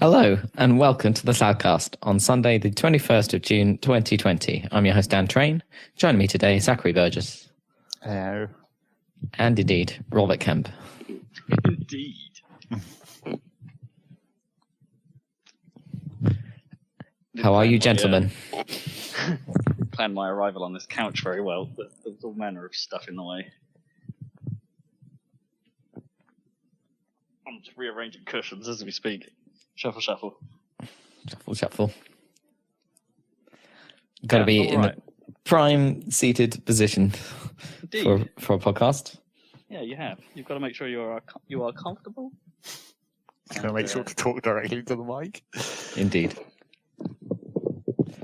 Hello, and welcome to the Saladcast on Sunday, the 21st of June, 2020. I'm your host, Dan Train. Joining me today, Zachary Burgess. Hello. And indeed, Robert Kemp. Indeed. How are you, gentlemen? Planned my arrival on this couch very well, but there's all manner of stuff in the way. I'm just rearranging cushions as we speak. Shuffle, shuffle. Shuffle, shuffle. Got to be in the prime seated position for a podcast. Yeah, you have. You've got to make sure you are comfortable. Got to make sure to talk directly to the mic. Indeed.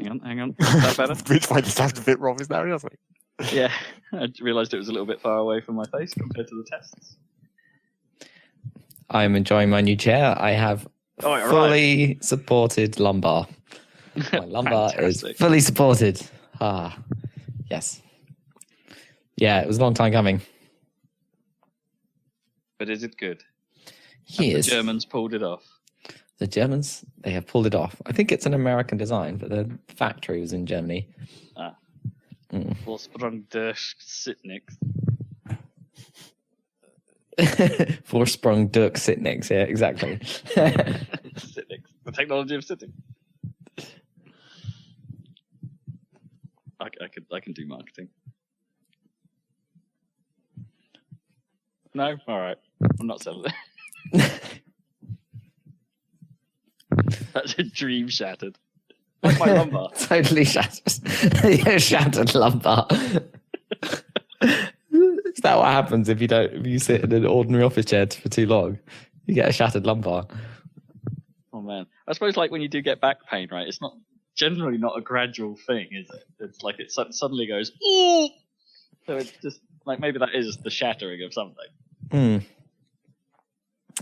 Hang on. Is that better? Which might sound a bit wrong, is now, doesn't it? Yeah, I realised it was a little bit far away from my face compared to the tests. I'm enjoying my new chair. I have fully supported lumbar. My lumbar is fully supported. Yes. Yeah, it was a long time coming. But is it good? Yes. The Germans pulled it off. The Germans, they have pulled it off. I think it's an American design, but the factory was in Germany. Vorsprung durch Sitniks. Vorsprung durch Sitniks, yeah, exactly. Sitniks. The technology of sitting. I can do marketing. No? Alright. I'm not selling it. That's a dream shattered. Where's my lumbar? Totally shattered. Yeah, shattered lumbar. Is that what happens if you sit in an ordinary office chair for too long? You get a shattered lumbar. Oh man. I suppose like when you do get back pain, right? It's not generally not a gradual thing, is it? It's like it suddenly goes, ooh! So it's just like maybe that is the shattering of something.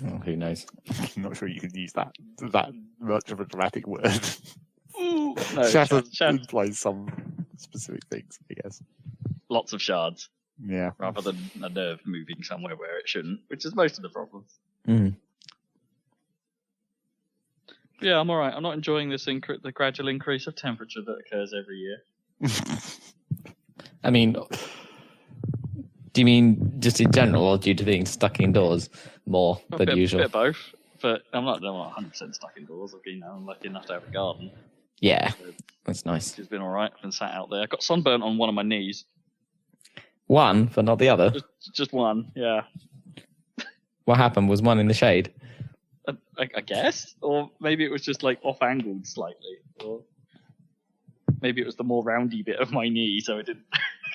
Oh, who knows? I'm not sure you could use that much of a dramatic word. Ooh! No, Shattered implies some specific things, I guess. Lots of shards. Yeah. Rather than a nerve moving somewhere where it shouldn't, which is most of the problems. Yeah, I'm alright. I'm not enjoying this the gradual increase of temperature that occurs every year. I mean, do you mean just in general, or due to being stuck indoors more than usual? A bit of both, but I'm not 100% stuck indoors. I'm lucky enough to have a garden. Yeah, that's nice. It's been alright. I've been sat out there. I got sunburnt on one of my knees. One, but not the other? Just one, yeah. What happened? Was one in the shade? I guess? Or maybe it was just like off-angled slightly. Or maybe it was the more roundy bit of my knee, so it didn't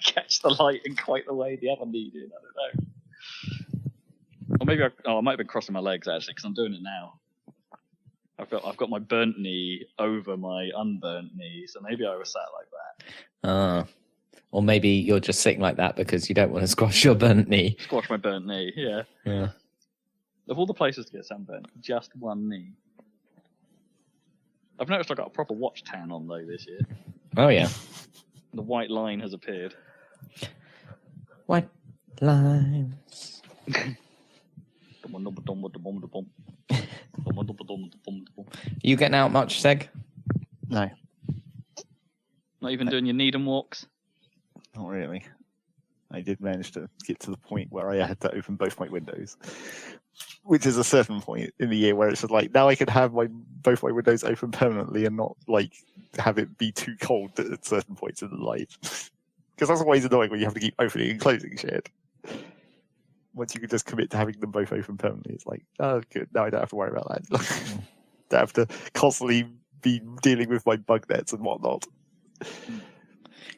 catch the light in quite the way the other knee did. I don't know. Or maybe I might have been crossing my legs, actually, because I'm doing it now. I've got my burnt knee over my unburnt knee, so maybe I was sat like that. Or maybe you're just sitting like that because you don't want to squash your burnt knee. Squash my burnt knee, yeah. Yeah. Of all the places to get sunburnt, just one knee. I've noticed I got a proper watch tan on though this year. Oh yeah. The white line has appeared. White lines. You getting out much, Seg? No. Not even doing your Needham walks? Not really. I did manage to get to the point where I had to open both my windows, which is a certain point in the year where it's just like, now I can have both my windows open permanently and not like have it be too cold at certain points in the night. Because that's always annoying when you have to keep opening and closing shit. Once you can just commit to having them both open permanently, it's like, oh good, now I don't have to worry about that. Don't have to constantly be dealing with my bug nets and whatnot.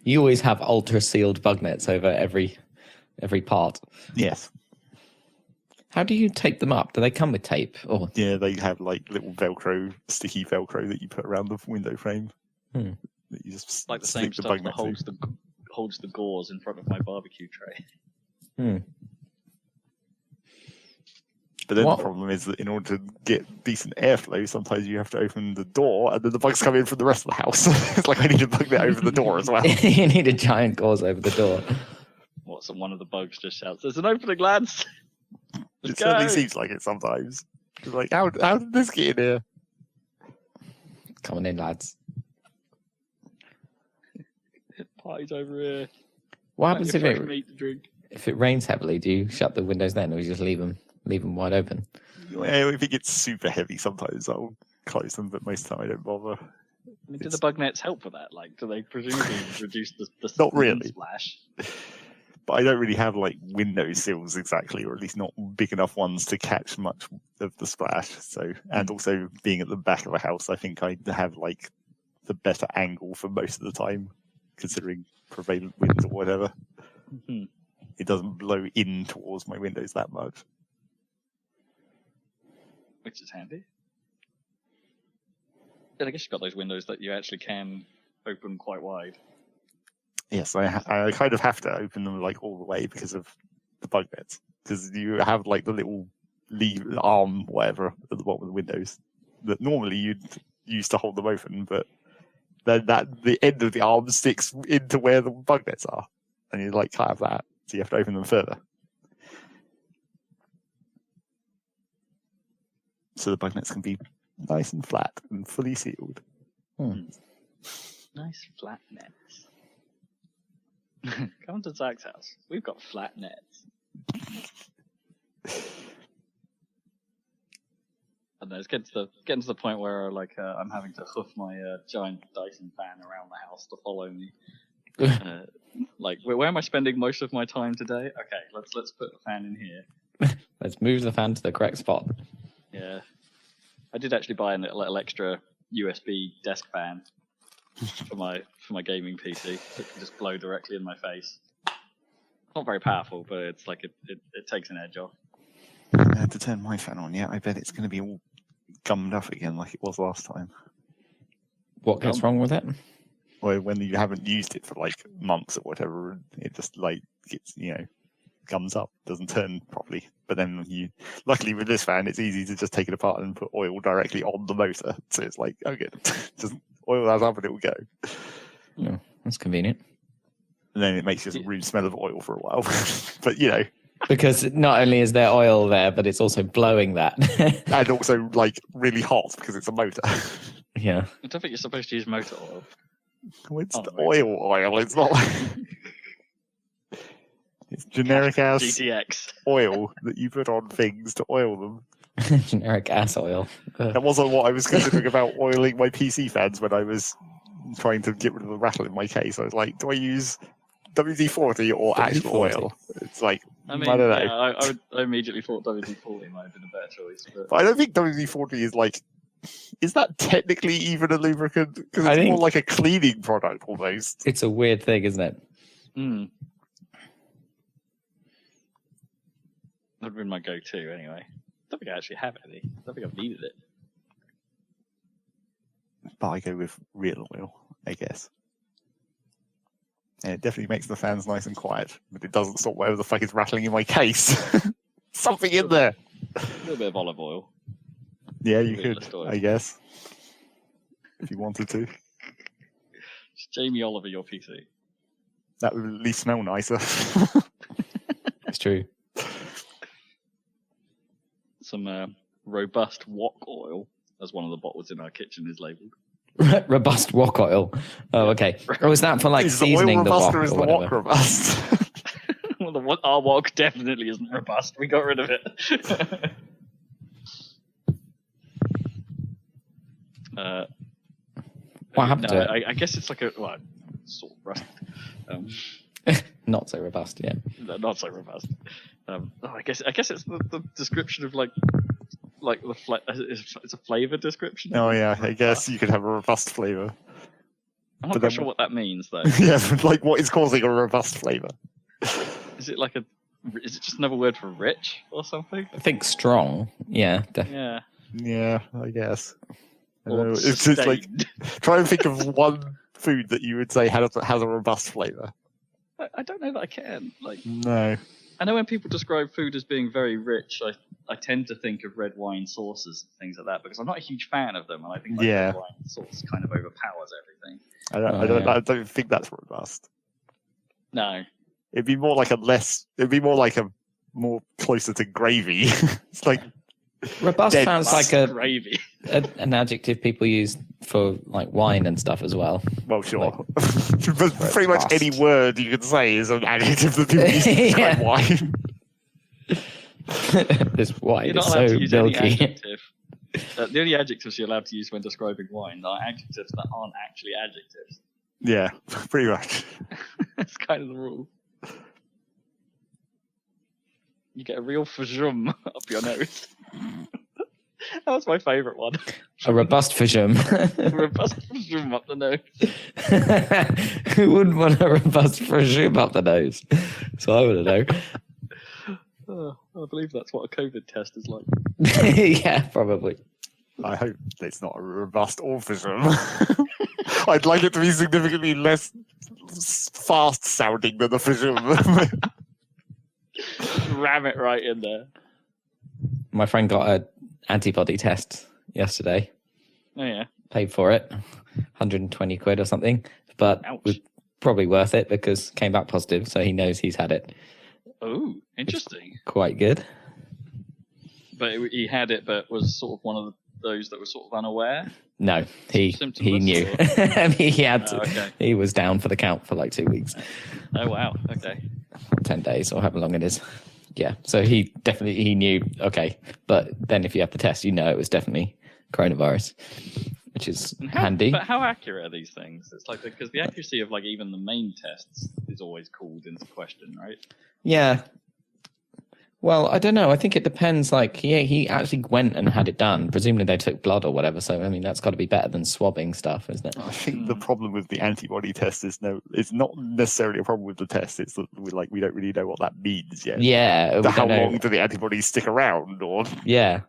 You always have ultra sealed bug nets over every part. Yes. How do you tape them up? Do they come with tape? Or yeah, they have like little sticky Velcro that you put around the window frame. Hmm. That you just like the same stuff that holds the gauze in front of my barbecue tray. Hmm. But then the problem is that in order to get decent airflow, sometimes you have to open the door and then the bugs come in from the rest of the house. It's like I need a bug net over the door as well. You need a giant gauze over the door. One of the bugs just shouts, "There's an opening, lads!" It certainly seems like it sometimes. It's like, how did this get in here? Come on in, lads. Party's over here. What happens if meat to drink? if it rains heavily? Do you shut the windows then, or you just leave them wide open? Well, if it gets super heavy, sometimes I'll close them, but most of the time I don't bother. I mean, do the bug nets help with that? Like, do they presumably reduce the Not really. splash? But I don't really have like window sills exactly, or at least not big enough ones to catch much of the splash. So, and also being at the back of a house, I think I have like the better angle for most of the time, considering prevalent winds or whatever. Mm-hmm. It doesn't blow in towards my windows that much. Which is handy. And I guess you've got those windows that you actually can open quite wide. Yes, I kind of have to open them like all the way because of the bug nets. Because you have like the little arm, whatever, at the bottom of the windows that normally you'd use to hold them open, but then the end of the arm sticks into where the bug nets are, and you like can't have that, so you have to open them further. So the bug nets can be nice and flat and fully sealed. Nice flat nets. Come to Zach's house. We've got flat nets. And it's getting to the point where like I'm having to hoof my giant Dyson fan around the house to follow me. Like, where am I spending most of my time today? Okay, let's put the fan in here. Let's move the fan to the correct spot. Yeah, I did actually buy a little extra USB desk fan for my gaming PC that can just blow directly in my face. Not very powerful, but it's like it takes an edge off. I had to turn my fan on. Yeah, I bet it's going to be all gummed up again like it was last time. What gets wrong with it? Or when you haven't used it for like months or whatever, it just like gets, gums up, doesn't turn properly. But then luckily with this fan, it's easy to just take it apart and put oil directly on the motor. So it's like, oh good, just oil that up and it will go. Yeah, that's convenient. And then it makes your room smell of oil for a while. But because not only is there oil there, but it's also blowing that. And also like really hot because it's a motor. Yeah. I don't think you're supposed to use motor oil. Well, it's oil. It's not like it's generic ass GTX oil that you put on things to oil them. Generic ass oil. That wasn't what I was considering about oiling my PC fans when I was trying to get rid of the rattle in my case. I was like, do I use WD-40 or actual oil? It's like, I don't know. Yeah, I immediately thought WD-40 might have been a better choice. But I don't think WD-40 is like, is that technically even a lubricant? Because it's more like a cleaning product almost. It's a weird thing, isn't it? That would have been my go-to anyway. I don't think I actually have any. I don't think I've needed it. But I go with real oil, I guess. And it definitely makes the fans nice and quiet, but it doesn't stop whatever the fuck is rattling in my case. Something in there. A little bit of olive oil. Yeah, you could, I guess. If you wanted to. Just Jamie Oliver your PC. That would at least smell nicer. It's true. Some robust wok oil, as one of the bottles in our kitchen is labelled. Robust wok oil. Oh, okay. Or is that for like seasoning the wok? Is the wok robust? Well, our wok definitely isn't robust. We got rid of it. What happened to it? I guess it's like sort of rusty. Not so robust, yeah. No, not so robust. I guess it's the description of like it's a flavor description. Oh yeah, I guess you could have a robust flavor. I'm not sure what that means though. Yeah, like what is causing a robust flavor? Is it just another word for rich or something? I think strong. Yeah, definitely. Yeah, I guess. It's just like try and think of one food that you would say has a robust flavor. I don't know that I can. No. I know when people describe food as being very rich, I tend to think of red wine sauces and things like that because I'm not a huge fan of them, and I think red wine sauce kind of overpowers everything. I don't think that's robust. No. It'd be more like a more closer to gravy. It's like Robust sounds like gravy. an adjective people use for like wine and stuff as well. Well, sure. Like, but pretty much any word you can say is an adjective that people use to describe wine. This wine You're is not allowed so to use any milky. adjective. The only adjectives you're allowed to use when describing wine are adjectives that aren't actually adjectives. Yeah, pretty much. That's kind of the rule. You get a real fajum up your nose. That was my favourite one. A robust fajum. Robust fajum up the nose. Who wouldn't want a robust fajum up the nose? So I want to know. I believe that's what a COVID test is like. Yeah, probably. I hope it's not a robust orphism. I'd like it to be significantly less fast sounding than the fism. Ram it right in there. My friend got an antibody test yesterday. Oh yeah. Paid for it, 120 quid or something, but Ouch. was probably worth it because came back positive, so he knows he's had it. Oh, interesting. Quite good. But he had it, but was sort of one of those that was sort of unaware. No, he knew. I mean, he had to. Okay. He was down for the count for like 2 weeks. Oh wow. Okay. 10 days or however long it is. Yeah, so he knew, okay, but then if you have the test, you know it was definitely coronavirus, which is handy. But how accurate are these things? It's like, because the accuracy of like even the main tests is always called into question, right? Yeah. Well, I don't know. I think it depends. Like, he actually went and had it done. Presumably they took blood or whatever. So, I mean, that's got to be better than swabbing stuff, isn't it? I think the problem with the antibody test is it's not necessarily a problem with the test. It's that we don't really know what that means yet. Yeah. How long do the antibodies stick around? Or yeah.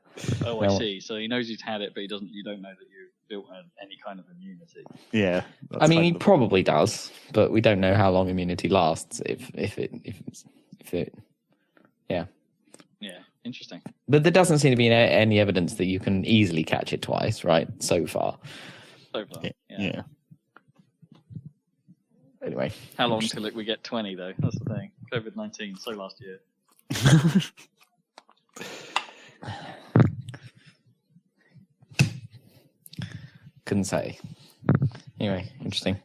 Oh, I see. So he knows he's had it, but you don't know that you built any kind of immunity. Yeah. I mean, he probably does, but we don't know how long immunity lasts. If it, yeah. Yeah, interesting. But there doesn't seem to be any evidence that you can easily catch it twice, right? So far. Yeah. Anyway. How long till we get 20, though? That's the thing. COVID-19, so last year. Couldn't say. Anyway, interesting.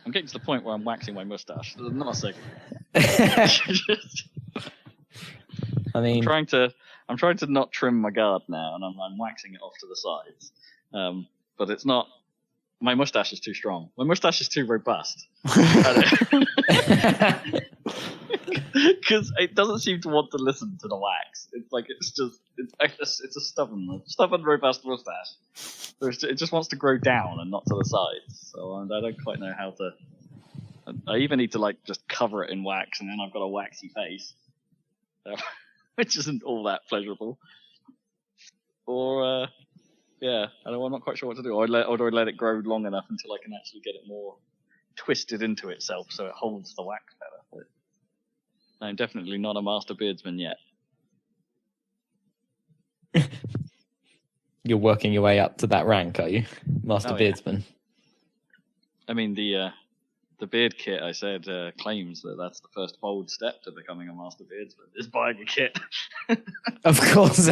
I'm getting to the point where I'm waxing my mustache. Not a second. I mean, I'm trying to not trim my guard now, and I'm waxing it off to the sides. But it's not. My mustache is too strong. My mustache is too robust. Because it doesn't seem to want to listen to the wax. It's like it's a stubborn, robust mustache. It just wants to grow down and not to the sides. So I don't quite know how to. I even need to like just cover it in wax, and then I've got a waxy face. Which isn't all that pleasurable. Or, I'm not quite sure what to do. Or do I let it grow long enough until I can actually get it more twisted into itself so it holds the wax better? But I'm definitely not a master beardsman yet. You're working your way up to that rank, are you? Master beardsman. I mean, the beard kit, I said, claims that that's the first bold step to becoming a master beardsman, is buying a kit. Of course,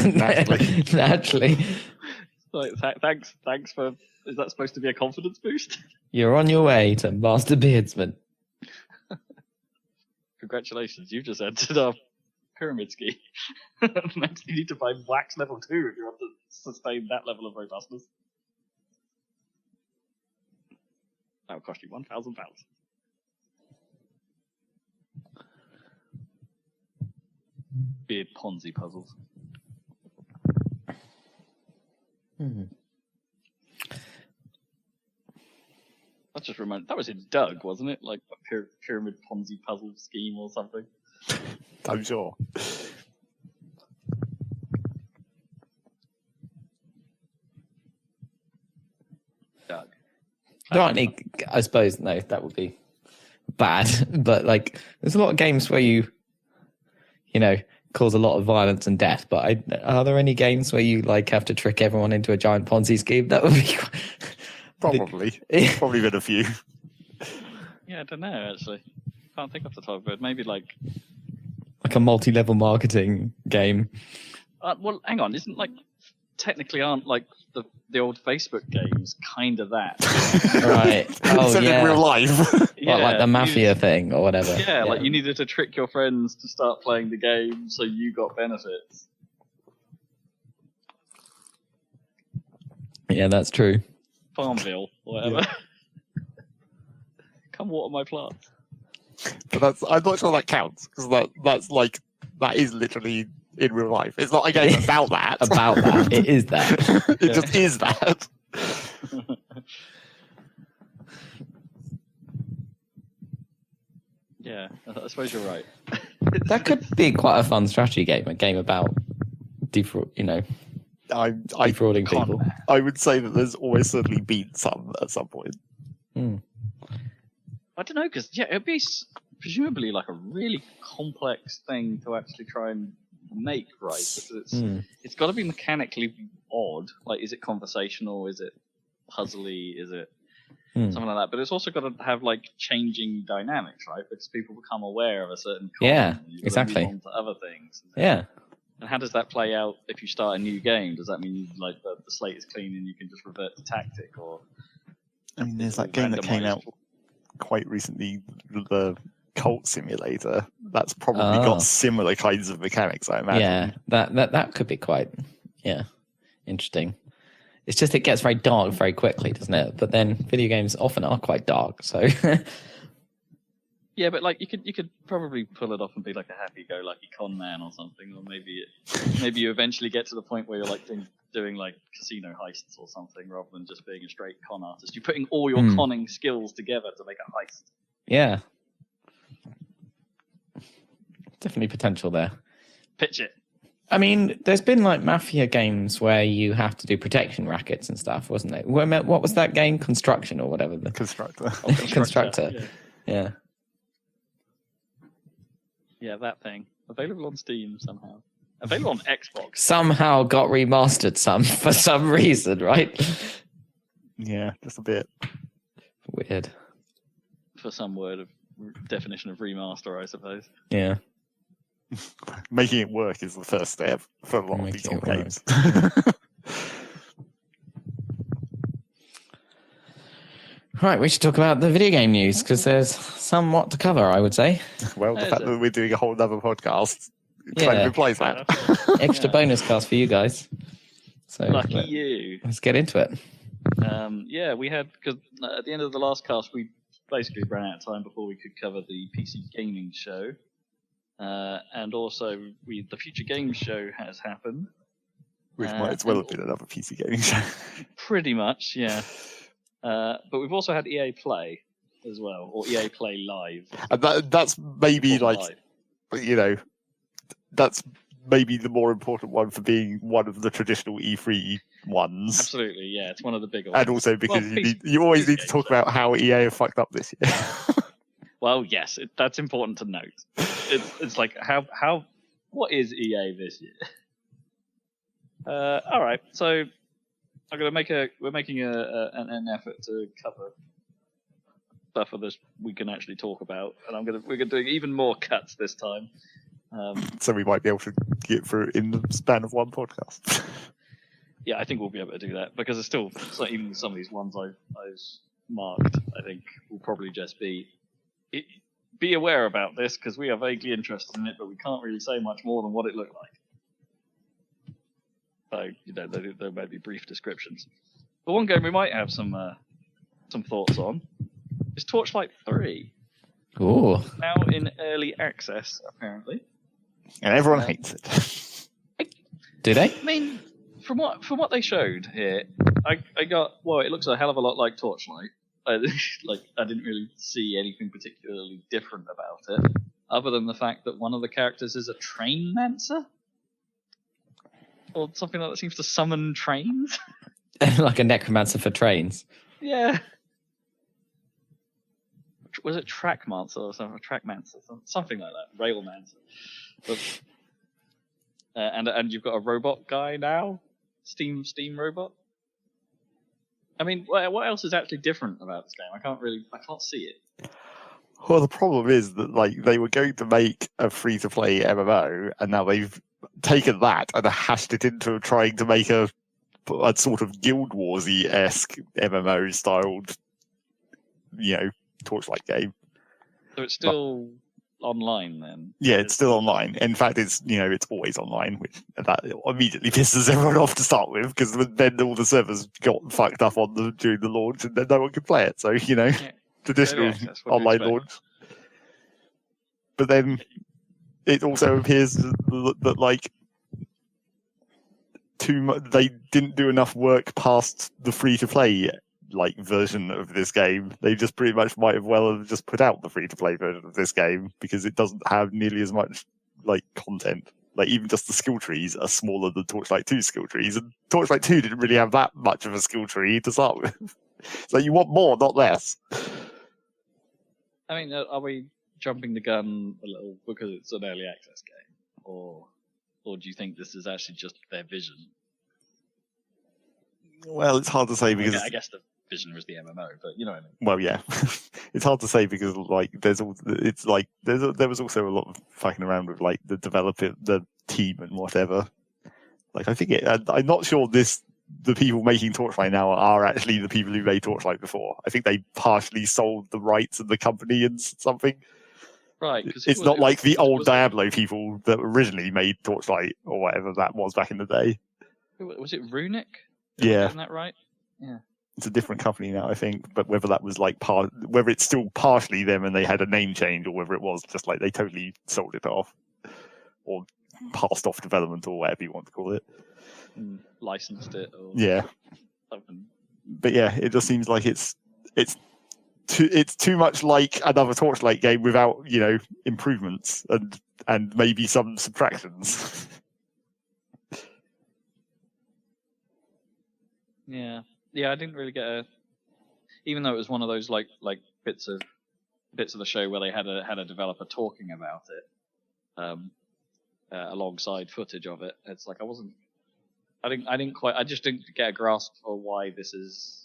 naturally. Like, thanks for... Is that supposed to be a confidence boost? You're on your way to master beardsman. Congratulations, you've just entered our pyramid scheme. Next, you need to buy wax level 2 if you want to sustain that level of robustness. That will cost you £1,000. Beard Ponzi puzzles. That just reminded. That was in Doug, wasn't it? Like a pyramid Ponzi puzzle scheme or something. I'm sure. Doug. I suppose no, that would be bad. But like, there's a lot of games where you cause a lot of violence and death. But are there any games where you like have to trick everyone into a giant Ponzi scheme? That would be probably. Probably been a few. Yeah, I don't know actually. Can't think off the top of it. Maybe like a multi-level marketing game. Well, hang on. Isn't technically aren't the old Facebook games kind of that? Right. Oh, Except yeah. in real life. What, like the mafia thing or whatever? Yeah, like you needed to trick your friends to start playing the game so you got benefits. Yeah, that's true. Farmville, whatever. Yeah. Come water my plants. But I'm not sure that counts, because that is literally in real life. It's not a game about that. About that. It is that. It just is that. Yeah, I suppose you're right. That could be quite a fun strategy game. A game about defrauding people. I would say that there's always certainly been some at some point. I don't know, because it'd be presumably like a really complex thing to actually try and make, right? Because it's got to be mechanically odd. Like, is it conversational? Is it puzzly? Is it something like that? But it's also got to have changing dynamics, right? Because people become aware of a certain exactly. Move on to other things. Yeah. And how does that play out if you start a new game? Does that mean the slate is clean and you can just revert to tactic? Or I mean, there's that game that came out quite recently, the Cult Simulator. That's probably got similar kinds of mechanics, I imagine. Yeah, that could be quite interesting. It's just it gets very dark very quickly, doesn't it? But then video games often are quite dark, so. Yeah, but you could probably pull it off and be like a happy-go-lucky con man or something, or maybe you eventually get to the point where you're doing casino heists or something rather than just being a straight con artist. You're putting all your conning skills together to make a heist. Yeah, definitely potential there. Pitch it. I mean, there's been mafia games where you have to do protection rackets and stuff, wasn't it? What was that game? Construction or whatever. Constructor. Constructor. Yeah. Yeah, that thing. Available on Steam somehow. Available on Xbox. Somehow got remastered for some reason, right? Yeah, just a bit. Weird. For some definition of remaster, I suppose. Yeah. Making it work is the first step for a lot of these old games. Right, we should talk about the video game news, because there's somewhat to cover, I would say. Well, the fact that we're doing a whole other podcast kind of implies that. Extra bonus cast for you guys. So Lucky you. Let's get into it. We had, because at the end of the last cast, we basically ran out of time before we could cover the PC gaming show. And also, the Future Games show has happened. Which might as well have been another PC gaming show. Pretty much, yeah. But we've also had EA Play as well, or EA Play Live. And that's maybe that's maybe the more important one for being one of the traditional E3 ones. Absolutely, yeah, it's one of the bigger ones. And also because you always need to talk about how EA have fucked up this year. Well, yes, that's important to note. It's like what is EA this year? All right, so we're making an effort to cover stuff of this we can actually talk about, and we're gonna do even more cuts this time. So we might be able to get through it in the span of one podcast. Yeah, I think we'll be able to do that, because there's still even some of these ones I've marked. I think will probably just be aware about this, because we are vaguely interested in it, but we can't really say much more than what it looked like. So there may be brief descriptions. But one game we might have some thoughts on is Torchlight 3. Ooh. Now in early access, apparently. And everyone hates it. Do they? I mean, from what they showed here, I got, well, it looks a hell of a lot like Torchlight. I didn't really see anything particularly different about it, other than the fact that one of the characters is a train-mancer? Or something like that seems to summon trains? Like a necromancer for trains. Yeah. Was it Trackmancer or something? Trackmancer, something like that. Railmancer. But, and you've got a robot guy now? Steam robot? I mean, what else is actually different about this game? I can't see it. Well, the problem is that they were going to make a free-to-play MMO, and now they've taken that and hashed it into trying to make a sort of Guild Wars-y-esque MMO-styled, Torchlight game. So it's still online then? Yeah, it's still online. In fact, it's always online, which that immediately pisses everyone off to start with, because then all the servers got fucked up during the launch, and then no one could play it. So traditional online launch. But then it also appears that they didn't do enough work past the free-to-play version of this game. They just pretty much might have just put out the free-to-play version of this game, because it doesn't have nearly as much content. Even just the skill trees are smaller than Torchlight 2 skill trees, and Torchlight 2 didn't really have that much of a skill tree to start with. So you want more, not less. I mean, are we jumping the gun a little because it's an early access game, or do you think this is actually just their vision? Well, it's hard to say because I guess the vision was the MMO, but you know what I mean. Well, yeah, it's hard to say because there was also a lot of fucking around with the developer, the team, and whatever. I think I'm not sure the people making Torchlight now are actually the people who made Torchlight before. I think they partially sold the rights of the company and something. Right. It's not like the old Diablo people that originally made Torchlight or whatever that was back in the day. Was it Runic? Yeah. Isn't that right? Yeah. It's a different company now, I think, but whether that was whether it's still partially them and they had a name change, or whether it was just they totally sold it off or passed off development or whatever you want to call it. Licensed it or something. But yeah, it just seems like it's too much like another Torchlight game without improvements and maybe some subtractions. Yeah, I didn't really get even though it was one of those bits of the show where they had a developer talking about it, alongside footage of it. It's I just didn't get a grasp for why this is.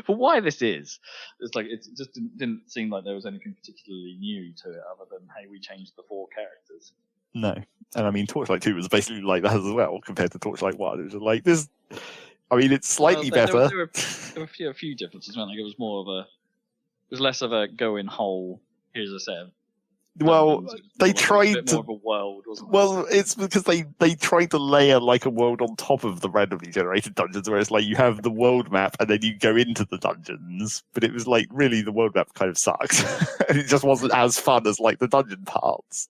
For why this is. It's it just didn't seem like there was anything particularly new to it other than, hey, we changed the 4 characters. No. And I mean, Torchlight 2 was basically like that as well compared to Torchlight 1. It was like this. I mean, it's slightly better. There were a few differences, weren't there? It was it was less of a go in whole, here's a set of. Well, they tried to. More of a world, wasn't it? Well, it's because they tried to layer a world on top of the randomly generated dungeons, where it's you have the world map and then you go into the dungeons. But it was really the world map kind of sucks, and it just wasn't as fun as the dungeon parts.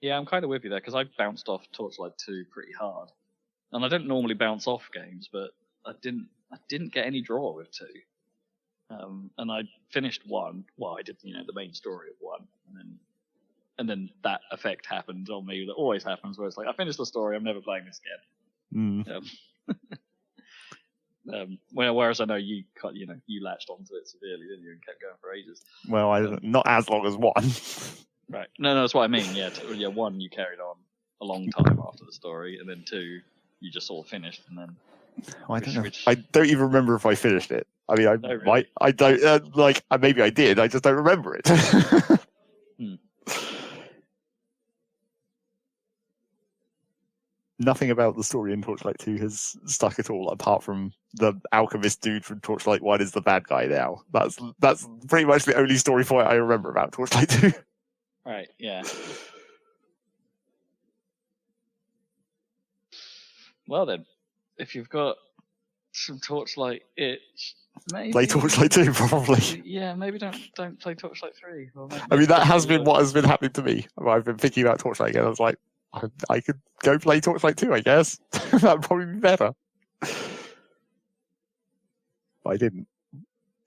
Yeah, I'm kind of with you there because I bounced off Torchlight 2 pretty hard, and I don't normally bounce off games, but I didn't get any draw with 2. And I finished 1. Well, I did, the main story of 1, and then that effect happened on me that always happens, where it's I finished the story, I'm never playing this again. Whereas I know you latched onto it severely, didn't you, and kept going for ages. Well, not as long as 1. Right. No, that's what I mean. Yeah, 1 you carried on a long time after the story, and then 2 you just sort of finished, and then. I don't know. I don't even remember if I finished it. I mean, really? I don't maybe I did. I just don't remember it. Nothing about the story in Torchlight 2 has stuck at all, apart from the alchemist dude from Torchlight 1 is the bad guy now. That's pretty much the only story point I remember about Torchlight 2. Right. Yeah. Well then. If you've got some Torchlight itch, maybe play Torchlight 2 probably. Yeah, maybe don't play Torchlight 3. I mean, that has been what has been happening to me. I've been thinking about Torchlight again. I was like, I could go play Torchlight 2, I guess. That'd probably be better. But I didn't.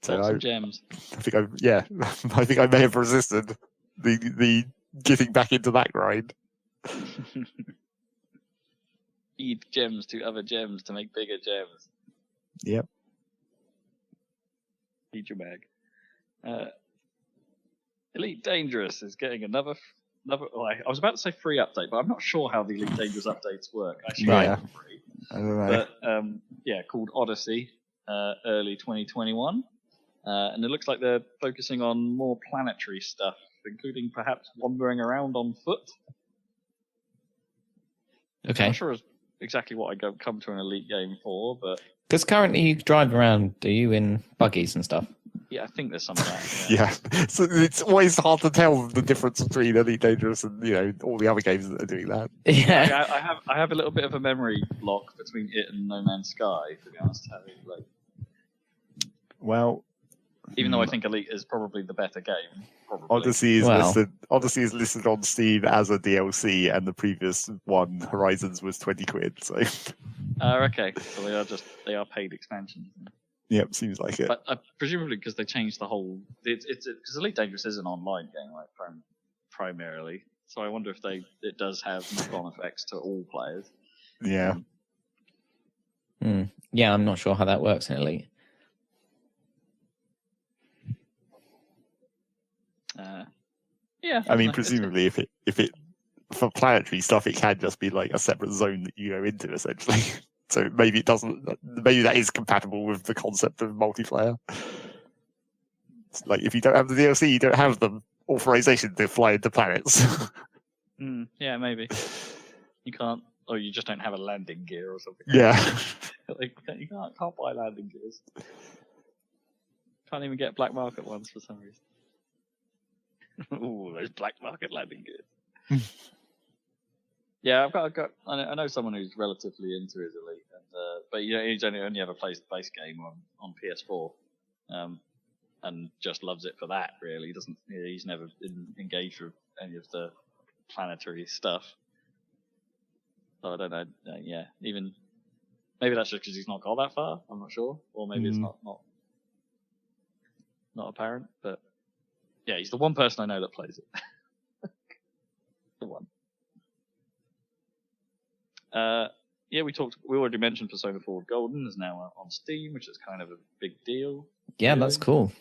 So some gems. I think I think I may have resisted the getting back into that grind. Feed gems to other gems to make bigger gems. Yep. Feed your bag. Elite Dangerous is getting another. I was about to say free update, but I'm not sure how the Elite Dangerous updates work. Actually, free. I don't know. But called Odyssey, early 2021, and it looks like they're focusing on more planetary stuff including perhaps wandering around on foot. Okay. I'm not sure exactly what I come to an Elite game for, but... Because currently you drive around, do you, in buggies and stuff? Yeah, I think there's some of that. Yeah. So it's always hard to tell the difference between Elite Dangerous and all the other games that are doing that. Yeah. I have a little bit of a memory block between it and No Man's Sky, to be honest. Well, even though I think Elite is probably the better game. Probably. Odyssey is listed on Steam as a DLC, and the previous one, Horizons, was £20. So. Okay, so they are paid expansions. Yep, seems like it. But presumably because they changed the whole, it's because Elite Dangerous is an online game, like primarily. So I wonder if it does have knock-on effects to all players. Yeah. Yeah, I'm not sure how that works in Elite. Yeah. I mean, presumably, if it for planetary stuff, it can just be like a separate zone that you go into, essentially. So maybe it doesn't. Maybe that is compatible with the concept of multiplayer. It's like if you don't have the DLC, you don't have the authorization to fly into planets. Yeah, maybe you can't, or you just don't have a landing gear or something. Yeah, like, you can't buy landing gears. Can't even get black market ones for some reason. Ooh, those black market landing gears. Yeah, I know someone who's relatively into his Elite, but he's only ever plays the base game on PS4, and just loves it for that. Really, he's never been engaged with any of the planetary stuff. So I don't know. Yeah, even maybe that's just because he's not got that far. I'm not sure, or maybe it's not apparent. But yeah, he's the one person I know that plays it. The one. Yeah, we already mentioned Persona 4 Golden is now on Steam, which is kind of a big deal. Yeah, that's cool.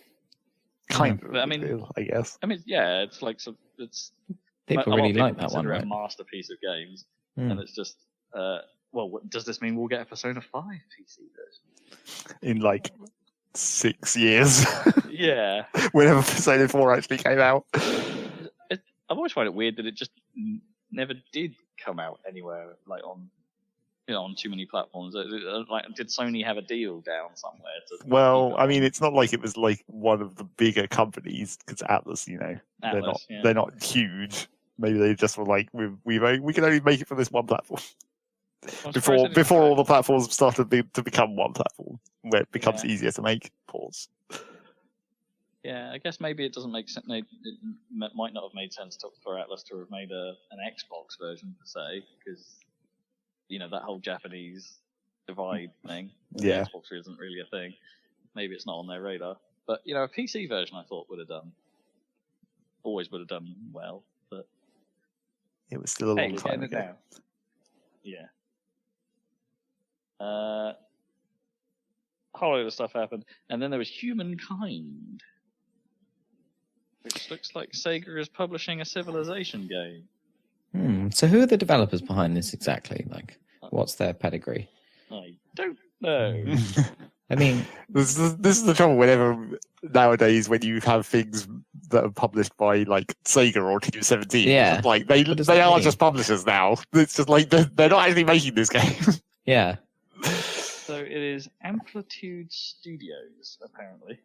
Kind of. But, I mean, deal, I guess. I mean, yeah, it's like it's people really like that one, right? A masterpiece of games, and it's just well, does this mean we'll get a Persona 5 PC version in like 6 years? Yeah, whenever Persona 4 actually came out. I've always found it weird that it just never did come out anywhere, like on too many platforms. Like, did Sony have a deal down somewhere? Well, I mean, it's not like it was like one of the bigger companies, because Atlas, they're not huge. Maybe they just were like, we can only make it for this one platform. Before all the platforms started to become one platform, where it becomes easier to make ports. Yeah, I guess maybe it doesn't make sense. It might not have made sense for Atlas to have made an Xbox version per se, because that whole Japanese divide thing. Yeah, Xbox isn't really a thing. Maybe it's not on their radar. But a PC version I thought would have done well. But it was still a long time ago. Yeah. A whole load of stuff happened, and then there was Humankind, which looks like Sega is publishing a Civilization game. So who are the developers behind this exactly? Like, what's their pedigree? I don't know. I mean, this is the trouble whenever nowadays when you have things that are published by like Sega or Team 17. Yeah, like they are just publishers now. It's just like they're not actually making this game. Yeah. So it is Amplitude Studios, apparently.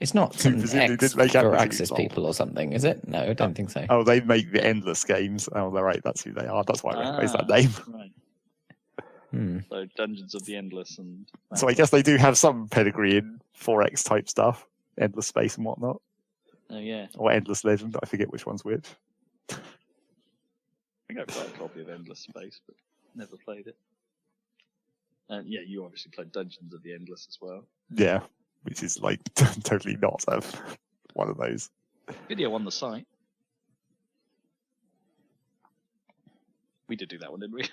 It's not some X for Axis people or something, is it? No, I don't think so. Oh, they make the Endless games. Oh, they're right. That's who they are. That's why I recognize that name. Right. So Dungeons of the Endless and... So I guess they do have some pedigree in 4X type stuff. Endless Space and whatnot. Oh, yeah. Or Endless Legend. I forget which one's which. I think I've got a copy of Endless Space, but never played it. And yeah, you obviously played Dungeons of the Endless as well. Yeah, which is like totally not one of those. Video on the site. We did do that one, didn't we?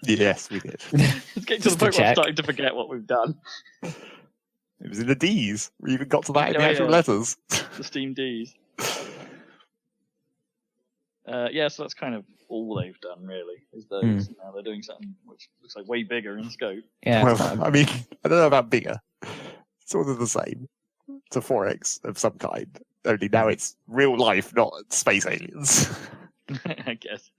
Yes, we did. It's getting to the point where I'm starting to forget what we've done. It was in the D's. We even got to that in the actual letters. The Steam D's. So that's kind of all they've done, really. Is those now they're doing something which looks like way bigger in scope. Yeah. Well, I mean, I don't know about bigger. Sort of the same. It's a 4X of some kind. Only now it's real life, not space aliens. I guess.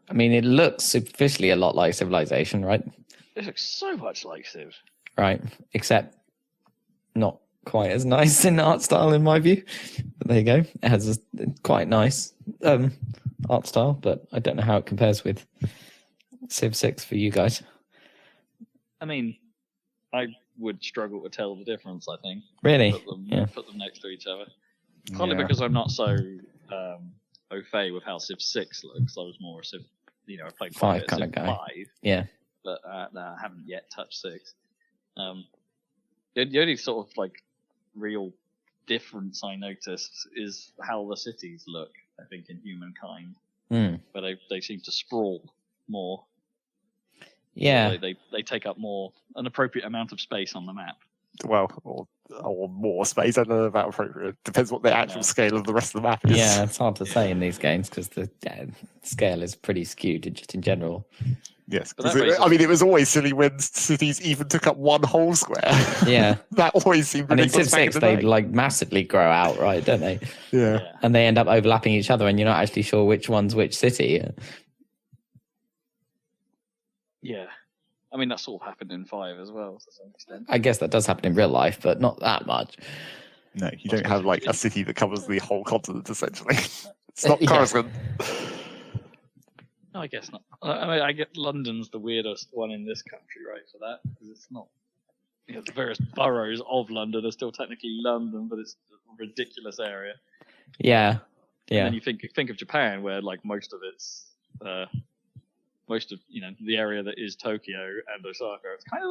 I mean, it looks superficially a lot like Civilization, right? It looks so much like Civ. Right, except not quite as nice in art style, in my view. But there you go. It has a quite nice art style, but I don't know how it compares with Civ 6 for you guys. I mean, I would struggle to tell the difference, I think. Really? Put them next to each other. Partly because I'm not so au fait with how Civ 6 looks. I was more a Civ, I played 5 kind of guy. 5. Yeah. But no, I haven't yet touched 6. The only sort of like real difference I noticed is how the cities look, I think, in Humankind. Where they seem to sprawl more. Yeah. So they take up an appropriate amount of space on the map. Well, or more space. I don't know about appropriate. Depends what the actual scale of the rest of the map is. Yeah, it's hard to say in these games because the scale is pretty skewed just in general. Yes, it was always silly when cities even took up one whole square. Yeah, that always seemed. And in Civ 6, they like massively grow out, right? Don't they? Yeah, and they end up overlapping each other, and you're not actually sure which one's which city. Yeah. I mean, that sort of happened in 5 as well, to some extent. I guess that does happen in real life, but not that much. No, you don't have like a city that covers the whole continent, essentially. It's not Coruscant. No, I guess not. I mean, I get London's the weirdest one in this country, right, for that, because it's not... the various boroughs of London are still technically London, but it's a ridiculous area. Yeah. And then you think of Japan, where like most of it's... most of the area that is Tokyo and Osaka, it's kind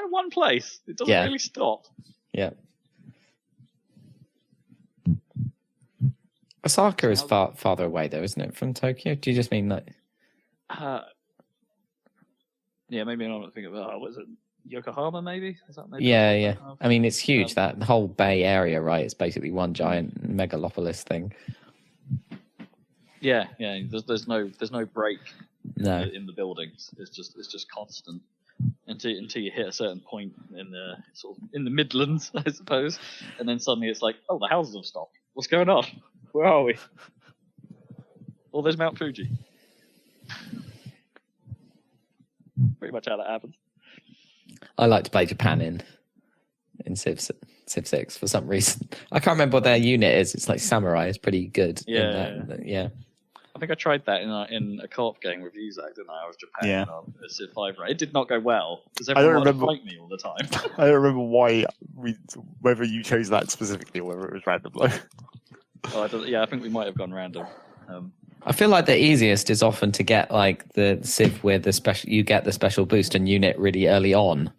of one place. It doesn't really stop. Yeah. Osaka is farther away though, isn't it, from Tokyo? Do you just mean like? Yeah, maybe I'm not thinking about. Was it Yokohama? Maybe is that maybe? Yeah. I mean, it's huge. That the whole Bay Area, right? It's basically one giant megalopolis thing. Yeah. There's no break. No. In the buildings, it's just constant until you hit a certain point in the Midlands, I suppose, and then suddenly it's like, oh, the houses have stopped. What's going on? Where are we? Oh, there's Mount Fuji. Pretty much how that happens. I like to play Japan in Civ 6 for some reason. I can't remember what their unit is. It's like samurai. It's pretty good. Yeah. I think I tried that in a co-op game with you, Zach, didn't I? I was Japan on Civ 5, right? It did not go well because everyone wanted to fight me all the time. I don't remember whether you chose that specifically or whether it was random though. I think we might have gone random. I feel like the easiest is often to get like the Civ where you get the special boost and unit really early on.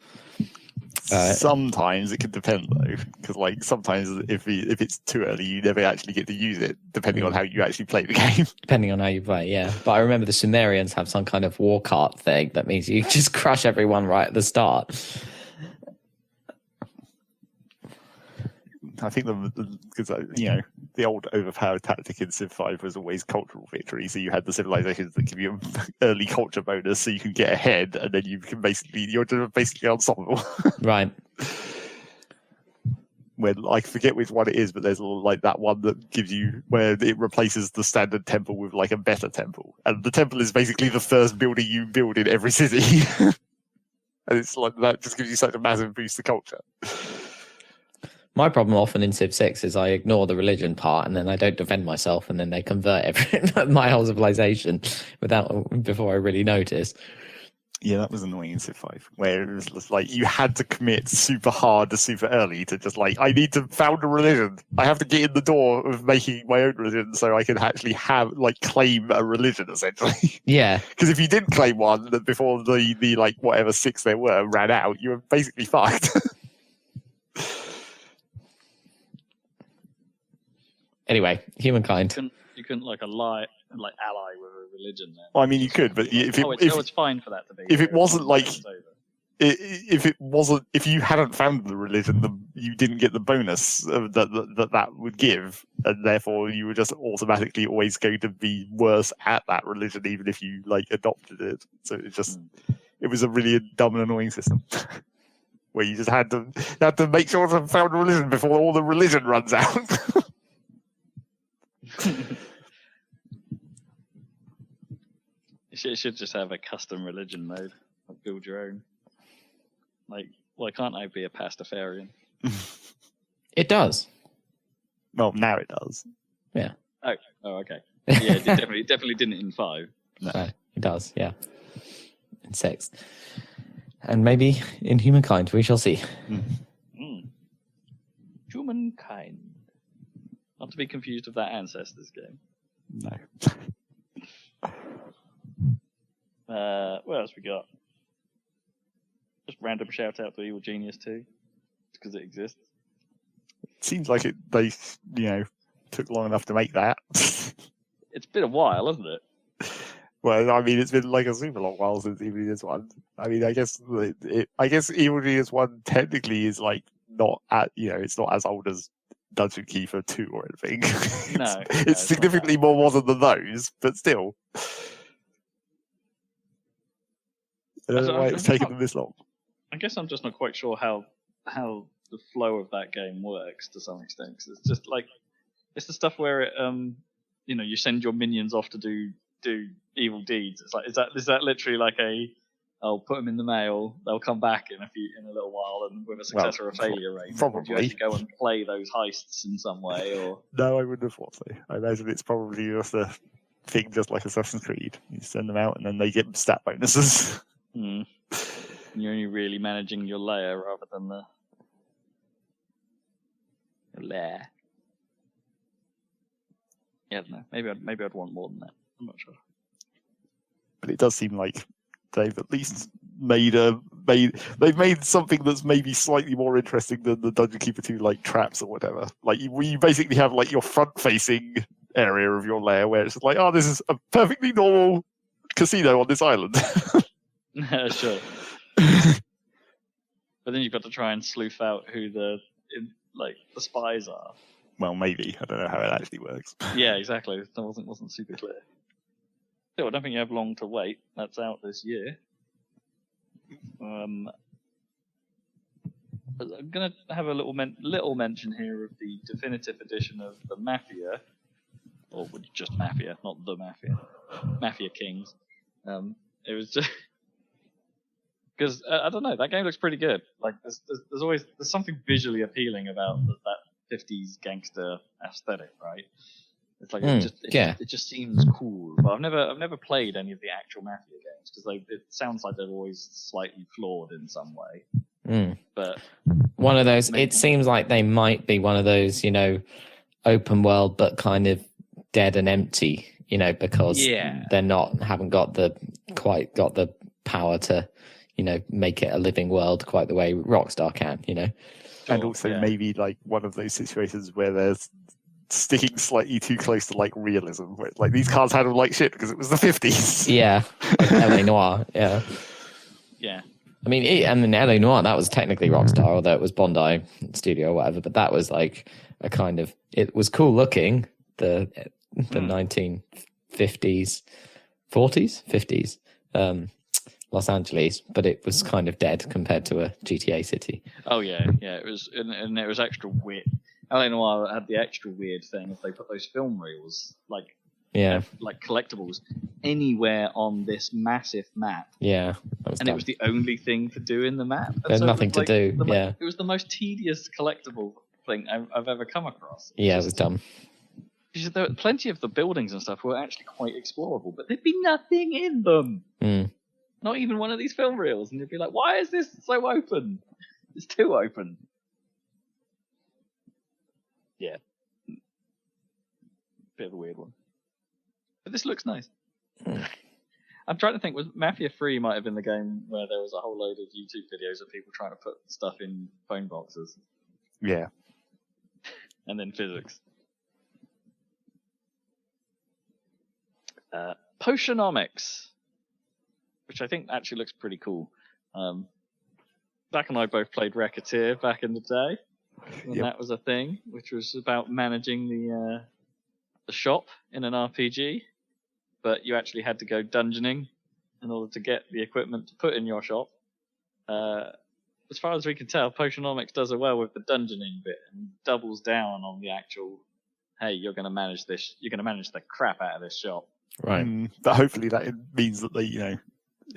Sometimes it can depend though, because like sometimes if it's too early, you never actually get to use it, depending on how you actually play the game. Depending on how you play, yeah. But I remember the Sumerians have some kind of war cart thing that means you just crush everyone right at the start. I think because the old overpowered tactic in Civ 5 was always cultural victory. So you had the civilizations that give you an early culture bonus, so you can get ahead, and then you're basically unstoppable. Right. When I forget which one it is, but there's like that one that gives you where it replaces the standard temple with like a better temple, and the temple is basically the first building you build in every city, and it's like that just gives you such a massive boost to culture. My problem often in Civ 6 is I ignore the religion part and then I don't defend myself and then they convert my whole civilization before I really notice. Yeah, that was annoying in Civ 5, where it was just like you had to commit super hard to super early to just like, I need to found a religion. I have to get in the door of making my own religion so I can actually claim a religion, essentially. Yeah. Because if you didn't claim one before the like whatever 6 there were ran out, you were basically fucked. Anyway, Humankind. You couldn't ally with a religion then. Well, I mean, you could, but it's fine for that to be. If it wasn't like, if you hadn't found the religion, you didn't get the bonus that would give, and therefore you were just automatically always going to be worse at that religion, even if you like adopted it. So it was a really dumb and annoying system. where you just had to make sure to found religion before all the religion runs out. You should just have a custom religion mode. Like build your own. Like, why can't I be a pastafarian? It does. Well, now it does. Yeah. Oh, okay. Yeah, it definitely didn't in 5. No, it does. Yeah. In 6, and maybe in humankind, we shall see. Humankind, not to be confused with that Ancestors game. No. What else we got? Just random shout out to Evil Genius 2, because it exists. Seems like they took long enough to make that. It's been a while, hasn't it? Well, I mean, it's been like a super long while since Evil Genius 1. I mean, I guess Evil Genius 1 technically is like not it's not as old as Dungeon Keeper 2 or anything. It's significantly more modern than those, but still. I don't know why it's taken them this long. I guess I'm just not quite sure how the flow of that game works to some extent. 'Cause it's just like it's the stuff where it, you send your minions off to do evil deeds. It's like is that literally like I'll put them in the mail. They'll come back in a little while, and with a success or a failure rate. Probably. Or do you have to go and play those heists in some way, or no, I wouldn't have thought so. I imagine it's probably just a thing, just like Assassin's Creed. You send them out, and then they get stat bonuses. You're only really managing your layer rather than the lair. Yeah, I don't know. Maybe I'd want more than that. I'm not sure. But it does seem like they've at least made something that's maybe slightly more interesting than the Dungeon Keeper 2 like traps or whatever. Like you basically have like your front-facing area of your lair where it's like, oh, this is a perfectly normal casino on this island. Sure. But then you've got to try and sleuth out who the spies are. Well, maybe. I don't know how it actually works. Yeah, exactly. That wasn't super clear. Still, I don't think you have long to wait. That's out this year. I'm going to have a little mention here of the definitive edition of the Mafia, or just Mafia, not the Mafia, Mafia Kings. It was just because I don't know, that game looks pretty good. Like there's something visually appealing about that 50s gangster aesthetic, right? It's like it just seems cool. But I've never played any of the actual Mafia games because it sounds like they're always slightly flawed in some way. But one of those, it seems like they might be one of those, open world but kind of dead and empty, because they're haven't got the power to, make it a living world quite the way Rockstar can, And also maybe like one of those situations where there's sticking slightly too close to like realism. Where, like these cars had them like shit because it was the 50s. Yeah, like LA Noire. Yeah. Yeah. I mean, and in LA Noire, that was technically Rockstar, although it was Bondi Studio or whatever. But that was like a kind of, it was cool looking. The 1950s, 40s, 50s. Los Angeles, but it was kind of dead compared to a GTA city. Oh yeah, it was, and it was extra weird. LA Noire had the extra weird thing if they put those film reels, like collectibles, anywhere on this massive map. Yeah, it was the only thing to do in the map. There's nothing to do. It was the most tedious collectible thing I've ever come across. It was dumb. There were plenty of the buildings and stuff were actually quite explorable, but there'd be nothing in them. Not even one of these film reels, and you'd be like, "Why is this so open? It's too open." Yeah, bit of a weird one, but this looks nice. I'm trying to think. Was Mafia 3 might have been the game where there was a whole load of YouTube videos of people trying to put stuff in phone boxes. Yeah, and then physics. Potionomics, which I think actually looks pretty cool. Zach and I both played Racketeer back in the day, and that was a thing, which was about managing the shop in an RPG, but you actually had to go dungeoning in order to get the equipment to put in your shop. as far as we can tell, Potionomics does it well with the dungeoning bit and doubles down on the actual. Hey, you're going to manage this. You're going to manage the crap out of this shop. Right. But hopefully that means that they,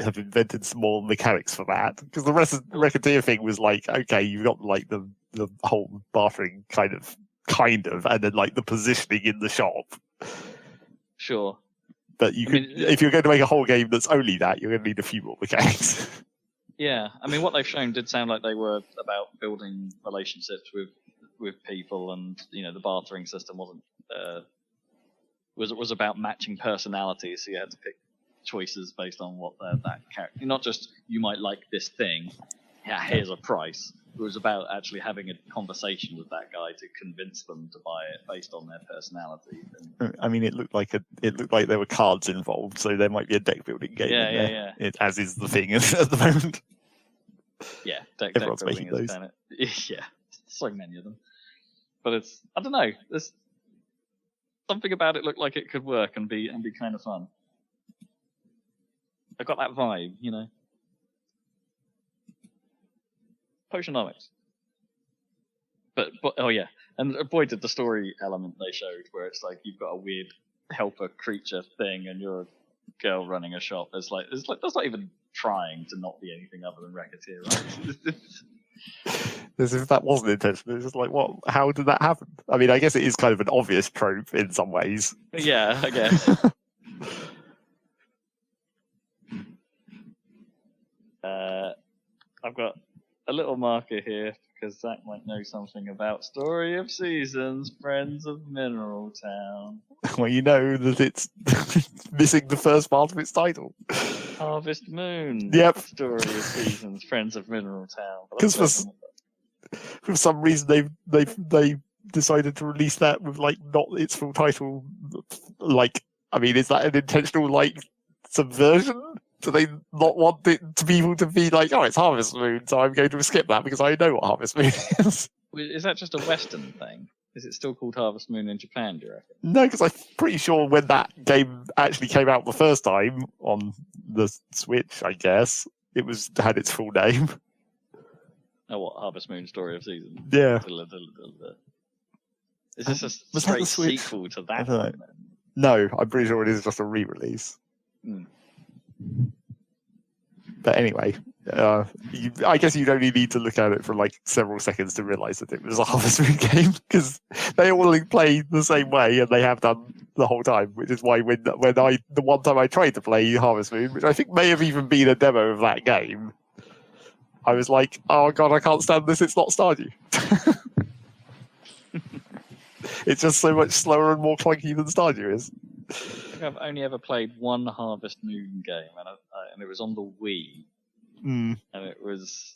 have invented some more mechanics for that. Because the rest of the Racketeer thing was like, okay, you've got like the whole bartering kind of, and then like the positioning in the shop. Sure. But if you're going to make a whole game that's only that, you're going to need a few more mechanics. Yeah, I mean, what they've shown did sound like they were about building relationships with people, and the bartering system was about matching personalities. So you had to pick choices based on what that character. Not just you might like this thing. Yeah, here's a price. It was about actually having a conversation with that guy to convince them to buy it based on their personality. I mean, it looked like there were cards involved, so there might be a deck building game in there. Yeah. As is the thing at the moment. Yeah, everyone's deck making those. Yeah, so many of them. But I don't know. There's something about it looked like it could work and be kind of fun. I got that vibe, Potionomics. But oh yeah, and boy did the story element they showed where it's like you've got a weird helper creature thing and you're a girl running a shop. It's like that's not even trying to not be anything other than Racketeer, right? As if that wasn't intentional. It's just like, what? How did that happen? I mean, I guess it is kind of an obvious trope in some ways. Yeah, I guess. I've got a little marker here because Zach might know something about Story of Seasons, Friends of Mineral Town. Well, you know that it's missing the first part of its title. Harvest Moon. Yep. Story of Seasons, Friends of Mineral Town. Because for some reason they decided to release that with like not its full title. Like, I mean, is that an intentional like subversion? Do they not want people to be like, oh, it's Harvest Moon, so I'm going to skip that because I know what Harvest Moon is? Is that just a Western thing? Is it still called Harvest Moon in Japan, do you reckon? No, because I'm pretty sure when that game actually came out the first time on the Switch, I guess, it had its full name. Oh, what? Harvest Moon Story of Seasons? Yeah. Is this a straight sequel to that one, then? No, I'm pretty sure it is just a re-release. But anyway, I guess you'd only need to look at it for like several seconds to realise that it was a Harvest Moon game, because they all play the same way and they have done the whole time, which is why when the one time I tried to play Harvest Moon, which I think may have even been a demo of that game, I was like, oh god, I can't stand this, it's not Stardew. It's just so much slower and more clunky than Stardew is. I think I've only ever played one Harvest Moon game, and it was on the Wii. And it was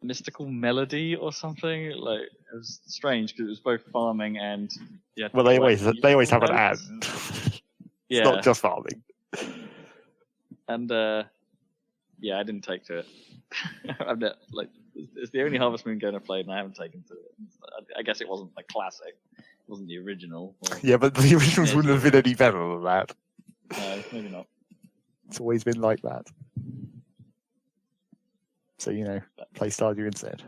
Mystical Melody or something. Like, it was strange because it was both farming and well, they always have an and. It's not just farming. And I didn't take to it. It's the only Harvest Moon game I played, and I haven't taken to it. I guess it wasn't the classic. It wasn't the original. Yeah, but the originals wouldn't have been any better than that. No, maybe not. It's always been like that. So, play Stardew instead.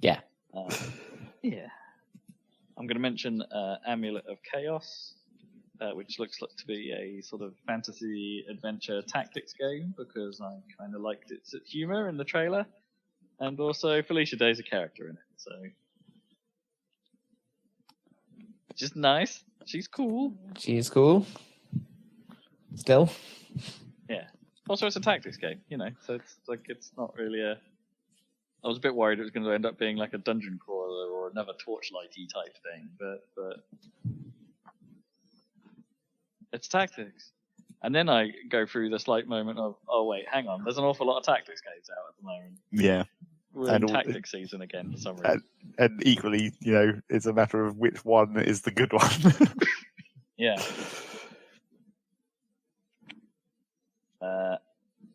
Yeah. Yeah. I'm going to mention Amulet of Chaos, which looks like to be a sort of fantasy adventure tactics game, because I kind of liked its humor in the trailer. And also, Felicia Day's a character in it, so... Just nice. She's cool. She is cool. Still. Yeah. Also, it's a tactics game, so it's not really a... I was a bit worried it was going to end up being like a dungeon crawler or another Torchlight-y type thing, but it's tactics. And then I go through the slight moment of, oh wait, hang on, there's an awful lot of tactics games out at the moment. Yeah. We're in tactics season again for some reason. And equally, it's a matter of which one is the good one. Yeah.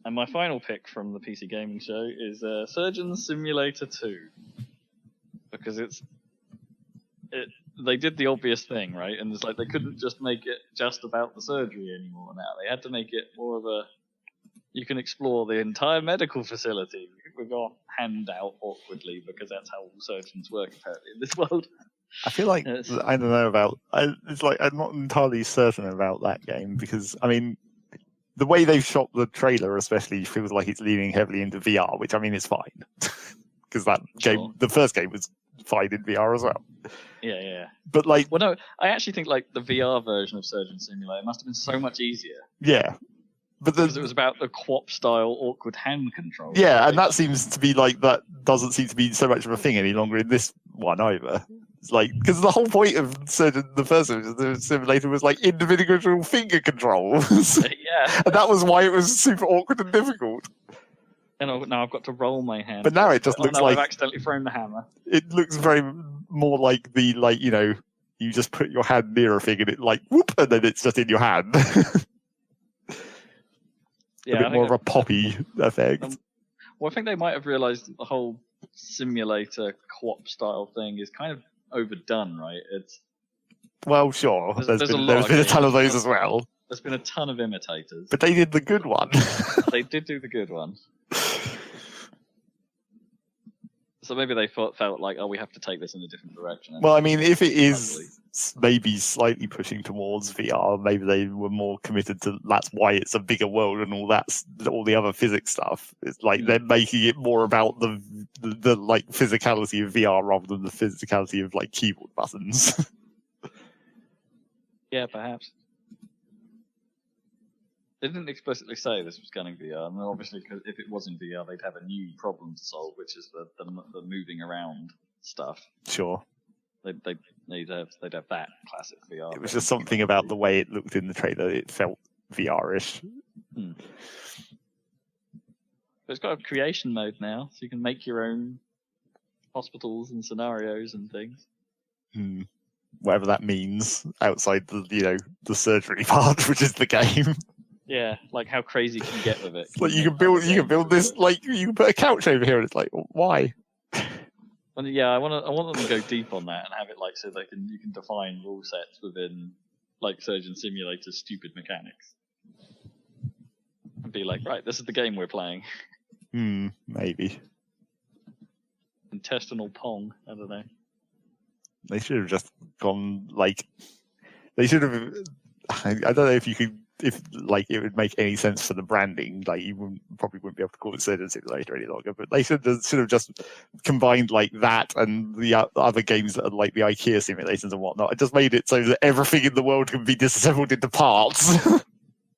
And my final pick from the PC Gaming Show is Surgeon Simulator 2. Because they did the obvious thing, right? And it's like they couldn't just make it just about the surgery anymore now. They had to make it more of You can explore the entire medical facility. We've got hand out awkwardly because that's how all surgeons work apparently in this world. I feel like I don't know about. It's like I'm not entirely certain about that game because I mean, the way they've shot the trailer, especially, feels like it's leaning heavily into VR, which I mean is fine because that game, the first game, was fine in VR as well. Yeah. But like, well, no, I actually think like the VR version of Surgeon Simulator must have been so much easier. Yeah. But because it was about the QWOP style awkward hand control. Yeah, and that seems to be like that doesn't seem to be so much of a thing any longer in this one either. It's like because the whole point of the first simulator was like individual finger controls. Yeah, and that was why it was super awkward and difficult. And now I've got to roll my hand. But now it just looks like I've accidentally thrown the hammer. It looks very more like you just put your hand near a thing and it like whoop, and then it's just in your hand. Yeah, a bit more of a poppy effect. Well, I think they might have realised that the whole simulator QWOP style thing is kind of overdone, right? Well, sure. There's been a ton of those as well. There's been a ton of imitators. But they did the good one. They did do the good one. So maybe they felt like, we have to take this in a different direction. Well, I mean, if it is maybe slightly pushing towards VR, maybe they were more committed to that's why it's a bigger world and all the other physics stuff. It's like they're making it more about the like physicality of VR rather than the physicality of like keyboard buttons. Yeah, perhaps. They didn't explicitly say this was going to VR, and obviously, cause if it was in VR, they'd have a new problem to solve, which is the moving around stuff. Sure. They'd have that classic VR. It was just something about the way it looked in the trailer; it felt VR-ish. But it's got a creation mode now, so you can make your own hospitals and scenarios and things. Whatever that means, outside the surgery part, which is the game. Yeah, like how crazy can you get with it? Like you can build this, like you can put a couch over here, and it's like, why? Well, yeah, I want them to go deep on that and have it like so you can define rule sets within like Surgeon Simulator's stupid mechanics, and be like, right, this is the game we're playing. Maybe. Intestinal Pong, I don't know. They should have just gone like. They should have. I don't know if you could. If like it would make any sense for the branding, like you probably wouldn't be able to call it Surgeon Simulator any longer. But they should have just combined like that and the other games that are like the IKEA simulators and whatnot. and just made it so that everything in the world can be disassembled into parts.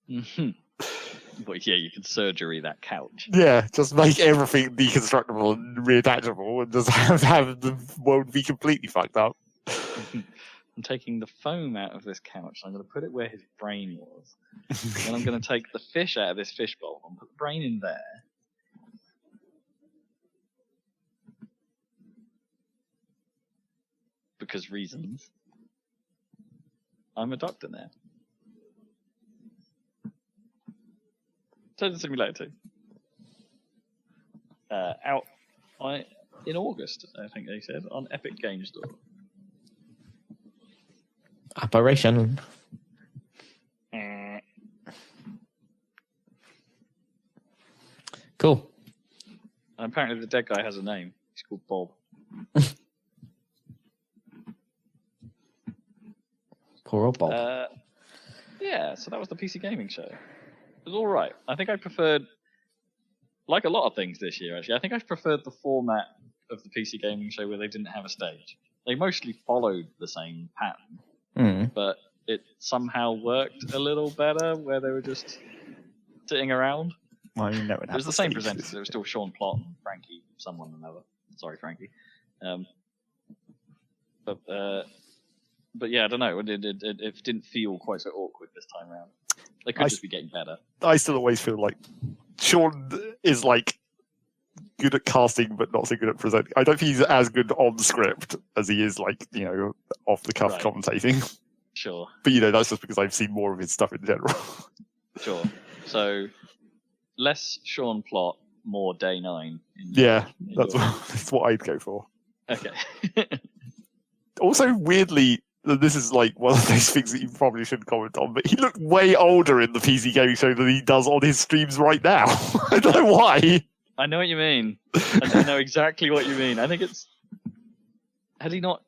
But yeah, you can surgery that couch. Yeah, just make everything deconstructible and reattachable, and just have the world be completely fucked up. I'm taking the foam out of this couch. I'm going to put it where his brain was. Then I'm going to take the fish out of this fish bowl and put the brain in there. Because reasons. I'm a doctor now. Surgeon Simulator 2. Out in August, I think they said, on Epic Games Store. Operation. Cool. And apparently the dead guy has a name. He's called Bob. Poor old Bob. Yeah, so that was the PC Gaming Show. It was all right. I think I preferred, like a lot of things this year, actually, I think I preferred the format of the PC Gaming Show where they didn't have a stage. They mostly followed the same pattern. But it somehow worked a little better where they were just sitting around. Well, I mean, it was the same presenters. It was still Sean Plott and Frankie, someone or another. Sorry, Frankie. But yeah, I don't know. It didn't feel quite so awkward this time around. They could just be getting better. I still always feel like Sean is like good at casting, but not so good at presenting. I don't think he's as good on script as he is like off the cuff commentating. Sure. But that's just because I've seen more of his stuff in general. Sure. So less Sean Plott, more Day 9. That's what I'd go for. Okay. Also, weirdly, this is like one of those things that you probably shouldn't comment on, but he looked way older in the PC Gaming Show than he does on his streams right now. I don't know why. I know what you mean. I know exactly what you mean. I think it's... Had he not...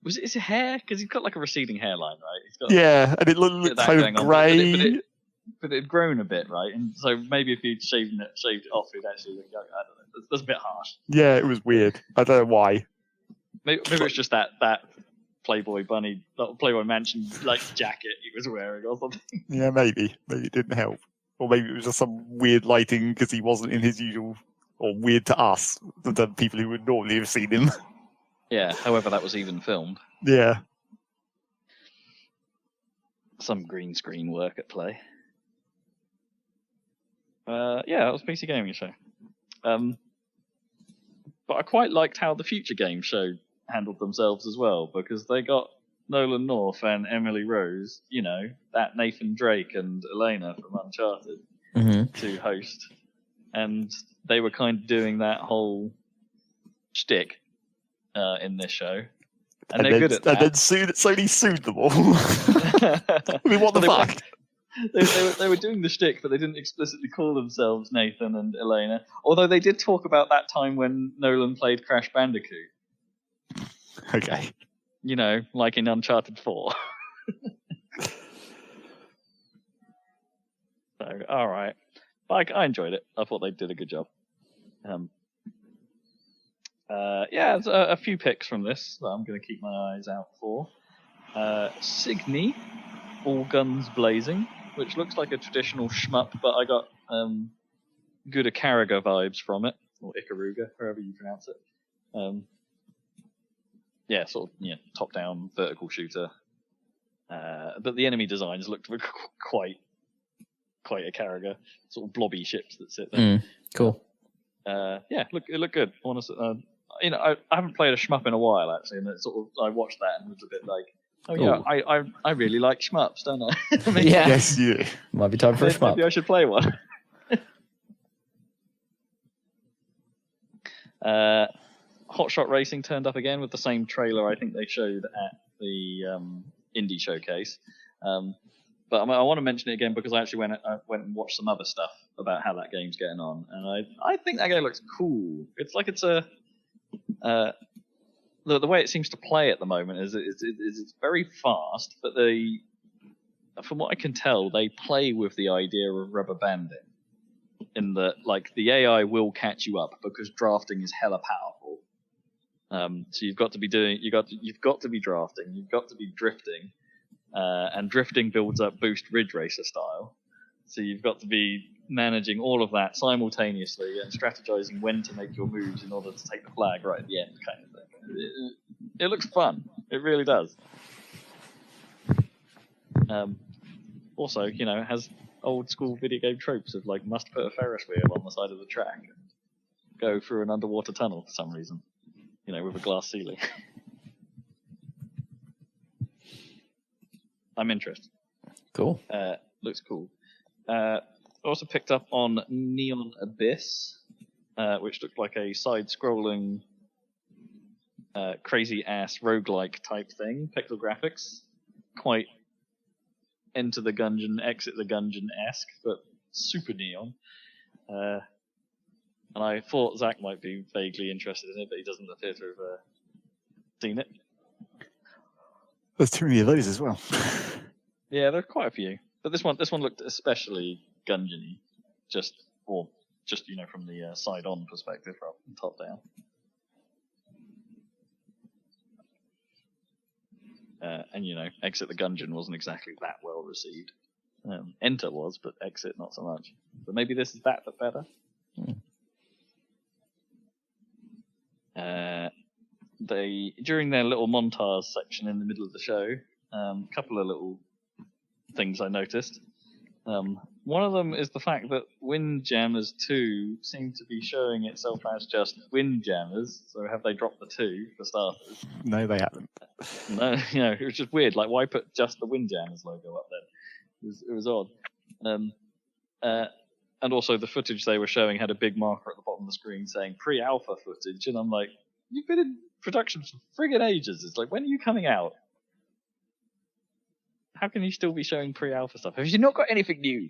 Was it his hair? Because he's got like a receding hairline, right? He's got, yeah, and it looked kind of grey. But it had grown a bit, right? And so maybe if he'd shaved it off, he'd actually look young. I don't know. That's a bit harsh. Yeah, it was weird. I don't know why. Maybe it's just that Playboy Mansion like jacket he was wearing or something. Yeah, maybe it didn't help, or maybe it was just some weird lighting because he wasn't in his usual, or weird to us, the people who would normally have seen him. Yeah, however that was even filmed. Yeah. Some green screen work at play. Yeah, that was PC Gaming Show. But I quite liked how the Future Game Show handled themselves as well, because they got Nolan North and Emily Rose, you know, that Nathan Drake and Elena from Uncharted, to host. And they were kind of doing that whole shtick in this show. And they're good at that. And then Sony sued them all. I mean, what the fuck? They were doing the shtick, but they didn't explicitly call themselves Nathan and Elena. Although they did talk about that time when Nolan played Crash Bandicoot. Okay. You know, like in Uncharted 4. So, alright. I enjoyed it. I thought they did a good job. Yeah, there's a few picks from this that I'm going to keep my eyes out for. Signy, All Guns Blazing, which looks like a traditional shmup, but I got good Ikaruga vibes from it, or Ikaruga, however you pronounce it. Yeah, sort of top-down vertical shooter. But the enemy designs looked quite Ikaruga, sort of blobby ships that sit there. Cool. Yeah, it looked good. Honestly, I haven't played a shmup in a while actually, and it sort of I watched that and was a bit like, oh yeah, I really like shmups, don't I? Maybe, yeah. Yes, you. Might be time for a shmup. Maybe I should play one. Hotshot Racing turned up again with the same trailer I think they showed at the indie showcase. But I want to mention it again because I actually went and watched some other stuff about how that game's getting on, and I think that game looks cool. It's like it's a the way it seems to play at the moment is it's very fast, but from what I can tell, they play with the idea of rubber banding. In that, like, the AI will catch you up because drafting is hella powerful. So you've got to be drafting, you've got to be drifting, and drifting builds up boost Ridge Racer style. So you've got to be managing all of that simultaneously and strategizing when to make your moves in order to take the flag right at the end, kind of thing. It looks fun. It really does. Also, it has old school video game tropes of like must put a Ferris wheel on the side of the track and go through an underwater tunnel for some reason, with a glass ceiling. I'm interested. Cool. Looks cool. Also picked up on Neon Abyss, which looked like a side-scrolling, crazy-ass roguelike type thing. Pixel graphics. Quite Enter the Gungeon, Exit the Gungeon-esque, but super neon. And I thought Zach might be vaguely interested in it, but he doesn't appear to have seen it. There's too many of those as well. Yeah, there are quite a few. But this one looked especially Gungeon-y, just from the side-on perspective rather than top-down. And Exit the Gungeon wasn't exactly that well received. Enter was, but Exit not so much. But maybe this is that, but better. During their little montage section in the middle of the show, a couple of little things I noticed. One of them is the fact that Windjammers 2 seem to be showing itself as just Windjammers. So have they dropped the 2 for starters? No, they haven't. No, it was just weird. Like, why put just the Windjammers logo up there? It was odd. And also the footage they were showing had a big marker at the bottom of the screen saying pre-alpha footage, and I'm like, you've been in production for friggin' ages. It's like, when are you coming out? How can you still be showing pre-alpha stuff? Have you not got anything new?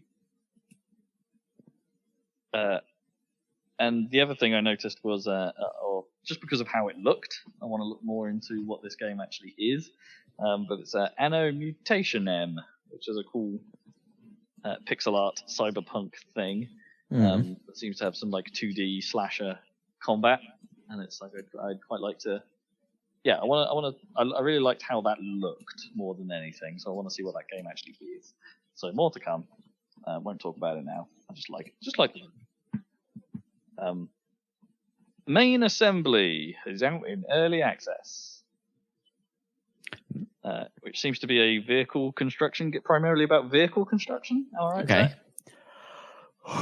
And the other thing I noticed was, or just because of how it looked, I want to look more into what this game actually is. But it's Anno Mutation M, which is a cool pixel art cyberpunk thing. That seems to have some like 2D slasher combat, and it's like I'd quite like to. Yeah, I really liked how that looked more than anything, so I want to see what that game actually is. So more to come. Won't talk about it now. I just like it. Main Assembly is out in early access, which seems to be a vehicle construction, primarily about vehicle construction. All right. Okay.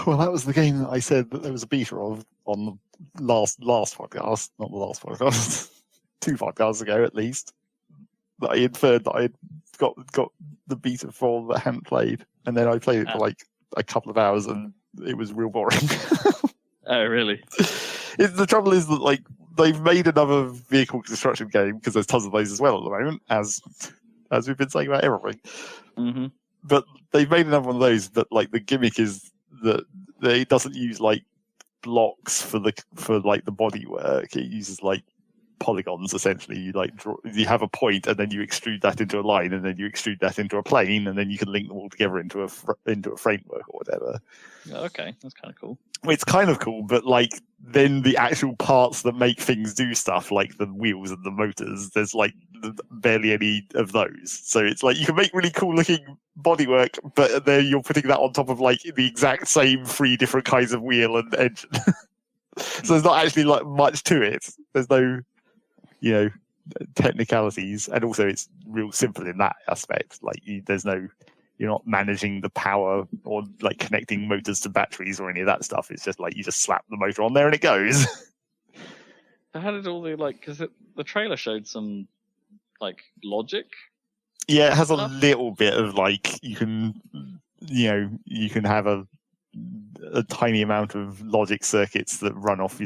Well, that was the game that I said that there was a beta of on the last podcast, not the last podcast, 2 podcasts ago at least. That I inferred that I had got the beta for that I hadn't played, and then I played it for like a couple of hours, and it was real boring. Oh, really? The trouble is that like they've made another vehicle construction game because there's tons of those as well at the moment, as we've been saying about everything. Mm-hmm. But they've made another one of those. But like the gimmick is that it doesn't use like blocks for the bodywork. It uses like polygons essentially. You have a point, and then you extrude that into a line, and then you extrude that into a plane, and then you can link them all together into a framework or whatever. Okay, that's kind of cool. It's kind of cool, but like then the actual parts that make things do stuff, like the wheels and the motors, there's like barely any of those. So it's like you can make really cool looking bodywork, but then you're putting that on top of like the exact same 3 different kinds of wheel and engine. So there's not actually like much to it. There's no, technicalities, and also it's real simple in that aspect. Like you're not managing the power or like connecting motors to batteries or any of that stuff. It's just like you just slap the motor on there and it goes. So how did all the because the trailer showed some like logic? Yeah, it has a little bit of like you can have a tiny amount of logic circuits that run off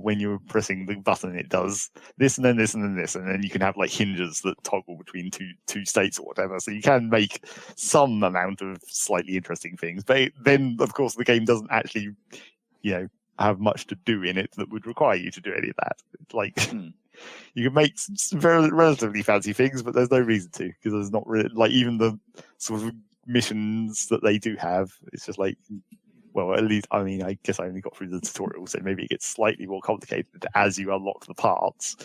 when you're pressing the button, it does this and then this and then this, and then you can have like hinges that toggle between two states or whatever. So you can make some amount of slightly interesting things, but then of course the game doesn't actually, have much to do in it that would require you to do any of that. It's like you can make some very relatively fancy things, but there's no reason to, because there's not really like even the sort of missions that they do have. It's just like. Well, at least, I mean, I guess I only got through the tutorial, so maybe it gets slightly more complicated as you unlock the parts.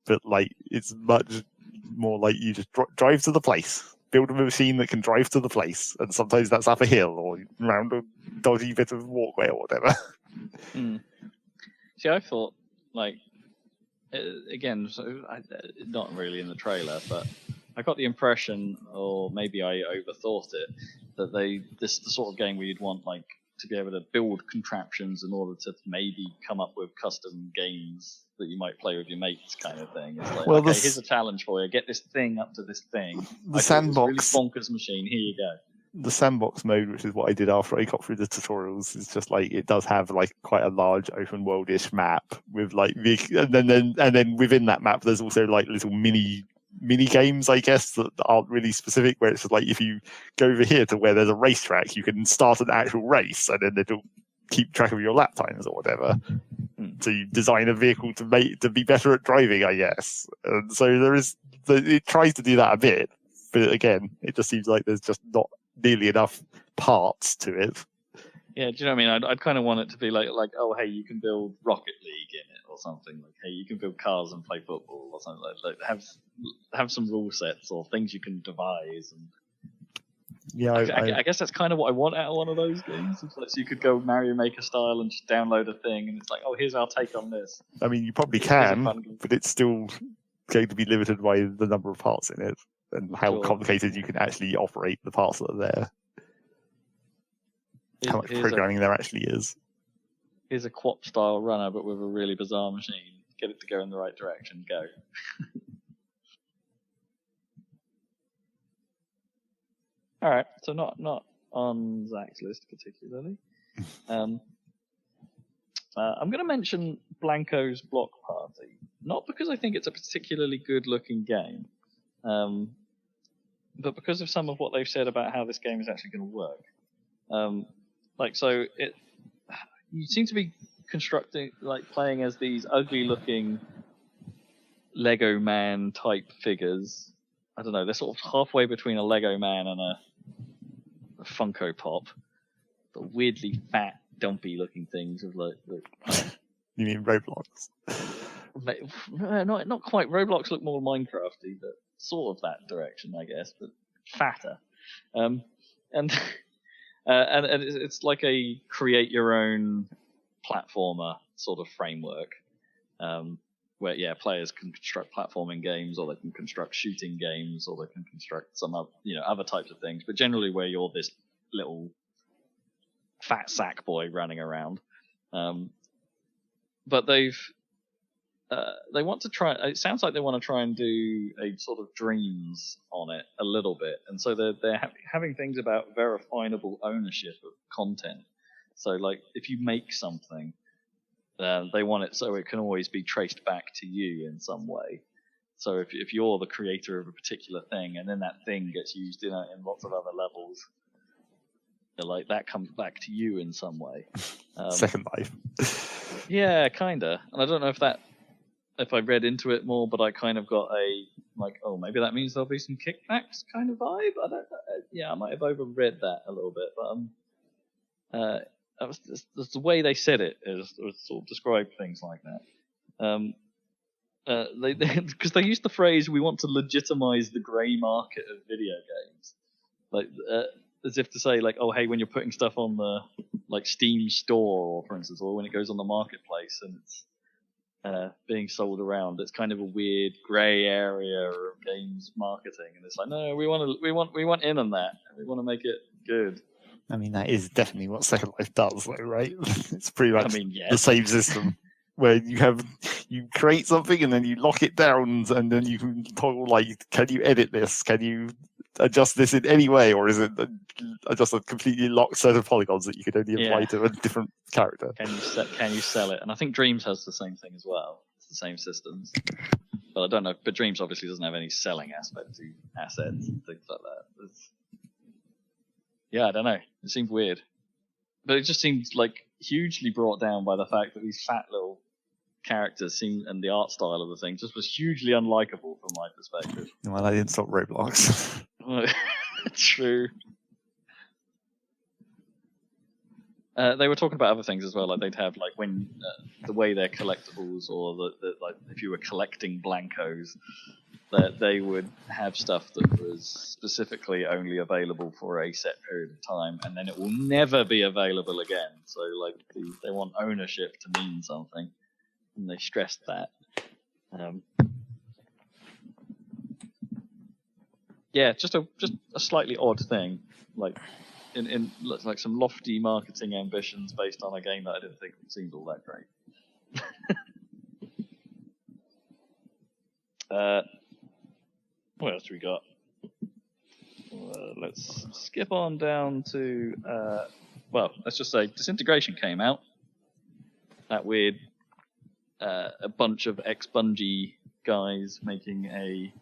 But, like, it's much more like you just drive to the place, build a machine that can drive to the place, and sometimes that's up a hill or around a dodgy bit of walkway or whatever. See, I thought, like, again, not really in the trailer, but I got the impression, or maybe I overthought it, that this the sort of game where you'd want, like, to be able to build contraptions in order to maybe come up with custom games that you might play with your mates, kind of thing. It's like, okay, here's a challenge for you. Get this thing up to this thing. The sandbox, really bonkers machine. Here you go. The sandbox mode, which is what I did after I got through the tutorials, is just like it does have like quite a large open world-ish map with like and then within that map there's also like little mini games, I guess, that aren't really specific, where it's just like if you go over here to where there's a racetrack, you can start an actual race, and then it'll keep track of your lap times or whatever. So you design a vehicle to be better at driving, I guess. And so it tries to do that a bit, but again, it just seems like there's just not nearly enough parts to it. Yeah, do you know what I mean? I'd kind of want it to be like, oh, hey, you can build Rocket League in it or something. Like, hey, you can build cars and play football or something. Like have some rule sets or things you can devise. And yeah, I guess that's kind of what I want out of one of those games. It's like, so you could go Mario Maker style and just download a thing, and it's like, oh, here's our take on this. I mean, you probably can, but it's still going to be limited by the number of parts in it and how complicated you can actually operate the parts that are there. How much programming there actually is. Here's a quap style runner, but with a really bizarre machine. Get it to go in the right direction. Go. All right, so not on Zach's list particularly. I'm going to mention Blanco's Block Party, not because I think it's a particularly good-looking game, but because of some of what they've said about how this game is actually going to work, you seem to be constructing, like playing as these ugly-looking Lego Man type figures. I don't know, they're sort of halfway between a Lego Man and a Funko Pop, but weirdly fat, dumpy-looking things with like. You mean Roblox? Not quite. Roblox look more Minecrafty, but sort of that direction, I guess, but fatter. And it's like a create your own platformer sort of framework, where players can construct platforming games, or they can construct shooting games, or they can construct some other types of things. But generally, where you're this little fat sack boy running around. But they want to try. It sounds like they want to try and do a sort of Dreams on it a little bit, and so they're having things about verifiable ownership of content. So, like, if you make something, they want it so it can always be traced back to you in some way. So, if you're the creator of a particular thing, and then that thing gets used in lots of other levels, like that comes back to you in some way. Second Life. Yeah, kinda. And I don't know if I read into it more, but I kind of got maybe that means there'll be some kickbacks kind of vibe. I might have overread that a little bit, but that was just the way they said it is sort of describe things like that. Because they used the phrase, "We want to legitimize the grey market of video games," like as if to say, like, oh hey, when you're putting stuff on the like Steam store, for instance, or when it goes on the marketplace and it's being sold around, it's kind of a weird grey area of games marketing, and it's like, no, we want in on that, and we want to make it good. I mean, that is definitely what Second Life does, though, right? It's pretty much the same system where you create something and then you lock it down, and then you can toggle, like, can you edit this? Can you adjust this in any way, or is it just a completely locked set of polygons that you could only apply to a different character? Can you sell it? And I think Dreams has the same thing as well. It's the same systems. But I don't know. But Dreams obviously doesn't have any selling aspect to assets and things like that. I don't know. It seemed weird. But it just seemed like hugely brought down by the fact that these fat little characters and the art style of the thing just was hugely unlikable from my perspective. Well, I didn't stop Roblox. True. They were talking about other things as well, like they'd have, like, when the way they're collectibles, or the like if you were collecting blancos, that they would have stuff that was specifically only available for a set period of time, and then it will never be available again. So, like, they want ownership to mean something, and they stressed that. Just a slightly odd thing, like in like some lofty marketing ambitions based on a game that I didn't think seemed all that great. What else do we got? Let's skip on down to let's just say Disintegration came out. That weird a bunch of ex-Bungie guys making a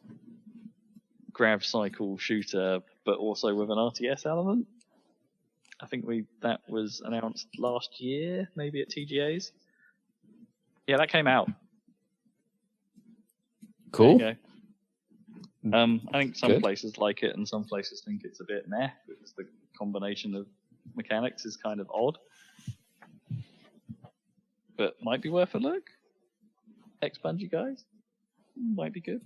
grav cycle shooter, but also with an RTS element. I think that was announced last year, maybe at TGA's. Yeah, that came out. Cool. There you go. I think some places like it, and some places think it's a bit meh, because the combination of mechanics is kind of odd. But might be worth a look. Ex-Bungie guys. Might be good.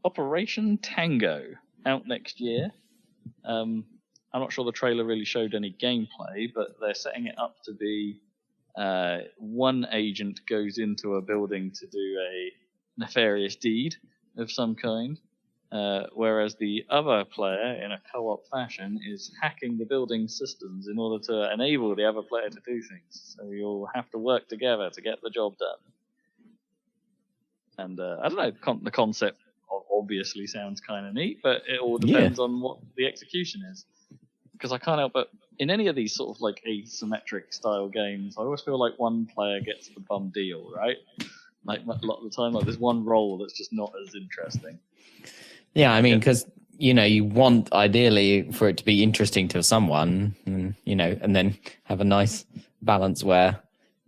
Operation Tango, out next year. I'm not sure the trailer really showed any gameplay, but they're setting it up to be one agent goes into a building to do a nefarious deed of some kind, whereas the other player, in a co-op fashion, is hacking the building's systems in order to enable the other player to do things. So you'll have to work together to get the job done. And I don't know, the concept obviously sounds kind of neat, but it all depends on what the execution is. Because I can't help but, in any of these sort of like asymmetric style games, I always feel like one player gets the bum deal, right? Like a lot of the time, like there's one role that's just not as interesting. Yeah, I mean, because you want ideally for it to be interesting to someone, and and then have a nice balance where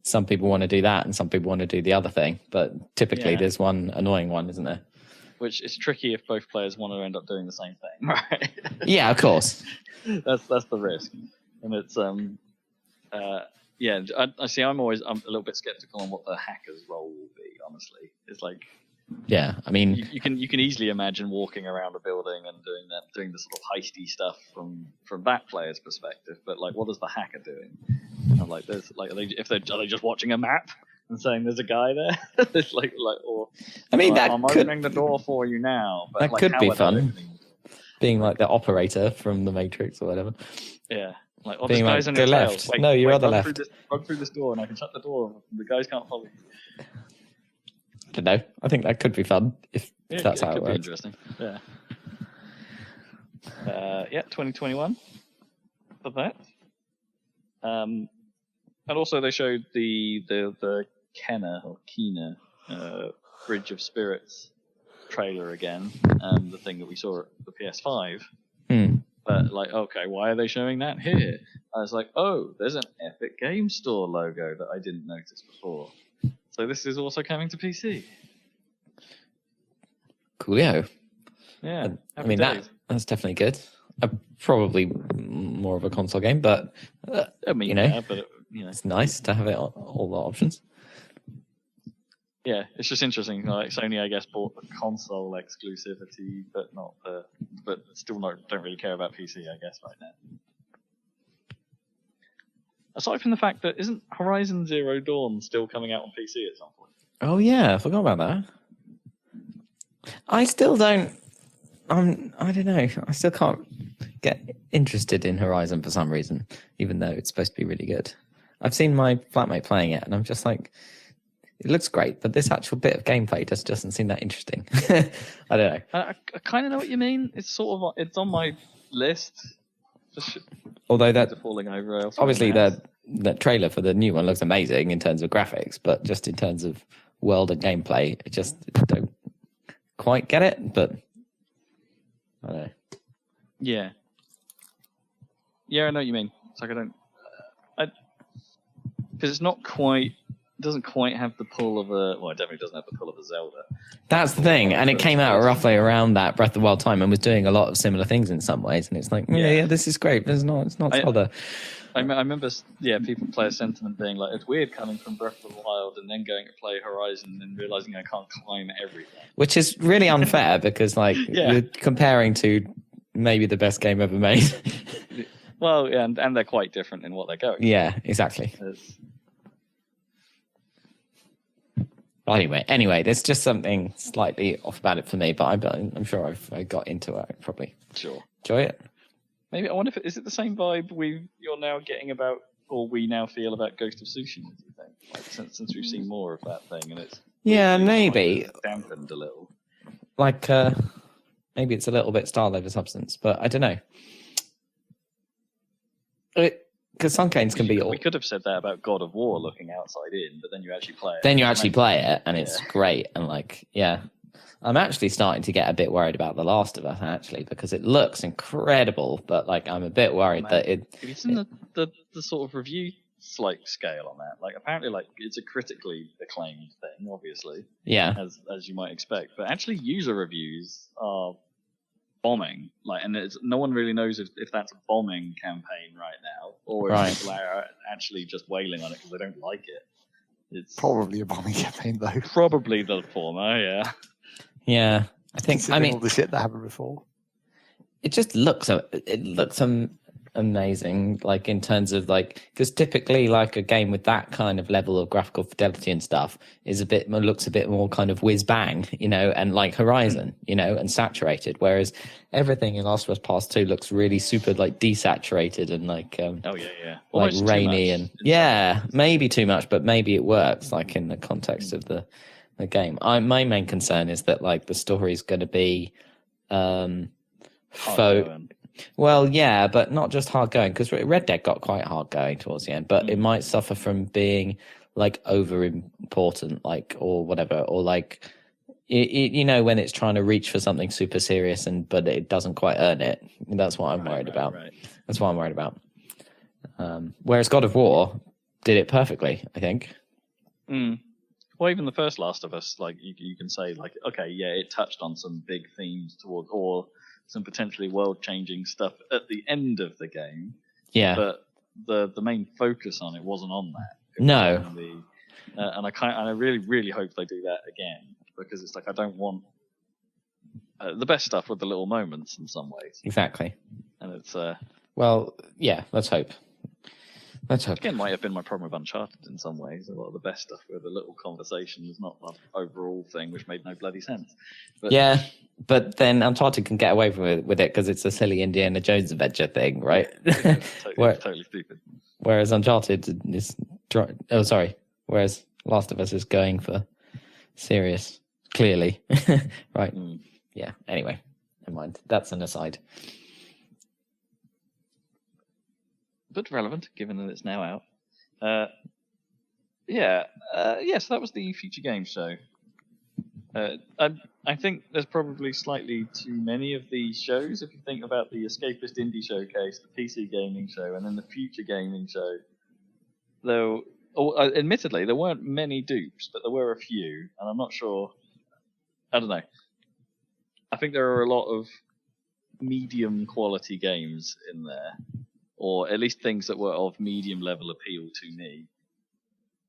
some people want to do that and some people want to do the other thing. But typically, there's one annoying one, isn't there? Which is tricky if both players want to end up doing the same thing, right? Yeah, of course. That's the risk, and it's I see. I'm a little bit skeptical on what the hacker's role will be. Honestly, it's like. Yeah, I mean, you can easily imagine walking around a building and doing the sort of heisty stuff from that player's perspective. But like, what is the hacker doing? And like, there's like, are they just watching a map and saying there's a guy there? It's or I mean, I'm opening the door for you now. But that could be fun. Being like the operator from the Matrix or whatever. Yeah, like being this guy's like, on go your left. Tail. No, your other left. Run through this door, and I can shut the door. The guys can't follow you. I don't know. I think that could be fun if that's how it works. Be interesting. Yeah. 2021 for that. And also they showed the Kena Bridge of Spirits trailer again, the thing that we saw at the PS5. But like, okay, why are they showing that here? I was like, oh, there's an Epic Game Store logo that I didn't notice before. So this is also coming to PC. Coolio. Yeah. I mean, that's definitely good. Probably more of a console game, but I mean, it's nice to have it all the options. Yeah, it's just interesting. Like Sony, I guess, bought the console exclusivity, but still don't really care about PC, I guess, right now. Aside from the fact that isn't Horizon Zero Dawn still coming out on PC at some point? Oh yeah, I forgot about that. I still don't. I don't know. I still can't get interested in Horizon for some reason, even though it's supposed to be really good. I've seen my flatmate playing it, and I'm just like, it looks great, but this actual bit of gameplay just doesn't seem that interesting. I don't know. I kind of know what you mean. It's it's on my list. Although that falling over obviously the trailer for the new one looks amazing in terms of graphics, but just in terms of world and gameplay, I just don't quite get it. But I don't know. Yeah, I know what you mean. It's like because it's not quite. It doesn't quite have the pull of it definitely doesn't have the pull of a Zelda. That's the thing, and it came out roughly around that Breath of the Wild time and was doing a lot of similar things in some ways, and it's like, yeah, this is great, but it's not Zelda. I remember, people play a sentiment being like, it's weird coming from Breath of the Wild and then going to play Horizon and realizing I can't climb everything. Which is really unfair because, like, you're comparing to maybe the best game ever made. Well, yeah, and they're quite different in what they're going. Yeah, exactly. Anyway, there's just something slightly off about it for me, but I'm sure I got into it probably. Sure. Enjoy it. Maybe I wonder is it the same vibe you're now getting about, or we now feel about Ghost of Tsushima? Do you think? Like, since we've seen more of that thing, and it's maybe dampened a little. Like maybe it's a little bit style over substance, but I don't know. Because some games can be. We could have said that about God of War looking outside in, but then you actually play it. Then you actually play it, and it's great. And I'm actually starting to get a bit worried about The Last of Us, actually, because it looks incredible, but like I'm a bit worried that it. Have you seen the sort of review scale on that? Like apparently, like it's a critically acclaimed thing, obviously. Yeah. As you might expect, but actually, user reviews are bombing, and no one really knows if that's a bombing campaign right now, or if people are actually just wailing on it because they don't like it. It's probably a bombing campaign, though. Probably the former, yeah. Yeah, I think. All the shit that happened before. It just looks. Amazing, like in terms of because typically like a game with that kind of level of graphical fidelity and stuff looks a bit more kind of whiz bang, and like Horizon, and saturated, whereas everything in Last of Us Part 2 looks really super like desaturated and like like rainy and maybe too much, but maybe it works like in the context of the game. My main concern is that like the story is going to be well, yeah, but not just hard going, because Red Dead got quite hard going towards the end, but it might suffer from being like over important, like, or whatever, or like you know, when it's trying to reach for something super serious but it doesn't quite earn it. That's what I'm worried about. Right. That's what I'm worried about. Whereas God of War did it perfectly, I think. Well, even the first Last of Us, like you can say, like, okay, yeah, it touched on some big themes towards, or some potentially world-changing stuff at the end of the game. Yeah. But the main focus on it wasn't on that. No. And I really, really hope they do that again, because it's like I don't want the best stuff with the little moments in some ways. Exactly. And it's well, yeah. Let's hope. Again, might have been my problem with Uncharted in some ways. A lot of the best stuff with a little conversation is not the overall thing, which made no bloody sense. But, yeah, but then Uncharted can get away with it because it's a silly Indiana Jones adventure thing, right? Totally stupid. Whereas Uncharted is... Whereas Last of Us is going for serious, clearly. Right? Yeah, anyway, never mind. That's an aside. But relevant, given that it's now out. So that was the Future Games show. I think there's probably slightly too many of these shows. If you think about the Escapist Indie Showcase, the PC Gaming Show, and then the Future Gaming Show, though, admittedly, there weren't many dupes, but there were a few, and I'm not sure. I don't know. I think there are a lot of medium quality games in there, or at least things that were of medium level appeal to me.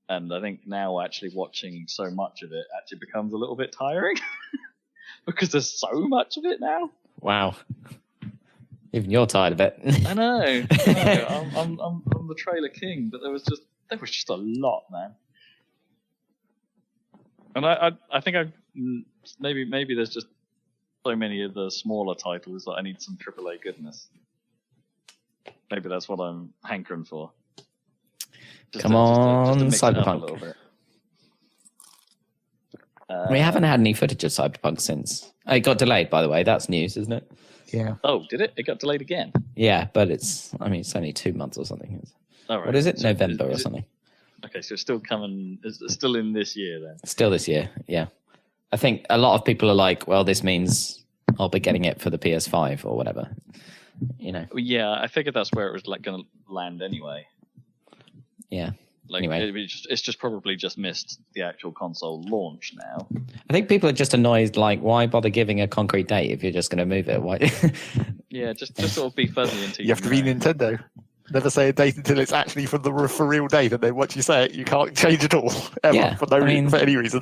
And I think now actually watching so much of it actually becomes a little bit tiring because there's so much of it now. Wow. Even you're tired of it. I know. I'm the trailer king, but there was just a lot, man. And I think maybe there's just so many of the smaller titles that I need some AAA goodness. Maybe that's what I'm hankering for. Come on, mix it up Cyberpunk. A little bit. We haven't had any footage of Cyberpunk since. It got delayed, by the way. That's news, isn't it? Yeah. Oh, did it? It got delayed again? Yeah, but it's only 2 months or something. All right. What is it? So November or something? Okay, so it's still coming. It's still in this year then? Still this year, yeah. I think a lot of people are like, well, this means I'll be getting it for the PS5 or whatever. You know. Yeah, I figured that's where it was going to land anyway. Yeah. Like, anyway, it's just probably just missed the actual console launch now. I think people are just annoyed. Like, why bother giving a concrete date if you're just going to move it? Why? Yeah, just sort of be fuzzy until you have to be Nintendo. Never say a date until it's actually for real date, and then once you say it, you can't change it all ever for any reason.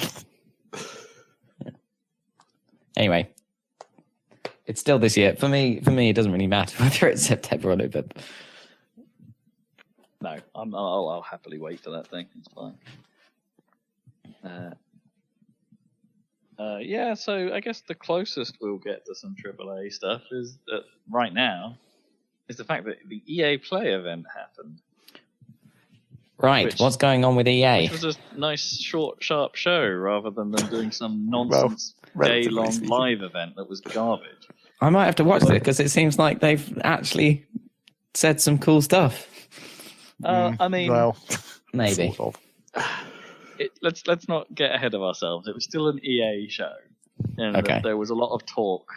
Anyway, it's still this year. For me, it doesn't really matter whether it's September or November. No, I'll happily wait for that thing. It's fine. So I guess the closest we'll get to some AAA stuff is right now is the fact that the EA Play event happened. Right, what's going on with EA? Which was a nice, short, sharp show rather than them doing some nonsense day-long live event that was garbage. I might have to watch it because it seems like they've actually said some cool stuff. I mean, well, maybe. Sort of. Let's not get ahead of ourselves. It was still an EA show, and there was a lot of talk.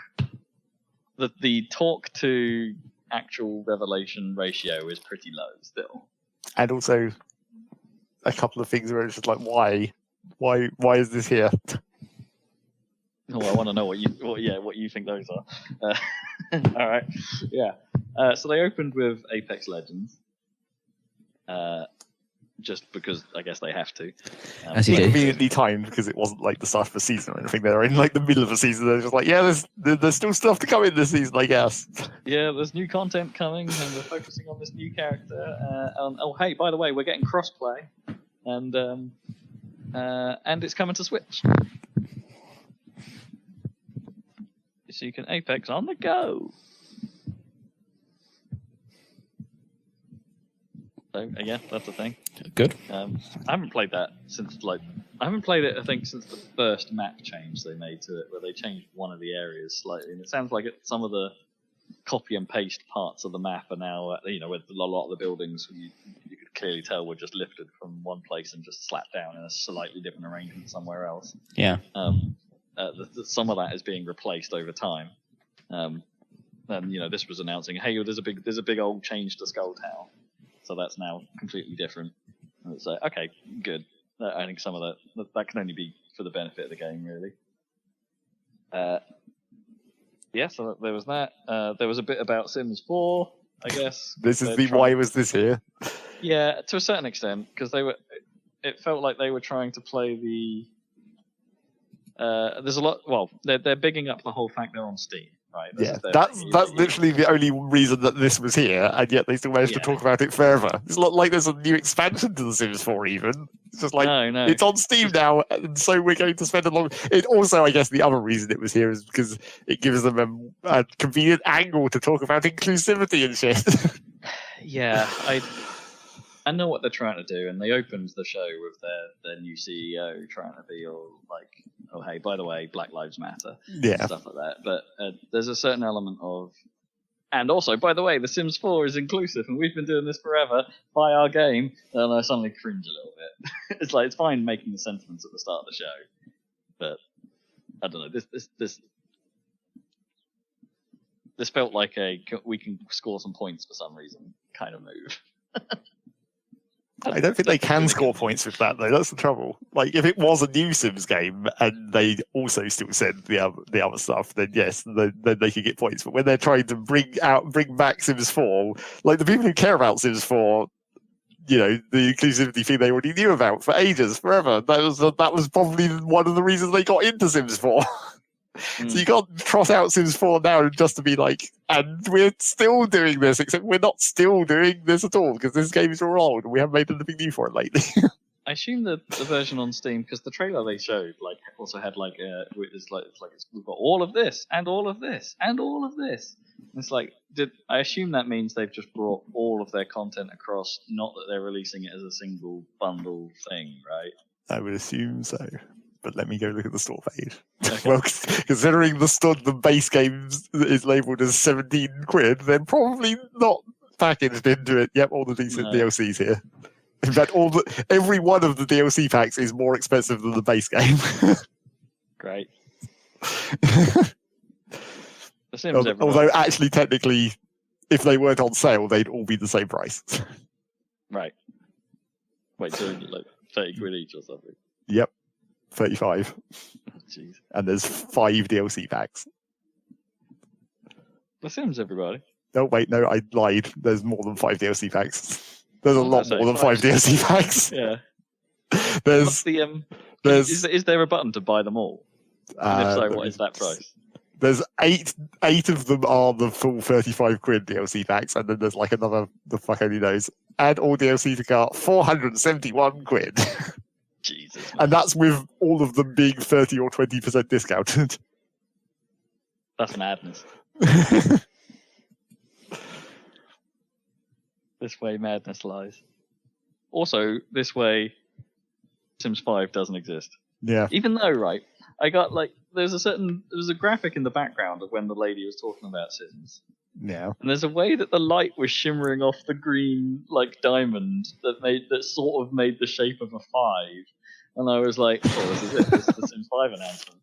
The talk to actual revelation ratio is pretty low still. And also, a couple of things where it's just like, why is this here? Oh, I want to know what you think those are. All right, yeah. So they opened with Apex Legends. Just because I guess they have to. As you do. Conveniently timed because it wasn't like the start of a season or anything. They were in like the middle of a season. They're just like, yeah, there's still stuff to come in this season, I guess. Yeah, there's new content coming, and we're focusing on this new character. Hey, by the way, we're getting crossplay, and it's coming to Switch, so you can Apex on the go. So yeah, that's the thing. Good. I haven't played that since I think since the first map change they made to it, where they changed one of the areas slightly, and it sounds like some of the copy and paste parts of the map are now, with a lot of the buildings you could clearly tell were just lifted from one place and just slapped down in a slightly different arrangement somewhere else. Yeah. Some of that is being replaced over time. And this was announcing, hey, there's a big old change to Skull Town, so that's now completely different. And it's like, okay, good. I think some of that can only be for the benefit of the game, really. So there was that. There was a bit about Sims 4, I guess. This is why was this here? Yeah, to a certain extent, because it felt like they were trying to play the. There's a lot. Well, they're bigging up the whole fact they're on Steam, right? That's literally the only reason that this was here, and yet they still managed to talk about it forever. It's not like there's a new expansion to The Sims 4 even. It's just like no. It's on Steam now, and so we're going to spend a long. It also, I guess, the other reason it was here is because it gives them a convenient angle to talk about inclusivity and shit. Yeah, I know what they're trying to do, and they opened the show with their new CEO trying to be all like, oh, hey, by the way, Black Lives Matter, stuff like that. But there's a certain element of, and also, by the way, The Sims 4 is inclusive, and we've been doing this forever. Buy our game, and I suddenly cringe a little bit. It's like, it's fine making the sentiments at the start of the show, but I don't know. This felt like we can score some points for some reason kind of move. I don't think they can score points with that, though. That's the trouble. Like, if it was a new Sims game and they also still said the other stuff, then yes, then they could get points. But when they're trying to bring back Sims 4, like the people who care about Sims 4, the inclusivity thing they already knew about for ages, forever. That was probably one of the reasons they got into Sims 4. So you can't trot out Sims 4 now just to be like, and we're still doing this, except we're not still doing this at all, because this game is all old and we haven't made anything new for it lately. I assume that the version on Steam, because the trailer they showed also had we've got all of this and all of this and all of this. It's like, I assume that means they've just brought all of their content across, not that they're releasing it as a single bundle thing, right? I would assume so. But let me go look at the store page. Okay. Well, considering the base game is labelled as £17, they're probably not packaged into it. Yep, all the decent DLCs here. In fact, every one of the DLC packs is more expensive than the base game. Great. Although, actually, technically, if they weren't on sale, they'd all be the same price. Right. Wait, so like £30 each or something? Yep. 35. Jeez. And there's 5 DLC packs. The Sims, everybody. Oh, wait, no, I lied. There's more than 5 DLC packs. There's a lot more than 5 DLC packs. Yeah. There's is there a button to buy them all? And if so, what is that price? There's 8 of them are the full £35 DLC packs, and then there's like another, the fuck only knows. Add all DLC to cart, £471. Jesus. Man. And that's with all of them being 30 or 20% discounted. That's madness. This way madness lies. Also, this way Sims 5 doesn't exist. Yeah. Even though, right, I got there was a graphic in the background of when the lady was talking about Sims. Yeah. And there's a way that the light was shimmering off the green diamond that sort of made the shape of a 5. And I was like, oh, this is it. This is the Sims 5 announcement.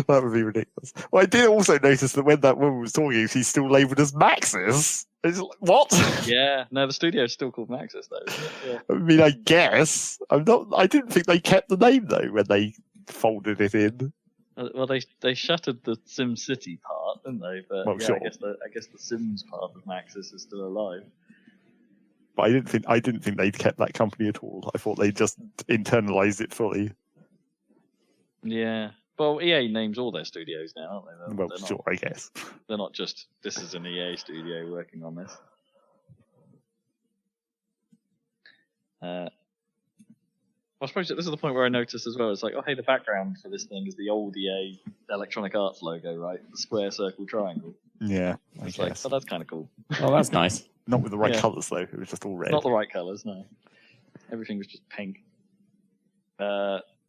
That would be ridiculous. Well, I did also notice that when that woman was talking, she's still labelled as Maxis. It's like, what? Yeah, no, the studio's still called Maxis, though. Isn't it? Yeah. I mean, I guess. I didn't think they kept the name, though, when they folded it in. Well, they shuttered the Sim City part, didn't they? But well, sure. I guess the Sims part of Maxis is still alive. But I didn't think they'd kept that company at all. I thought they just internalized it fully. Yeah. Well, EA names all their studios now, aren't they? Sure, I guess. They're not just, this is an EA studio working on this. I suppose this is the point where I noticed as well, it's like, oh, hey, the background for this thing is the old EA Electronic Arts logo, right? The square, circle, triangle. Yeah, I guess. guess. Oh, that's kind of cool. Oh, that's nice. Not with the right colours, though. It was just all red. Not the right colours, no. Everything was just pink.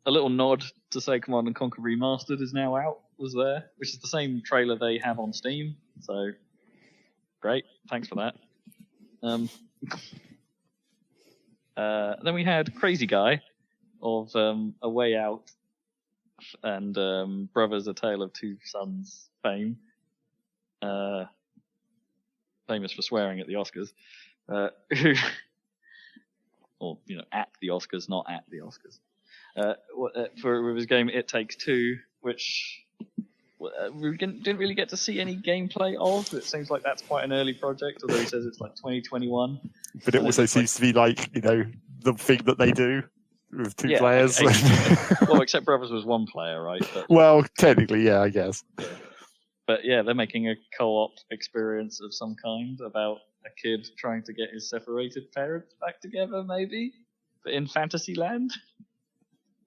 A little nod to say Command & Conquer Remastered is now out, was there, which is the same trailer they have on Steam. So, great. Thanks for that. Then we had Crazy Guy of A Way Out and Brothers: A Tale of Two Sons fame, famous for swearing at the Oscars, or at the Oscars, not at the Oscars. For his game It Takes Two, which we didn't really get to see any gameplay of. It seems like that's quite an early project, although he says it's like 2021. But it also seems to be like, the thing that they do with two players. Well, except Brothers was one player, right? But, well, technically, yeah, I guess. Yeah. But yeah, they're making a co-op experience of some kind about a kid trying to get his separated parents back together, maybe? But in Fantasyland?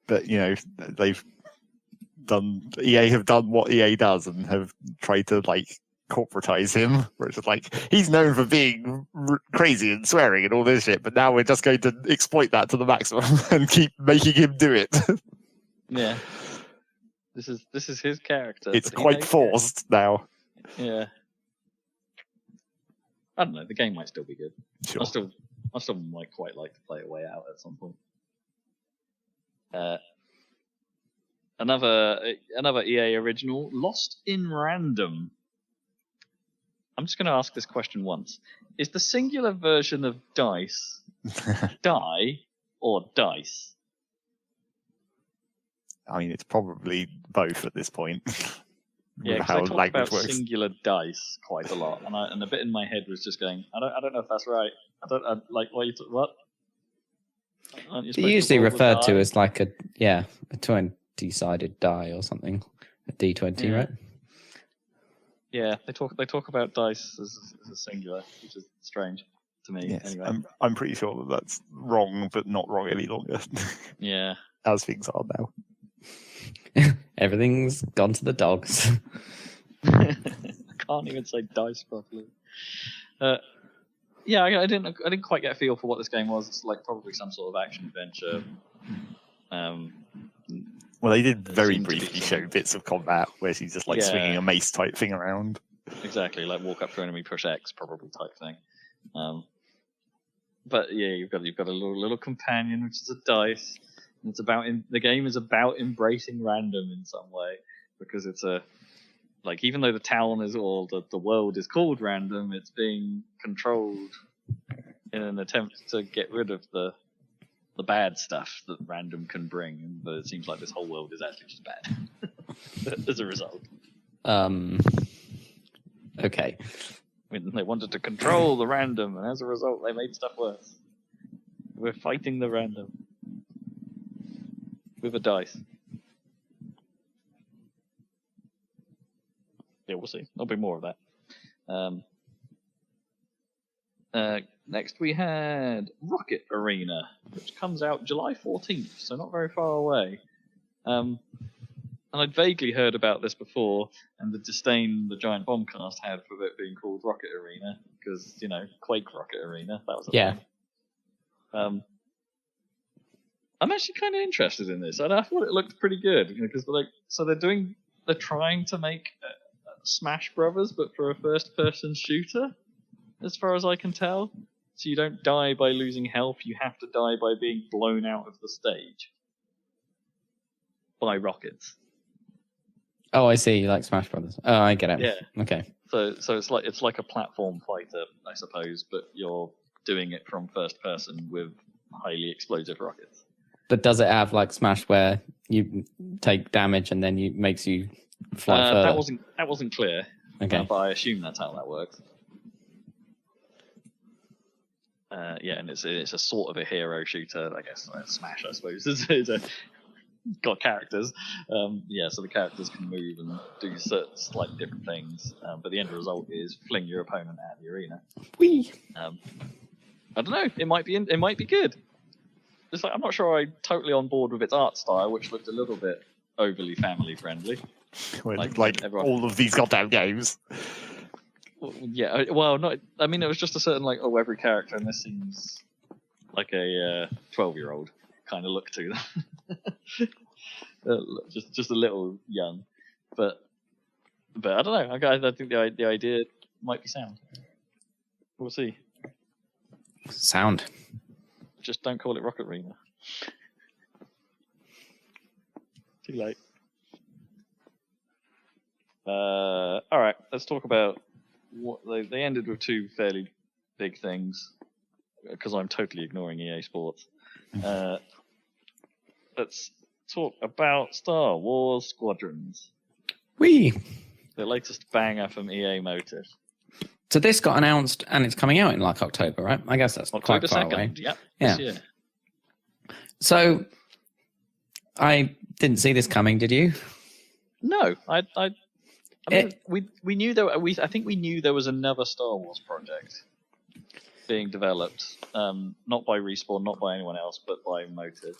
But, EA have done what EA does and have tried to, corporatize him, where it's just like, he's known for being crazy and swearing and all this shit, but now we're just going to exploit that to the maximum and keep making him do it. Yeah. This is his character. It's quite forced now. Yeah. I don't know, the game might still be good. Sure. I still might quite like to play A Way Out at some point. Another EA original, Lost in Random. I'm just going to ask this question once. Is the singular version of dice die or dice? I mean, it's probably both at this point. Yeah, because I talk about singular dice quite a lot, and a bit in my head was just going, I don't know if that's right. What? It's usually referred to as like a 20-sided die or something, a D20, right? Yeah, they talk about dice as a singular, which is strange to me. Yes, anyway, I'm pretty sure that that's wrong, but not wrong any longer. Yeah, as things are now. Everything's gone to the dogs. I can't even say dice properly. Yeah, I didn't quite get a feel for what this game was. It's like probably some sort of action adventure. Well, they did very briefly show bits of combat where she's just swinging a mace type thing around. Exactly, like walk up to enemy, push X, probably type thing. But yeah, you've got a little companion, which is a dice. And the game is about embracing random in some way, because it's even though the town is the world is called random, it's being controlled in an attempt to get rid of the bad stuff that random can bring, but it seems like this whole world is actually just bad as a result. Okay. I mean, they wanted to control the random, and as a result, they made stuff worse. We're fighting the random with a dice. Yeah, we'll see. There'll be more of that. Next we had Rocket Arena, which comes out July 14th, so not very far away. And I'd vaguely heard about this before, and the disdain the Giant Bombcast had for it being called Rocket Arena, because, Quake Rocket Arena, that was a thing. I'm actually kind of interested in this, and I thought it looked pretty good, because they're trying to make Smash Brothers, but for a first-person shooter, as far as I can tell. So you don't die by losing health, you have to die by being blown out of the stage by rockets. Oh, I see, like Smash Brothers. Oh, I get it. Yeah. Okay. So it's like a platform fighter, I suppose, but you're doing it from first person with highly explosive rockets. But does it have like Smash, where you take damage and then makes you fly further? That wasn't clear. Okay. But I assume that's how that works. And it's a sort of a hero shooter, I guess. Smash, I suppose, is got characters. So the characters can move and do slightly different things. But the end result is fling your opponent out of the arena. Whee! I don't know. It might be good. Just I'm not sure I'm totally on board with its art style, which looked a little bit overly family friendly. Like all of these goddamn games. Yeah, well, not. I mean, it was just a certain every character in this seems like a 12-year-old kind of look to them. just a little young, but I don't know. I think the idea might be sound. We'll see. Sound. Just don't call it Rocket Arena. Too late. All right, let's talk about what they ended with two fairly big things, because I'm totally ignoring EA Sports. Let's talk about Star Wars Squadrons. The latest banger from EA Motive. So this got announced and it's coming out in like October, right? I guess that's October quite far 2nd. away. Yep, yeah. This year. So I didn't see this coming, did you? No, I mean, we knew I think we knew there was another Star Wars project being developed, not by Respawn, not by anyone else, but by Motive.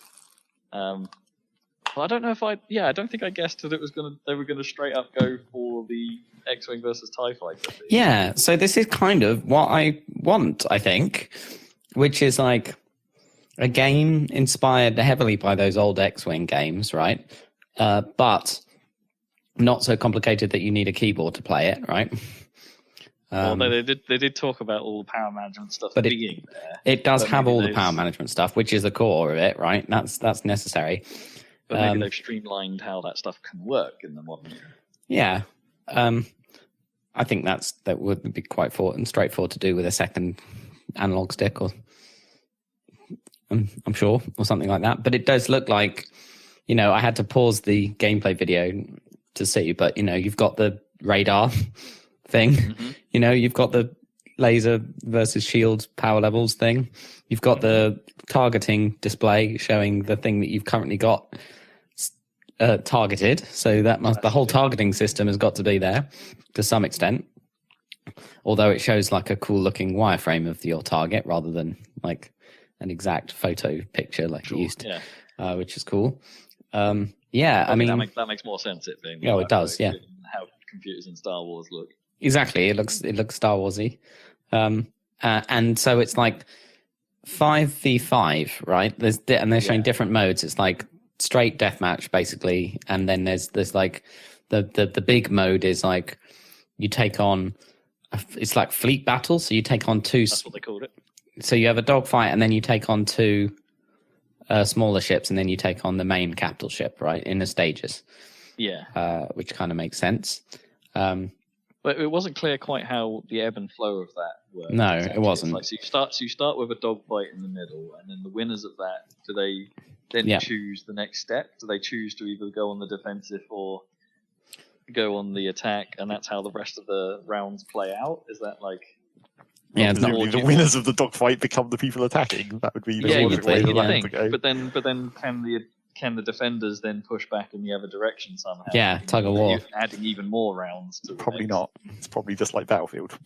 But I don't know if I don't think I guessed that they were gonna straight up go for the X-Wing versus TIE Fighter. Yeah, so this is kind of what I want, I think, which is like a game inspired heavily by those old X-Wing games, right? But not so complicated that you need a keyboard to play it, right? Well, they did talk about all the power management stuff but being there. It does have all the power management stuff, which is the core of it, right? That's necessary. But maybe they've streamlined how that stuff can work in the modern era. Yeah. I think that would be quite straightforward to do with a second analog stick, or I'm sure, or something like that. But it does look like, I had to pause the gameplay video to see, but you've got the radar thing, Mm-hmm. You've got the laser versus shield power levels thing, you've got the targeting display showing the thing that you've currently got targeted. So the whole targeting system has got to be there to some extent. Although it shows like a cool looking wireframe of your target rather than like an exact photo picture like it used to, which is cool. I mean that makes more sense. It being it does, yeah. How computers in Star Wars look. Exactly, it looks Star Warsy, and so it's like 5v5, right? They're showing different modes. It's like straight deathmatch basically, and then there's like the big mode is like you take on. It's like fleet battle, so you take on two. That's what they called it. So you have a dogfight, and then you take on two smaller ships, and then you take on the main capital ship, right, in the stages. Yeah. Which kind of makes sense. But it wasn't clear quite how the ebb and flow of that worked. No, exactly. it wasn't. It's like, you start with a dogfight in the middle, and then the winners of that, do they then choose the next step? Do they choose to either go on the defensive or go on the attack, and that's how the rest of the rounds play out? Is that like... Yeah, the winners of the dogfight become the people attacking. That would be the you'd way the round think. to go. But then can the defenders then push back in the other direction somehow? Yeah, tug of war. Adding even more rounds to Probably not. It's probably just like Battlefield.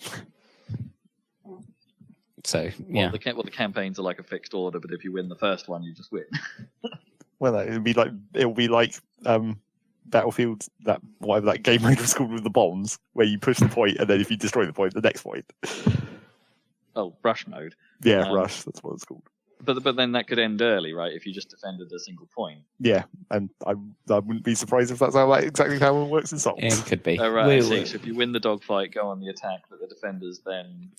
So, yeah. Well, the campaigns are like a fixed order, but if you win the first one, you just win. Well, it'll be like Battlefield, whatever that game mode was called with the bombs, where you push the point, and then if you destroy the point, the next point. Oh, rush mode. Yeah, rush. That's what it's called. But then that could end early, right? If you just defended a single point. Yeah, and I wouldn't be surprised if that's exactly how it works in Salt. It could be. Oh, right. So if you win the dogfight, go on the attack, but the defenders then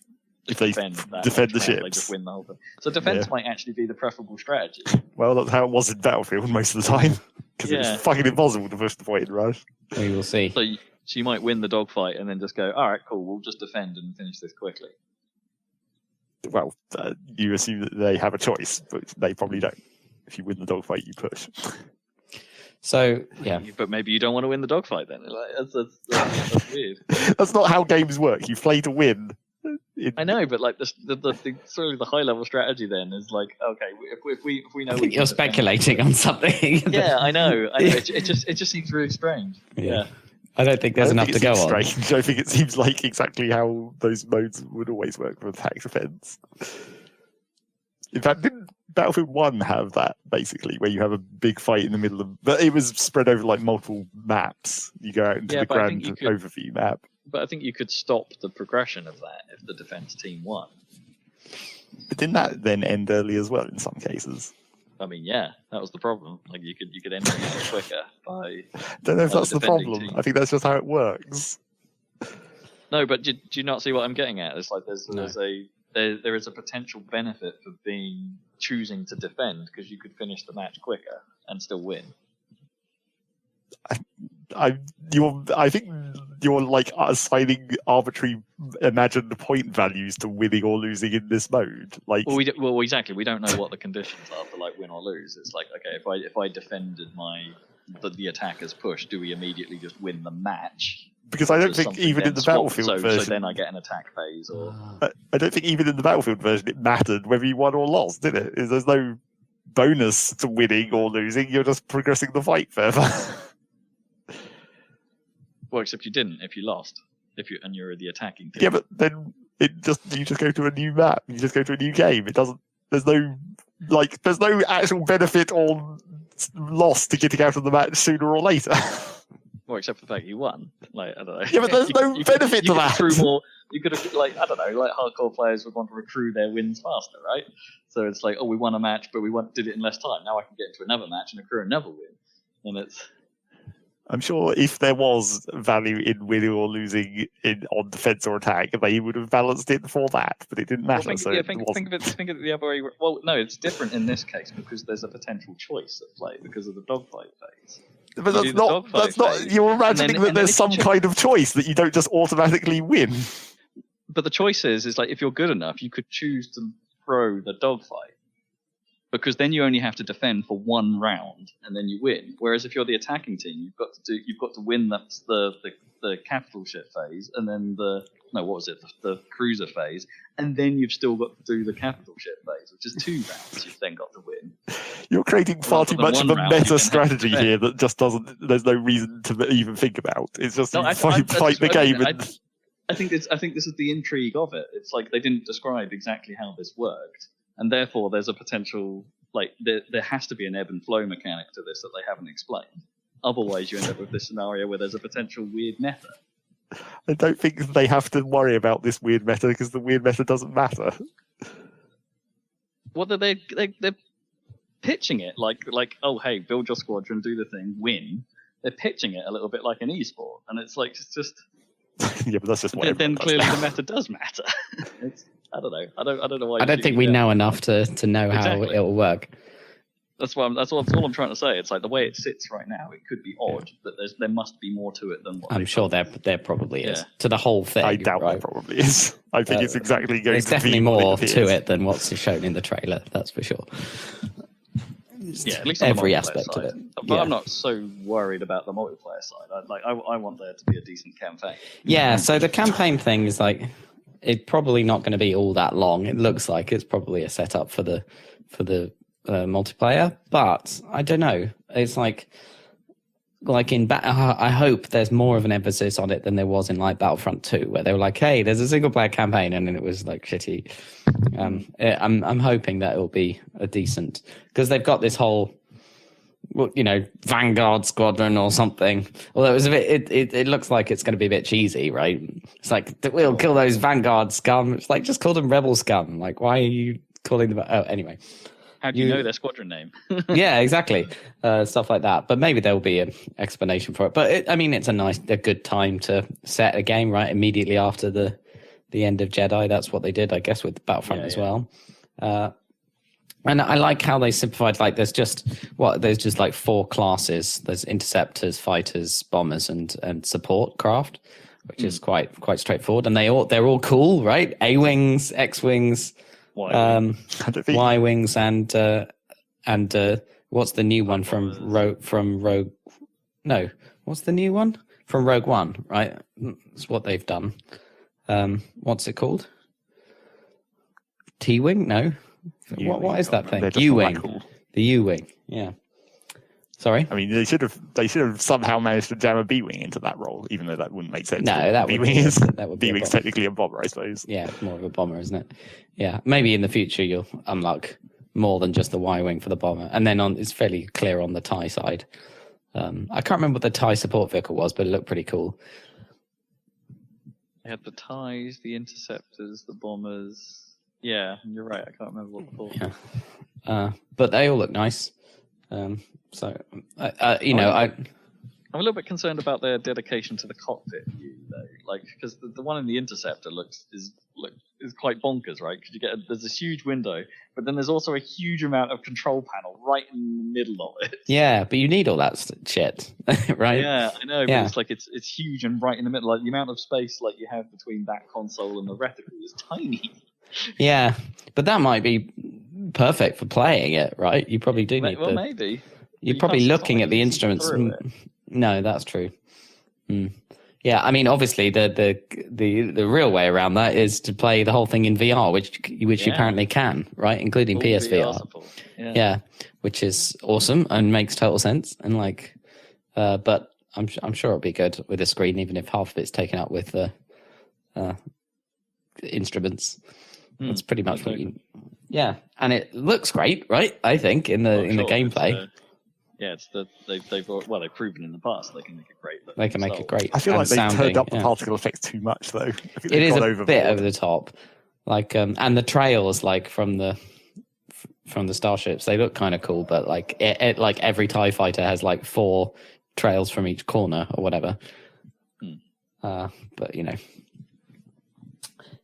defend the ships, they just win the whole thing. So defense might actually be the preferable strategy. Well, that's how it was in Battlefield most of the time, because it was fucking impossible to push the point in rush. We will see. So you might win the dogfight and then just go, all right, cool, we'll just defend and finish this quickly. Well, you assume that they have a choice, but they probably don't. If you win the dogfight, you push. So, yeah. But maybe you don't want to win the dogfight then. That's weird. That's not how games work. You play to win. I know, but like the sort of the high level strategy then is like, okay, if we know, you're speculating on something. Yeah, I know. It just seems really strange. Yeah. I don't think there's enough to go on. Strange. I think it seems like exactly how those modes would always work for attack defense. In fact, didn't Battlefield 1 have that, basically, where you have a big fight in the middle of... But it was spread over like multiple maps. You go out into the grand overview map. But I think you could stop the progression of that if the defense team won. But didn't that then end early as well in some cases? I mean, yeah, that was the problem. Like you could end it much quicker by. Don't know if that's the problem. Team. I think that's just how it works. No, but do you not see what I'm getting at? It's like there is a potential benefit for being choosing to defend because you could finish the match quicker and still win. I think you're like assigning arbitrary imagined point values to winning or losing in this mode. Like, well, exactly. We don't know what the conditions are for like win or lose. It's like, okay, if I defended the attacker's push, do we immediately just win the match? Because I don't think even in the Battlefield version, so then I get an attack phase, or I don't think even in the Battlefield version it mattered whether you won or lost, did it? There's no bonus to winning or losing. You're just progressing the fight further. Well, except you didn't if you lost. And you're the attacking team. Yeah, but then you just go to a new map. You just go to a new game. It doesn't. There's no actual benefit or loss to getting out of the match sooner or later. Well, except for the fact you won. Like, I don't know. Yeah, but there's no benefit to that. You could have, like, I don't know, like hardcore players would want to accrue their wins faster, right? So it's like, oh, we won a match, but we did it in less time. Now I can get into another match and accrue another win. And it's. I'm sure if there was value in winning or losing on defense or attack, they would have balanced it for that, but it didn't matter. Think of it the other way. Well, no, it's different in this case because there's a potential choice at play because of the dogfight phase. But that's not. You're imagining that there's some kind of choice that you don't just automatically win. But the choice is like if you're good enough, you could choose to throw the dogfight. Because then you only have to defend for one round and then you win. Whereas if you're the attacking team, you've got to win the capital ship phase and then the cruiser phase, and then you've still got to do the capital ship phase, which is 2 rounds you've then got to win. You're creating far too much of a meta strategy here that just doesn't. There's no reason to even think about. It's just fight the game. I think this is the intrigue of it. It's like they didn't describe exactly how this worked. And therefore, there's a potential, like, there has to be an ebb and flow mechanic to this that they haven't explained. Otherwise, you end up with this scenario where there's a potential weird meta. I don't think they have to worry about this weird meta because the weird meta doesn't matter. Well, they're pitching it like, oh, hey, build your squadron, do the thing, win. They're pitching it a little bit like an esport. And it's like, it's just... Yeah, but that's just what then clearly the meta does matter. I don't know. I don't know why. I don't think we know enough to know how it'll work. That's all I'm trying to say. It's like the way it sits right now. It could be odd, but there must be more to it than what. I'm sure there probably is to the whole thing. I doubt there probably is. I think it's exactly going. There's definitely more to it than what's shown in the trailer. That's for sure. Yeah, at least every aspect of it. But I'm not so worried about the multiplayer side. I want there to be a decent campaign. Yeah, so the campaign thing is like it's probably not going to be all that long. It looks like it's probably a setup for the multiplayer, but I don't know. It's like in I hope there's more of an emphasis on it than there was in like Battlefront 2, where they were like, "Hey, there's a single player campaign," and then it was like shitty. I'm hoping that it'll be a decent because they've got this whole, Vanguard Squadron or something. Although it was a bit, it looks like it's going to be a bit cheesy, right? It's like we'll kill those Vanguard scum. It's like just call them Rebel scum. Like why are you calling them? Oh, anyway. How do you know their squadron name? Yeah, exactly. Stuff like that. But maybe there'll be an explanation for it. But it's a good time to set a game, right? Immediately after the end of Jedi. That's what they did, I guess, with Battlefront as well. And I like how they simplified, like there's just like 4 classes. There's interceptors, fighters, bombers, and support craft, which is quite straightforward. And they're all cool, right? A-wings, X-wings, Y-wings, and what's the new one from Rogue? No, what's the new one from Rogue One? Right, that's what they've done. What's it called? T-wing? No. What is that thing? U-wing. Cool. The U-wing. Yeah. Sorry. I mean, they should have somehow managed to jam a B-wing into that role, even though that wouldn't make sense. No, that would be B-wing's technically a bomber, I suppose. Yeah, it's more of a bomber, isn't it? Yeah. Maybe in the future you'll unlock more than just the Y-wing for the bomber, and then it's fairly clear on the TIE side. I can't remember what the TIE support vehicle was, but it looked pretty cool. They had the TIEs, the interceptors, the bombers. Yeah, you're right. I can't remember what the full. Yeah. But they all look nice. I'm a little bit concerned about their dedication to the cockpit view, though. Like, because the one in the interceptor looks is quite bonkers, right? Because there's this huge window, but then there's also a huge amount of control panel right in the middle of it. Yeah, but you need all that shit, right? Yeah, I know, but it's like it's huge and right in the middle. Like the amount of space like you have between that console and the reticle is tiny. Yeah, but that might be perfect for playing it, right? You probably do need. Well, maybe. You're probably looking at the instruments. No, that's true. Yeah, I mean, obviously, the real way around that is to play the whole thing in VR, which you apparently can, right, including PSVR. Yeah, which is awesome and makes total sense. And like, but I'm sure it'll be good with a screen, even if half of it's taken up with the instruments. That's pretty much what you. Yeah, and it looks great, right? I think in the gameplay. They've proven in the past they can make it great. They can make it great. I feel like they've turned up the particle effects too much, though. It is a bit over the top, like and the trails like from the starships, they look kind of cool, but like it like every TIE fighter has like 4 trails from each corner or whatever. But you know.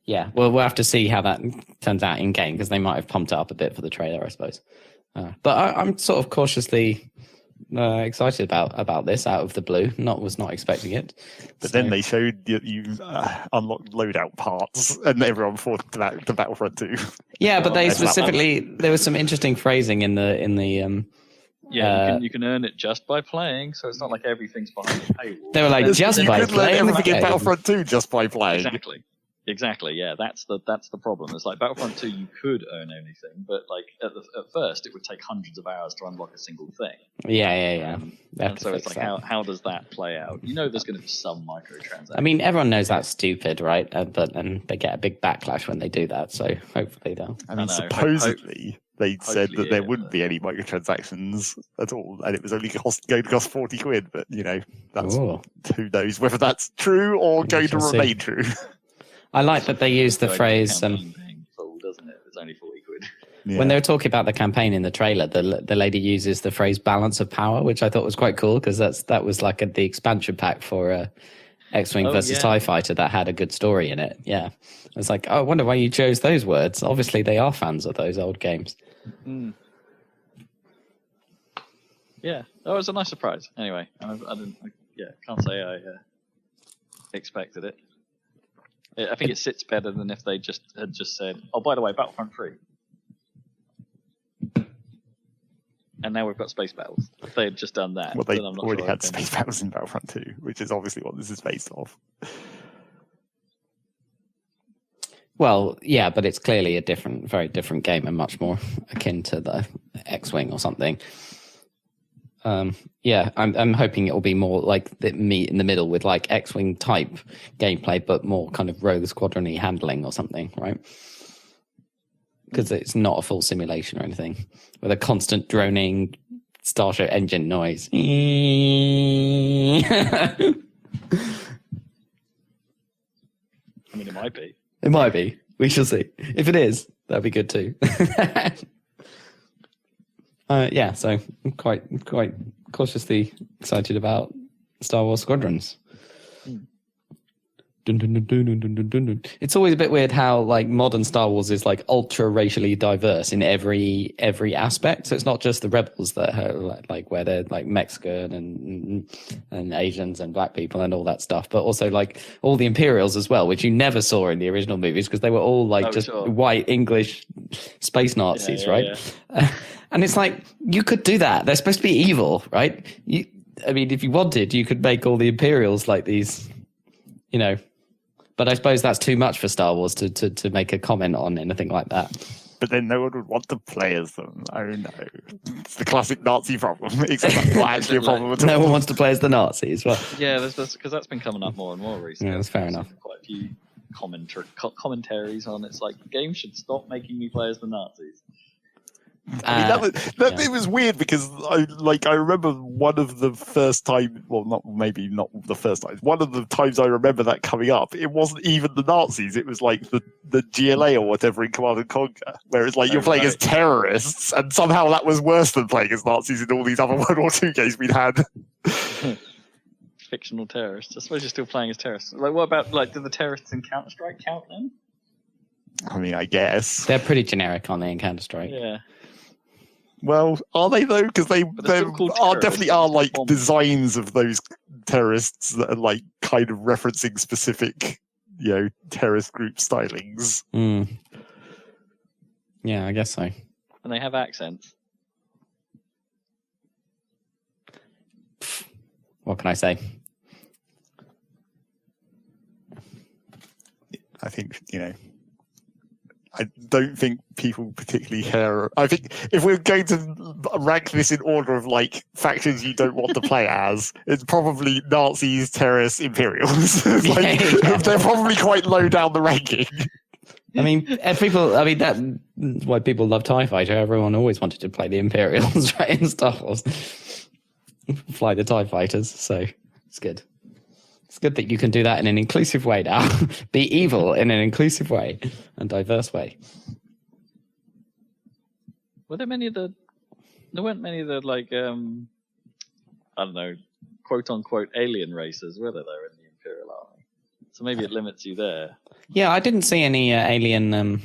Yeah, well, we'll have to see how that turns out in game because they might have pumped it up a bit for the trailer, I suppose. But I'm sort of cautiously excited about this out of the blue. Was not expecting it. But then they showed you unlocked loadout parts, and everyone thought to Battlefront 2. Yeah, but they specifically there was some interesting phrasing in the. You can earn it just by playing, so it's not like everything's behind the paywall. They were like just by playing. Everything in Battlefront 2 just by playing. Exactly. Yeah, that's the problem. It's like Battlefront 2, you could earn anything, but like at first, it would take hundreds of hours to unlock a single thing. Yeah. And so it's like, how does that play out? You know, there's going to be some microtransactions. I mean, everyone knows that's stupid, right? But they get a big backlash when they do that. So hopefully they'll. I mean, supposedly they said that there wouldn't be any microtransactions at all, and it was only going to cost £40. But you know, that's who knows whether that's true or going to remain true. I like that they use the phrase. Full, doesn't it? It's only £40. Yeah. When they were talking about the campaign in the trailer, the lady uses the phrase "balance of power," which I thought was quite cool because that was like the expansion pack for X-Wing versus TIE Fighter that had a good story in it. Yeah, I was like, I wonder why you chose those words. Obviously, they are fans of those old games. Yeah, that was a nice surprise. Anyway, can't say I expected it. I think it sits better than if they had just said, "Oh, by the way, Battlefront 3." And now we've got space battles. If they had just done that, well, they already had space battles in Battlefront 2, which is obviously what this is based off. Well, yeah, but it's clearly a very different game and much more akin to the X-Wing or something. I'm hoping it will be more like the meet in the middle with like X-Wing type gameplay, but more kind of Rogue Squadron-y handling or something, right? Because it's not a full simulation or anything with a constant droning starship engine noise. I mean, it might be. It might be. We shall see. If it is, that'd be good too. So I'm quite cautiously excited about Star Wars Squadrons. Dun, dun, dun, dun, dun, dun, dun, dun. It's always a bit weird how like modern Star Wars is like ultra racially diverse in every aspect. So it's not just the rebels that are like where they're like Mexican and Asians and black people and all that stuff, but also like all the Imperials as well, which you never saw in the original movies because they were all like white English space Nazis, right? Yeah. And it's like you could do that. They're supposed to be evil, right? I mean, if you wanted, you could make all the Imperials like these, you know. But I suppose that's too much for Star Wars to make a comment on anything like that. But then no one would want to play as them. Oh no. It's the classic Nazi problem. Except that's not actually a problem at all. No one wants to play as the Nazis. Well, yeah, because that's been coming up more and more recently. Yeah, that's fair enough. Quite a few commentaries on it's like the game should stop making me play as the Nazis. I mean, it was weird because I remember one of the first time, well, not the first time. One of the times I remember that coming up, it wasn't even the Nazis. It was like the GLA or whatever in Command and Conquer, where it's like you're playing as terrorists, and somehow that was worse than playing as Nazis in all these other World War II games we'd had. Fictional terrorists. I suppose you're still playing as terrorists. Like, what about did the terrorists in Counter-Strike count then? I mean, I guess. They're pretty generic, aren't they, in Counter-Strike? Yeah. Well, are they though? Because there definitely are like bombs. designs of those terrorists that are like kind of referencing specific, terrorist group stylings. Yeah, I guess so. And they have accents. What can I say? I think, I don't think people particularly care. I think if we're going to rank this in order of like factions you don't want to play as, it's probably Nazis, terrorists, Imperials. They're probably quite low down the ranking. I mean, that's why people love TIE Fighter. Everyone always wanted to play the Imperials, right, in Star Wars. Fly the TIE Fighters, so it's good. It's good that you can do that in an inclusive way now. Be evil in an inclusive way and diverse way. Were there many of the... There weren't many of the, like, I don't know, quote-unquote alien races, were there, in the Imperial Army? So maybe it limits you there. Yeah, I didn't see any alien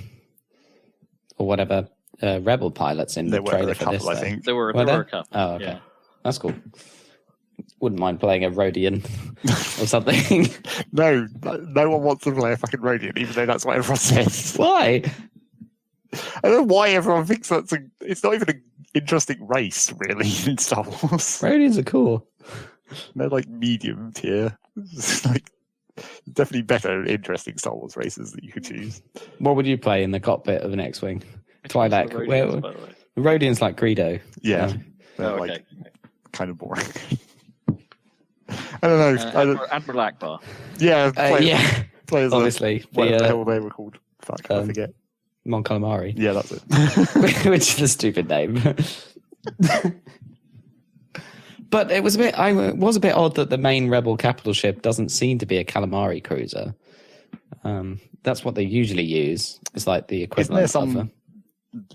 or whatever rebel pilots in the trailer for this. I think. There were a couple. Oh, okay. Yeah. That's cool. Wouldn't mind playing a Rhodian or something. No one wants to play a fucking Rhodian, even though that's what everyone says. Why? I don't know why everyone thinks it's not even an interesting race, really, in Star Wars. Rhodians are cool. They're like medium tier. It's like definitely better, interesting Star Wars races that you could choose. What would you play in the cockpit of an X-Wing? Twilight. The Rhodians, by the way. The Rhodians like Greedo. Yeah. They're okay. like kind of boring. I don't know. Admiral Akbar. Yeah. Players obviously. Whatever the hell they were called. Fuck, I forget. Mon Calamari. Yeah, that's it. Which is a stupid name. But it was a bit odd that the main rebel capital ship doesn't seem to be a Calamari cruiser. That's what they usually use. It's like the equivalent. Isn't there some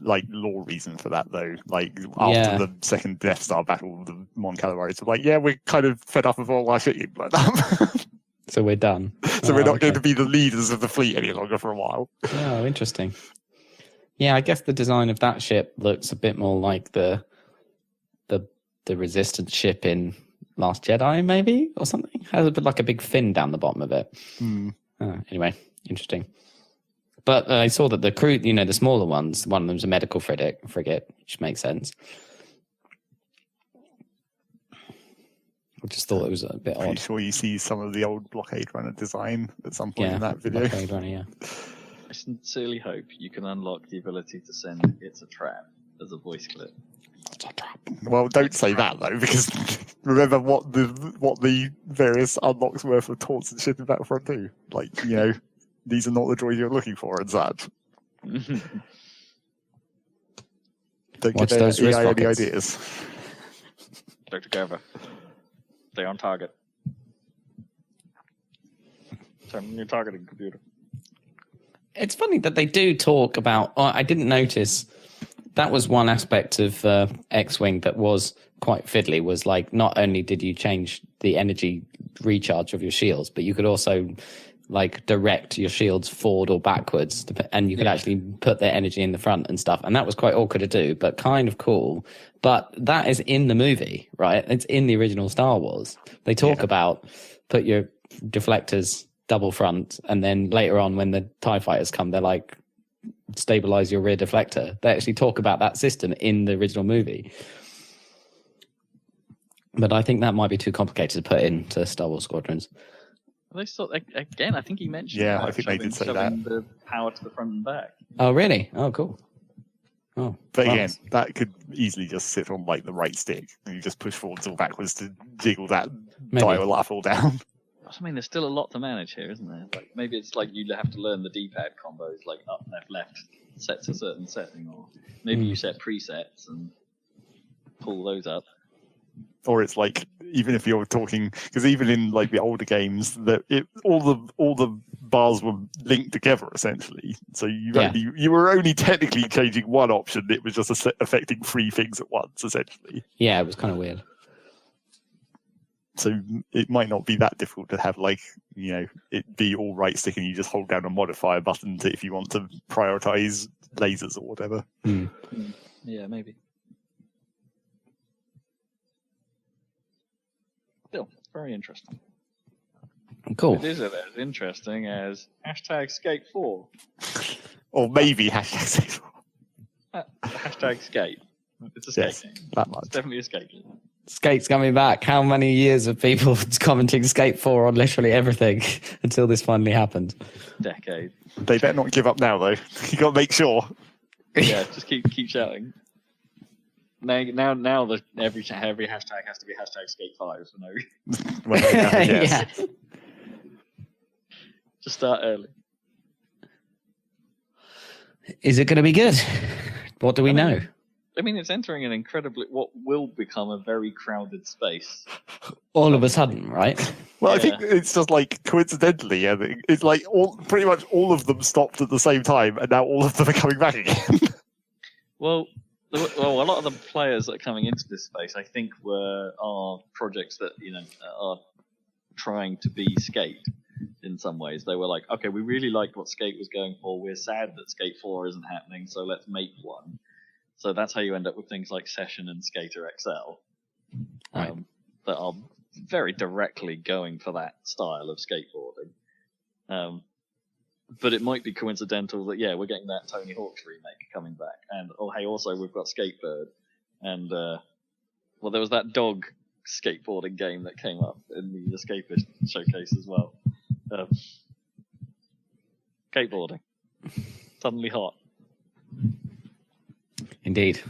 like law reason for that though? Like after the second Death Star battle, the Mon Calamaris were like, yeah, we're kind of fed up of all our shit like that. So we're done. So we're not going to be the leaders of the fleet any longer for a while. Oh, interesting. Yeah, I guess the design of that ship looks a bit more like the Resistance ship in Last Jedi, maybe, or something. Has a bit like a big fin down the bottom of it. Anyway, interesting. But I saw that the crew, the smaller ones, one of them's a medical frigate, which makes sense. I just thought it was a bit odd. Pretty sure you see some of the old blockade runner design at some point in that video. Blockade runner, yeah. I sincerely hope you can unlock the ability to send "It's a Trap" as a voice clip. Well, don't say that though, because remember what the various unlocks were for taunts and shit in Battlefront 2. Like, these are not the droids you're looking for and such. Don't Watch get those wrist any rockets. ideas. Dr. Gerva, stay on target. Turn on your targeting computer. It's funny that they do talk about. I didn't notice. That was one aspect of X-Wing that was quite fiddly, was like not only did you change the energy recharge of your shields, but you could also like direct your shields forward or backwards, and you could actually put their energy in the front and stuff. And that was quite awkward to do, but kind of cool. But that is in the movie, right? It's in the original Star Wars. They talk about put your deflectors double front, and then later on when the TIE fighters come, they're like, stabilize your rear deflector. They actually talk about that system in the original movie. But I think that might be too complicated to put into Star Wars Squadrons. They sort again. I think he mentioned. Yeah, I think they did say that. The power to the front and back. Oh, really? Oh, cool. Oh, but again, that could easily just sit on like the right stick, and you just push forwards or backwards to jiggle that dial up or down. I mean, there's still a lot to manage here, isn't there? Like maybe it's like you have to learn the D-pad combos, like up, left, set to a certain setting, or maybe you set presets and pull those up. Or it's like, even if you're talking, because even in like the older games, all the bars were linked together essentially. So you were only technically changing one option. It was just affecting three things at once essentially. Yeah, it was kind of weird. So it might not be that difficult to have it be all right stick and you just hold down a modifier button if you want to prioritize lasers or whatever. Yeah, maybe. Still, very interesting. Cool. It is as interesting as #Skate4. Or maybe #Skate4. #Skate. It's a skate game. It's definitely a skate game. Skate's coming back. How many years of people commenting Skate 4 on literally everything until this finally happened? Decade. They better not give up now, though. You got to make sure. Yeah, just keep shouting. Now every hashtag has to be #Skate5 for no reason. Well, yes. Yeah. Just start early. Is it going to be good? What do we know? I mean, it's entering what will become a very crowded space. All of a sudden, right? Well, I think it's just coincidentally, it's pretty much all of them stopped at the same time, and now all of them are coming back again. Well, a lot of the players that are coming into this space, I think, are projects that are trying to be Skate. In some ways, they were like, okay, we really liked what Skate was going for. We're sad that Skate 4 isn't happening, so let's make one. So that's how you end up with things like Session and Skater XL, right. That are very directly going for that style of skateboarding. But it might be coincidental that, we're getting that Tony Hawk's remake coming back. And, also, we've got Skatebird. And, there was that dog skateboarding game that came up in the Escapist showcase as well. Skateboarding. Suddenly hot. Indeed.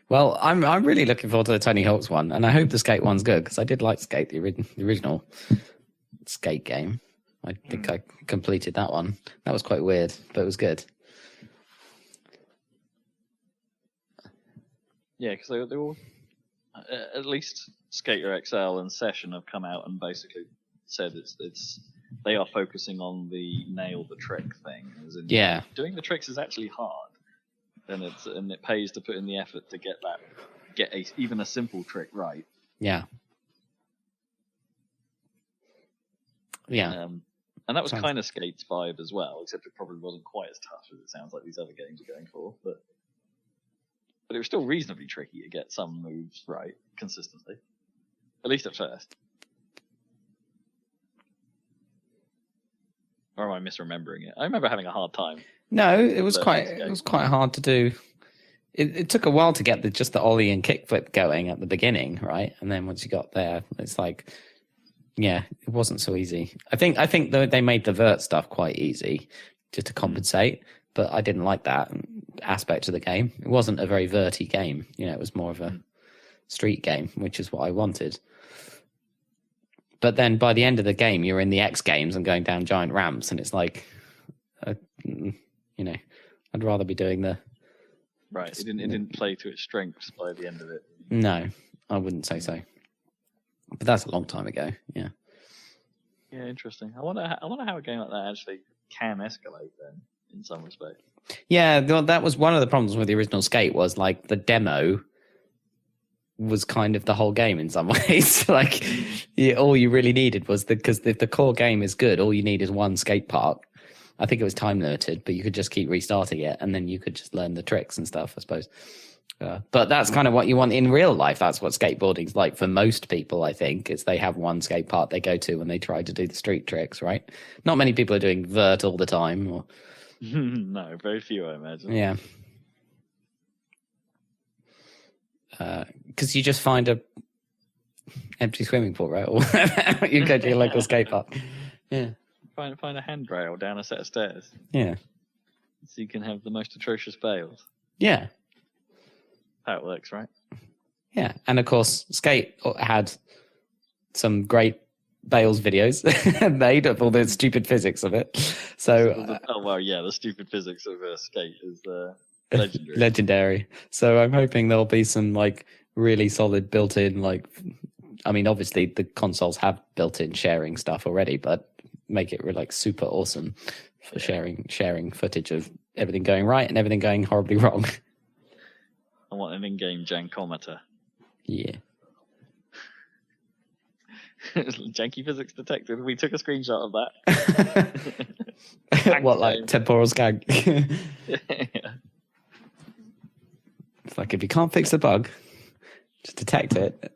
Well, I'm really looking forward to the Tony Hawk's one, and I hope the Skate one's good, because I did like Skate, the original Skate game. I think I completed that one. That was quite weird, but it was good. Yeah, because they all, at least Skater XL and Session have come out and basically said they are focusing on the nail the trick thing. As in, doing the tricks is actually hard, and it pays to put in the effort to get even a simple trick right. Yeah. And that was kind of Skate's vibe as well, except it probably wasn't quite as tough as it sounds like these other games are going for. But it was still reasonably tricky to get some moves right consistently, at least at first. Or am I misremembering it? I remember having a hard time. No, it was quite hard to do. It took a while to get just the ollie and kickflip going at the beginning, right? And then once you got there, it's like, it wasn't so easy. I think they made the vert stuff quite easy just to compensate, but I didn't like that aspect of the game. It wasn't a very verty game. It was more of a street game, which is what I wanted. But then by the end of the game, you're in the X Games and going down giant ramps, and it's like, I'd rather be doing the... Right, it didn't play to its strengths by the end of it. No, I wouldn't say so. But that's a long time ago, yeah. Yeah, interesting. I wonder how a game like that actually can escalate then, in some respect. Yeah, that was one of the problems with the original Skate, was the demo was kind of the whole game in some ways. All you really needed was because if the core game is good, all you need is one skate park. I think it was time limited, but you could just keep restarting it, and then you could just learn the tricks and stuff, I suppose. But that's kind of what you want in real life. That's what skateboarding's like for most people, I think, is they have one skate park they go to when they try to do the street tricks, right? Not many people are doing vert all the time. Or... No, very few, I imagine. Yeah. Because you just find a empty swimming pool, right? Or you go to your local skate park. Yeah. Find a handrail down a set of stairs. Yeah. So you can have the most atrocious fails. Yeah. How it works, right? Yeah. And of course, Skate had some great Bales videos made of all the stupid physics of it. So the stupid physics of Skate is legendary. Legendary. So I'm hoping there'll be some really solid built-in obviously the consoles have built-in sharing stuff already, but make it super awesome for sharing footage of everything going right and everything going horribly wrong. I want an in-game jankometer. Yeah. Janky physics detected. We took a screenshot of that. What, like temporal scan? Yeah. It's like if you can't fix the bug, just detect it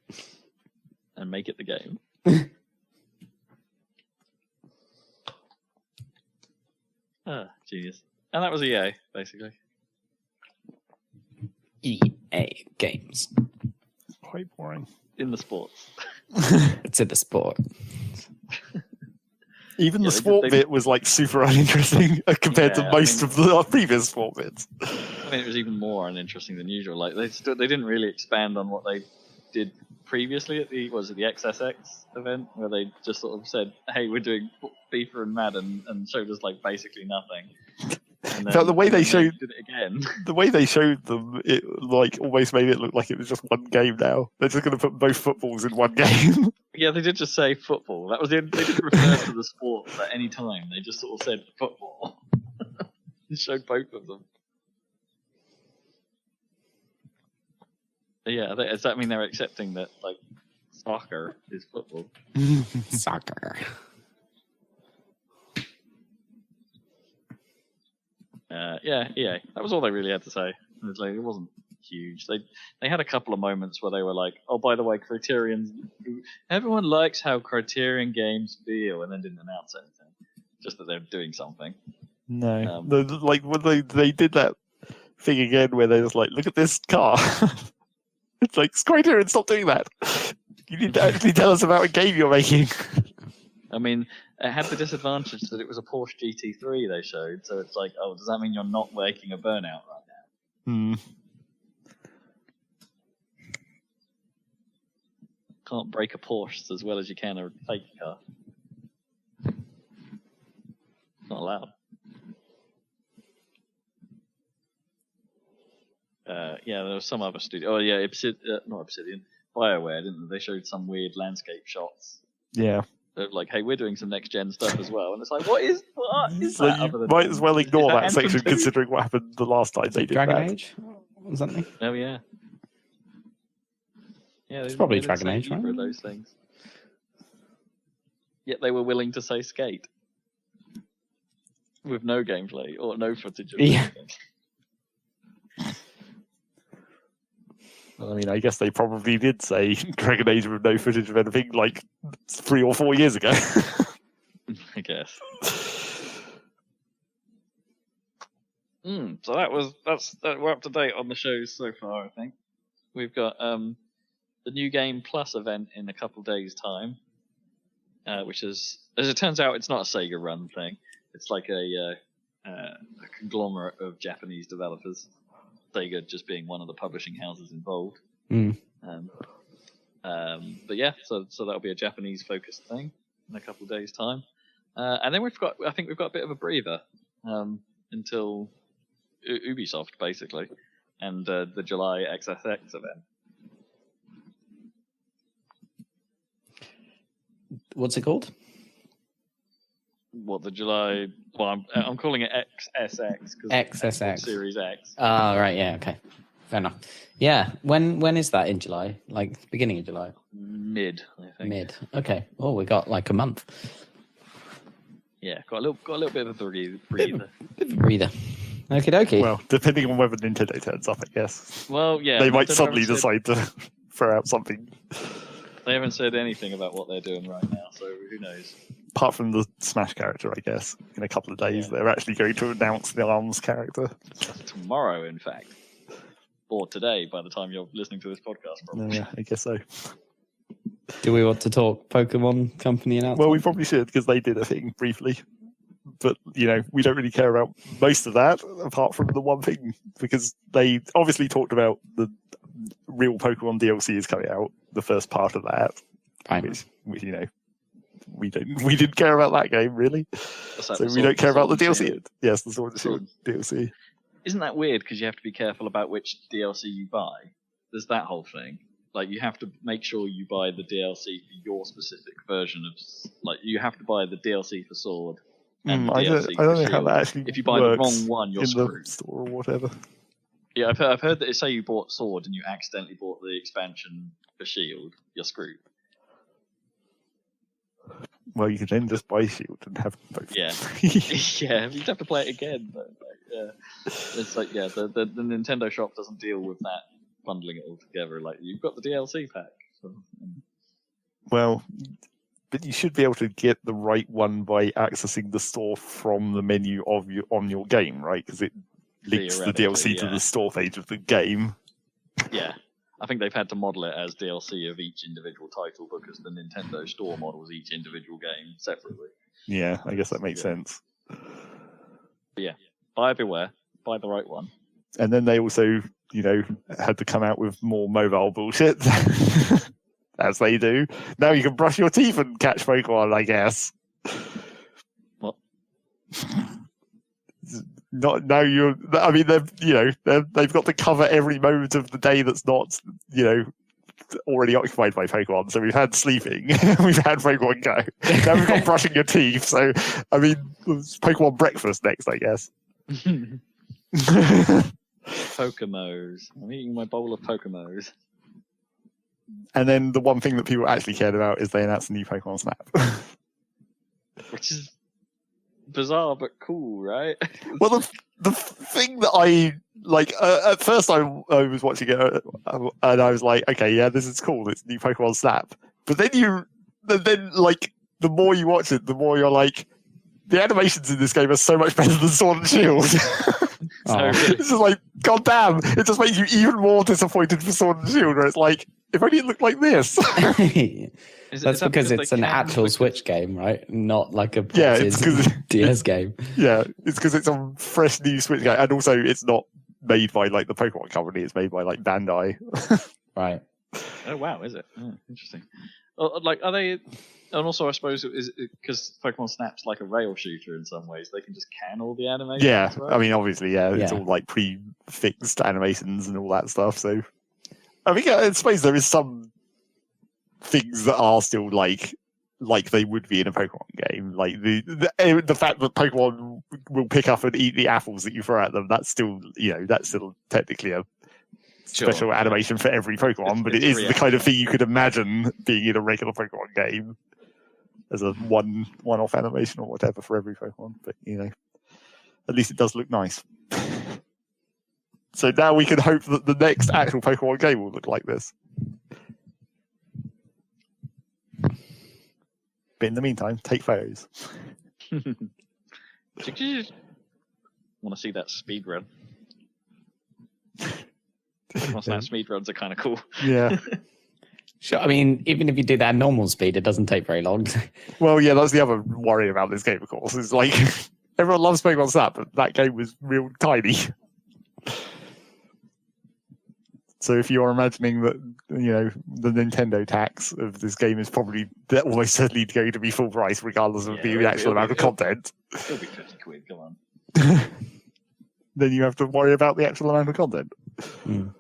and make it the game. Genius. And that was EA, basically. EA games. Quite boring. In the sports. It's in the sport. Even the sport bit was like super uninteresting compared to most of the previous sport bits. I mean, it was even more uninteresting than usual. Like they didn't really expand on what they did previously at the XSX event, where they just sort of said, "Hey, we're doing FIFA and Madden," and showed us like basically nothing. And then, the way they showed did it again. The way they showed them, it like almost made it look like it was just one game. Now they're just going to put both footballs in one game. Yeah, they did just say football. That was they didn't refer to the sport at any time. They just sort of said football. They showed both of them. But yeah, does that mean they're accepting that like soccer is football? Soccer. Yeah. That was all they really had to say. It wasn't huge. They had a couple of moments where they were like, "Oh, by the way, everyone likes how Criterion games feel," and then didn't announce anything, just that they're doing something. No, like when they did that thing again where they was like, "Look at this car." It's like, Criterion, stop doing that. You need to actually tell us about a game you're making. I mean, it had the disadvantage that it was a Porsche GT3 they showed, so it's like, oh, does that mean you're not making a Burnout right now? Can't break a Porsche as well as you can a fake car. Not allowed. Yeah, there was some other studio. Oh, yeah, not Obsidian. BioWare, didn't they? They showed some weird landscape shots. Yeah. They're like, hey, we're doing some next-gen stuff as well. And it's like, what is so that? You might as well ignore that section considering what happened the last time they did Dragon that. Age? Or something? Oh, yeah. Yeah, it's probably Dragon Age, right? Those things. Yet they were willing to say skate. With no gameplay or no footage of anything. I mean, I guess they probably did say Dragon Age with no footage of anything like 3 or 4 years ago. I guess. So we're up to date on the shows so far, I think. We've got the New Game Plus event in a couple days' time, which is, as it turns out, it's not a Sega run thing. It's like a conglomerate of Japanese developers. Sega just being one of the publishing houses involved. But yeah, so that'll be a Japanese focused thing in a couple of days' time. And then I think we've got a bit of a breather until Ubisoft basically, and the July XSX event. What's it called? What, the July? Well, I'm calling it XSX because XSX Series X. Oh, right, yeah, okay, fair enough. Yeah, when is that in July? Like beginning of July? Mid, I think. Mid. Okay. Oh, we got like a month. Yeah, got a little bit of a breather. Bit of a breather. Okie dokie. Well, depending on whether Nintendo turns up, I guess. Well, yeah. They might suddenly decide to throw out something. They haven't said anything about what they're doing right now, so who knows? Apart from the Smash character, I guess. In a couple of days, they're actually going to announce the ARMS character. Tomorrow, in fact. Or today, by the time you're listening to this podcast, probably. Yeah, I guess so. Do we want to talk Pokemon Company announcement? Well, we probably should, because they did a thing briefly. But, we don't really care about most of that, apart from the one thing, because they obviously talked about the real Pokemon DLC is coming out, the first part of that, which we didn't care about that game, really. So we don't care about the DLC. Yes, the Sword and Shield DLC. Isn't that weird, because you have to be careful about which DLC you buy? There's that whole thing. Like, you have to make sure you buy the DLC for your specific version of... Like, you have to buy the DLC for Sword and the DLC I don't for know how that actually If you buy the wrong one, you're screwed. The store or whatever. Yeah, I've heard that say you bought Sword and you accidentally bought the expansion for Shield, you're screwed. Well, you can then just buy Shield and have both. Yeah. Yeah, you'd have to play it again. But it's like, the Nintendo shop doesn't deal with that, bundling it all together. Like, you've got the DLC pack. So. Well, but you should be able to get the right one by accessing the store from the menu on your game, right? Because it links the DLC to the store page of the game. Yeah. I think they've had to model it as DLC of each individual title because the Nintendo Store models each individual game separately. Yeah, I guess that makes sense. But yeah, buyer beware. Buy the right one. And then they also, had to come out with more mobile bullshit, as they do. Now you can brush your teeth and catch Pokemon, I guess. What? Not now. They've got to cover every moment of the day that's not, already occupied by Pokemon. So we've had sleeping, we've had Pokemon Go. Now we've got brushing your teeth. So it's Pokemon breakfast next, I guess. Pokemos. I'm eating my bowl of Pokemos. And then the one thing that people actually cared about is they announced a new Pokemon Snap, which is bizarre but cool, right? Well, the thing that I like at first I was watching it and I was like, okay, yeah, this is cool. It's new Pokemon Snap. But then the more you watch it, the more you're like, the animations in this game are so much better than Sword and Shield. This is like, goddamn! It just makes you even more disappointed for Sword and Shield, where it's like, if only it looked like this. That's because it's an actual Switch game, right? Not like a DS game. Yeah, it's because it's a fresh new Switch game, and also it's not made by like the Pokemon company; it's made by like Bandai. Right. Oh wow, is it? Oh, interesting. Like, are they? And also, I suppose it is because Pokemon Snap's like a rail shooter in some ways. They can just can all the animations. Yeah, right? Obviously, it's all like pre-fixed animations and all that stuff. So, I suppose there is some things that are still like they would be in a Pokemon game. Like the fact that Pokemon will pick up and eat the apples that you throw at them. That's still technically a special animation for every Pokemon, but it is the kind of thing you could imagine being in a regular Pokemon game as a one-off animation or whatever for every Pokemon. But at least it does look nice. So now we can hope that the next actual Pokemon game will look like this. But in the meantime, take photos. Want to see that speed run? Snap speed runs are kind of cool. Yeah. Sure. Even if you do that at normal speed, it doesn't take very long. Well, yeah, that's the other worry about this game, of course. It's like everyone loves Pokemon Snap, but that game was real tiny. So if you're imagining that, the Nintendo tax of this game is probably almost certainly going to be full price, regardless of the actual amount of content. It'll be £50, come on. Then you have to worry about the actual amount of content. Mm.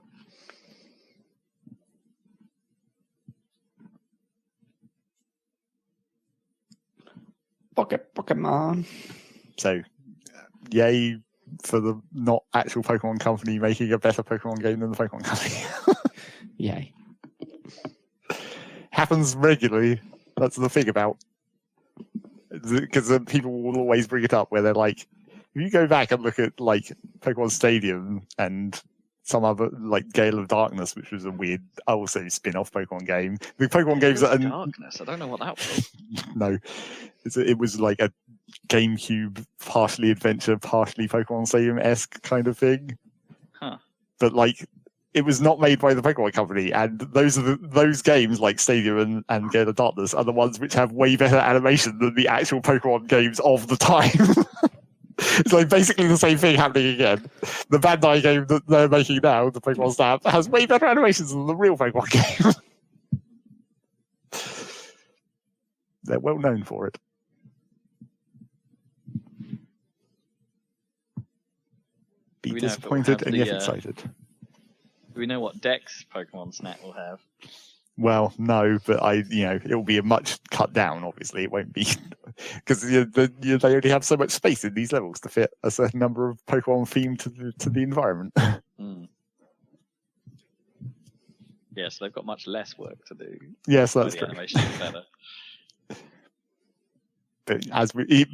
Pokemon. So, yay for the not actual Pokemon company making a better Pokemon game than the Pokemon company. Yay. Happens regularly. That's the thing about. Because people will always bring it up where they're like, if you go back and look at like Pokemon Stadium and some other like Gale of Darkness, which was a weird also spin-off Pokemon game. The Pokemon games that are Darkness. I don't know what that was. No, it was like a GameCube, partially adventure, partially Pokemon Stadium-esque kind of thing. Huh. But like, it was not made by the Pokemon company, and those games like Stadium and Gale of Darkness are the ones which have way better animation than the actual Pokemon games of the time. It's like basically the same thing happening again. The Bandai game that they're making now, the Pokemon Snap, has way better animations than the real Pokemon game. They're well known for it. Be disappointed and yet excited. Do we know what Dex Pokemon Snap will have? Well, no, but it will be a much cut down. Obviously, it won't be because they only have so much space in these levels to fit a certain number of Pokemon themed to the environment. Mm. Yes, they've got much less work to do. Yes, that's true. Animation is better.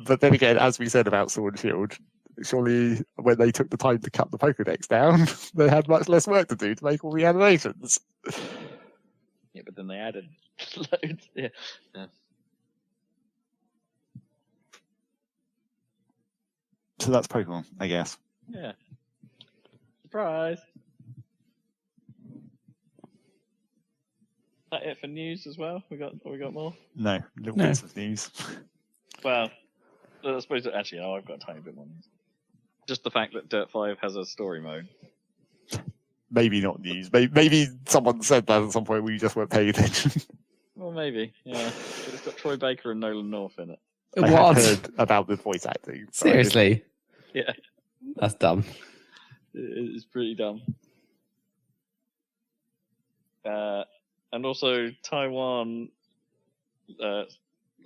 But then again, as we said about Sword and Shield, surely when they took the time to cut the Pokédex down, they had much less work to do to make all the animations. Yeah, but then they added loads. Yeah. So that's Pokemon, I guess. Yeah. Surprise. Is that it for news as well? We got more? No, little bits of news. Well, I suppose actually, I've got a tiny bit more news. Just the fact that Dirt 5 has a story mode. Maybe not news. Maybe someone said that at some point we just weren't paying attention. Well, maybe, yeah. But it's got Troy Baker and Nolan North in it. I have heard about the voice acting. Seriously? Yeah. That's dumb. It's pretty dumb. And also Taiwan, the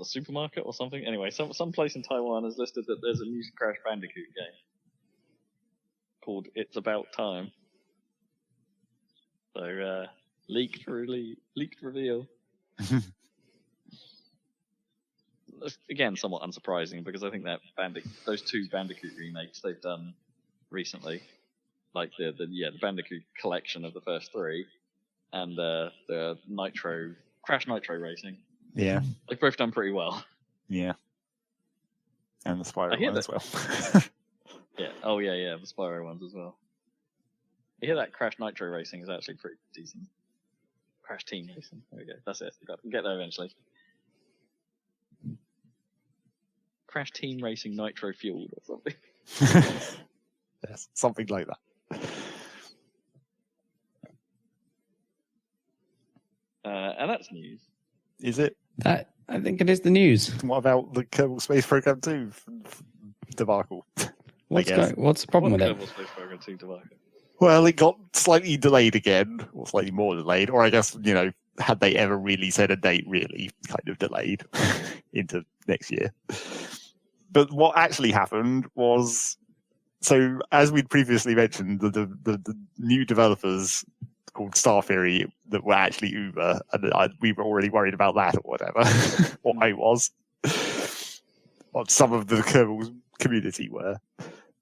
supermarket or something. Anyway, some place in Taiwan has listed that there's a new Crash Bandicoot game called It's About Time. So leaked reveal. Again, somewhat unsurprising because I think that those two Bandicoot remakes they've done recently, like the Bandicoot collection of the first three, and the Crash Nitro Racing. Yeah, they've both done pretty well. Yeah, and the Spyro one as well. Yeah. Oh yeah, the Spyro ones as well. I hear that Crash Nitro Racing is actually pretty decent. Crash Team Racing. There we go. That's it. We'll get there eventually. Crash Team Racing Nitro Fueled or something. Yes, something like that. And that's news. Is it? I think it is the news. What about the Kerbal Space Program 2 debacle? What's the problem with it? Kerbal Space Program 2 debacle? Well, it got slightly delayed again, or slightly more delayed, or I guess, had they ever really said a date, really kind of delayed into next year. But what actually happened was, so as we'd previously mentioned, the new developers called Star Theory that were actually Uber, and we were already worried about that or whatever, or I was. Or some of the Kerbal community were.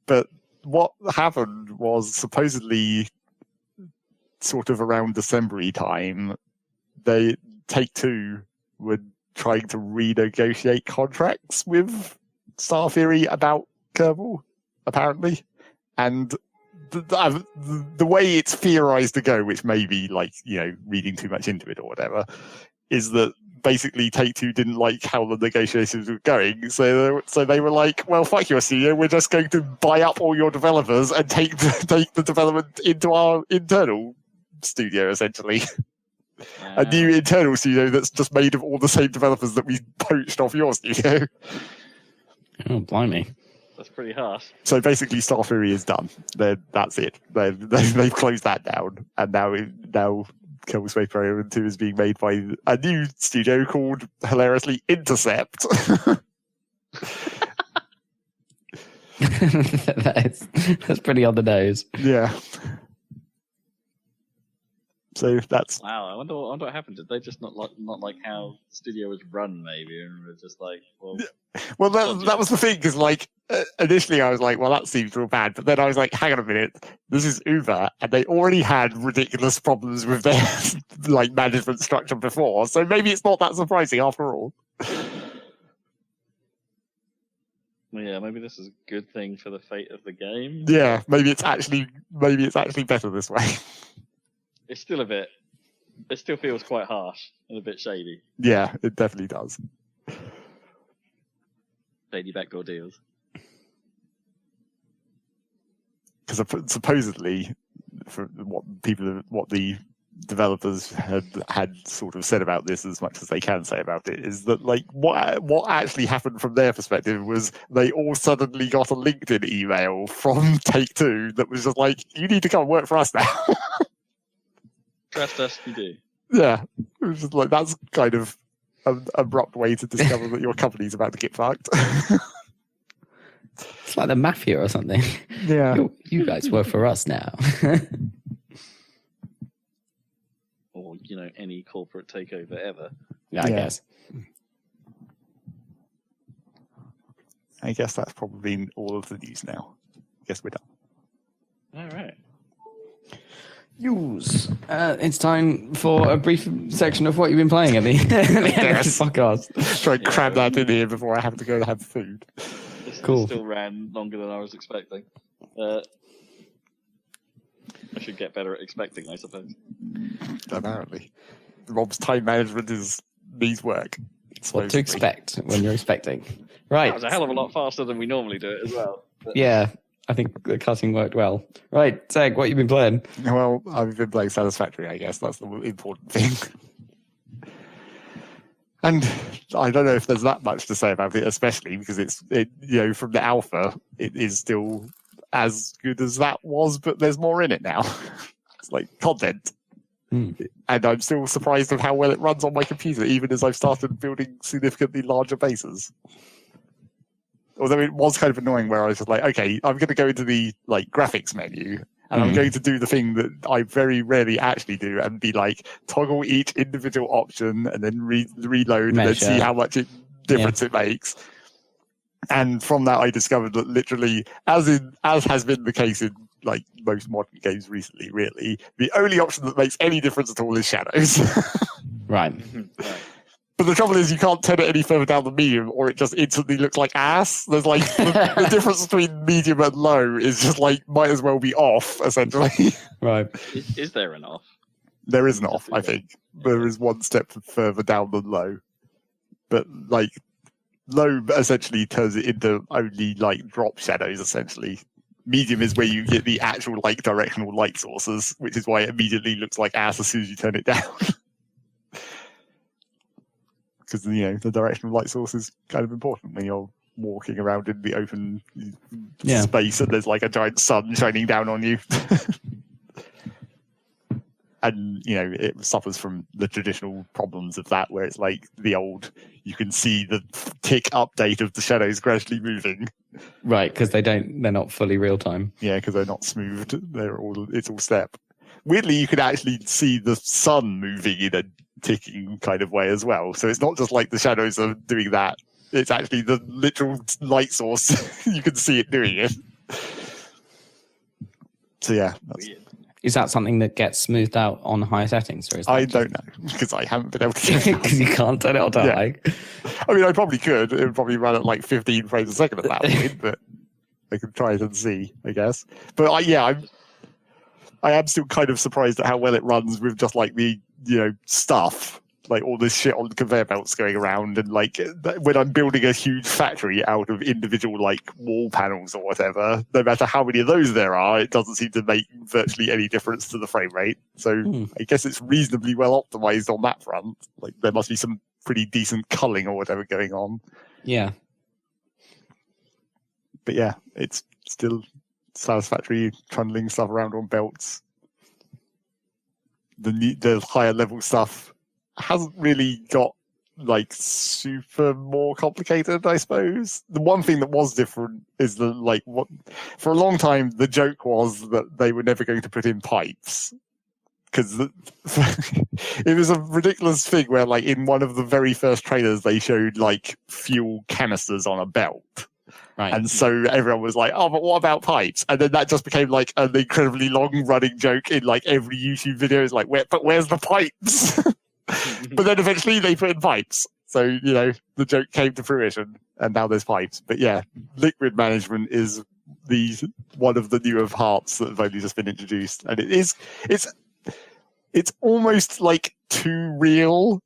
But what happened was supposedly sort of around December-y time, Take-Two were trying to renegotiate contracts with Star Theory about Kerbal, apparently. And the way it's theorized to go, which may be reading too much into it or whatever, is that basically Take-Two didn't like how the negotiations were going, so they were like, well, fuck your studio, we're just going to buy up all your developers and take the development into our internal studio, essentially. A new internal studio that's just made of all the same developers that we poached off your studio. Oh, blimey. That's pretty harsh. So basically Star Theory is done. That's it. They've closed that down, and now Kerbal Space Program 2 is being made by a new studio called, hilariously, Intercept. That's pretty on the nose. Yeah. So that's... Wow, I wonder what happened. Did they just not like how the studio was run, maybe, and were just like, well... Well, that was the thing, because initially I was like, well, that seems real bad, but then I was like, hang on a minute, this is Uber, and they already had ridiculous problems with their management structure before, so maybe it's not that surprising after all. Well, yeah, maybe this is a good thing for the fate of the game. Yeah, maybe it's actually better this way. It's still it still feels quite harsh and a bit shady. Yeah, it definitely does. Shady backdoor deals. Because supposedly, for what the developers had sort of said about this, as much as they can say about it, is that what actually happened from their perspective was they all suddenly got a LinkedIn email from Take-Two that was just like, you need to come and work for us now. Trust us, you do. Yeah, it was just like, that's kind of an abrupt way to discover that your company's about to get fucked. It's like the mafia or something. Yeah. You guys work for us now. Or, any corporate takeover ever. Yeah, I guess. I guess that's probably all of the news now. I guess we're done. All right. News. It's time for a brief section of what you've been playing at the end of this podcast. Try and cram that in here before I have to go and have food. This Cool. still ran longer than I was expecting. I should get better at expecting, I suppose. Apparently. Rob's time management needs work. What to expect when you're expecting. Right. That was a hell of a lot faster than we normally do it as well. But... Yeah, I think the cutting worked well. Right, Zeg, what you been playing? Well, I've been playing Satisfactory, I guess. That's the important thing. And I don't know if there's that much to say about it, especially because it's from the alpha, it is still as good as that was, but there's more in it now. It's like content. And I'm still surprised of how well it runs on my computer, even as I've started building significantly larger bases. Although it was kind of annoying where I was just like, okay, I'm going to go into the graphics menu and I'm going to do the thing that I very rarely actually do and be like, toggle each individual option and then reload and then see how much difference it makes. And from that, I discovered that literally, as has been the case in most modern games recently, really, the only option that makes any difference at all is shadows. Right. But the trouble is you can't turn it any further down the medium or it just instantly looks like ass. There's the difference between medium and low is just might as well be off, essentially. Right. Is there an off? There is an off, I think. There is one step further down than low. But low essentially turns it into only drop shadows, essentially. Medium is where you get the actual directional light sources, which is why it immediately looks like ass as soon as you turn it down. Because the directional light source is kind of important when you're walking around in the open space and there's a giant sun shining down on you. And it suffers from the traditional problems of that, where it's the old, you can see the tick update of the shadows gradually moving. Right, because they're not fully real time. Yeah, because they're not smoothed. It's all step. Weirdly, you can actually see the sun moving in a ticking kind of way as well. So it's not just the shadows are doing that. It's actually the literal light source. You can see it doing it. So yeah. Weird. Is that something that gets smoothed out on higher settings? Or is that I don't know, because I haven't been able to. Because you can't turn it on high. I mean, I probably could. It would probably run at 15 frames a second at that point, but I could try it and see, I guess. But I am still kind of surprised at how well it runs with just the stuff, all this shit on conveyor belts going around, and when I'm building a huge factory out of individual wall panels or whatever, no matter how many of those there are, it doesn't seem to make virtually any difference to the frame rate. So I guess it's reasonably well optimized on that front. There must be some pretty decent culling or whatever going on. Yeah. But yeah, it's still satisfactory trundling stuff around on belts. The higher level stuff hasn't really got super more complicated, I suppose. The one thing that was different is that for a long time the joke was that they were never going to put in pipes, because it was a ridiculous thing where in one of the very first trailers they showed fuel canisters on a belt. Right. And so everyone was like, oh, but what about pipes? And then that just became an incredibly long running joke in every YouTube video. It's but where's the pipes? But then eventually they put in pipes. So, the joke came to fruition and now there's pipes. But yeah, liquid management is one of the newer parts that have only just been introduced. And it's almost too real.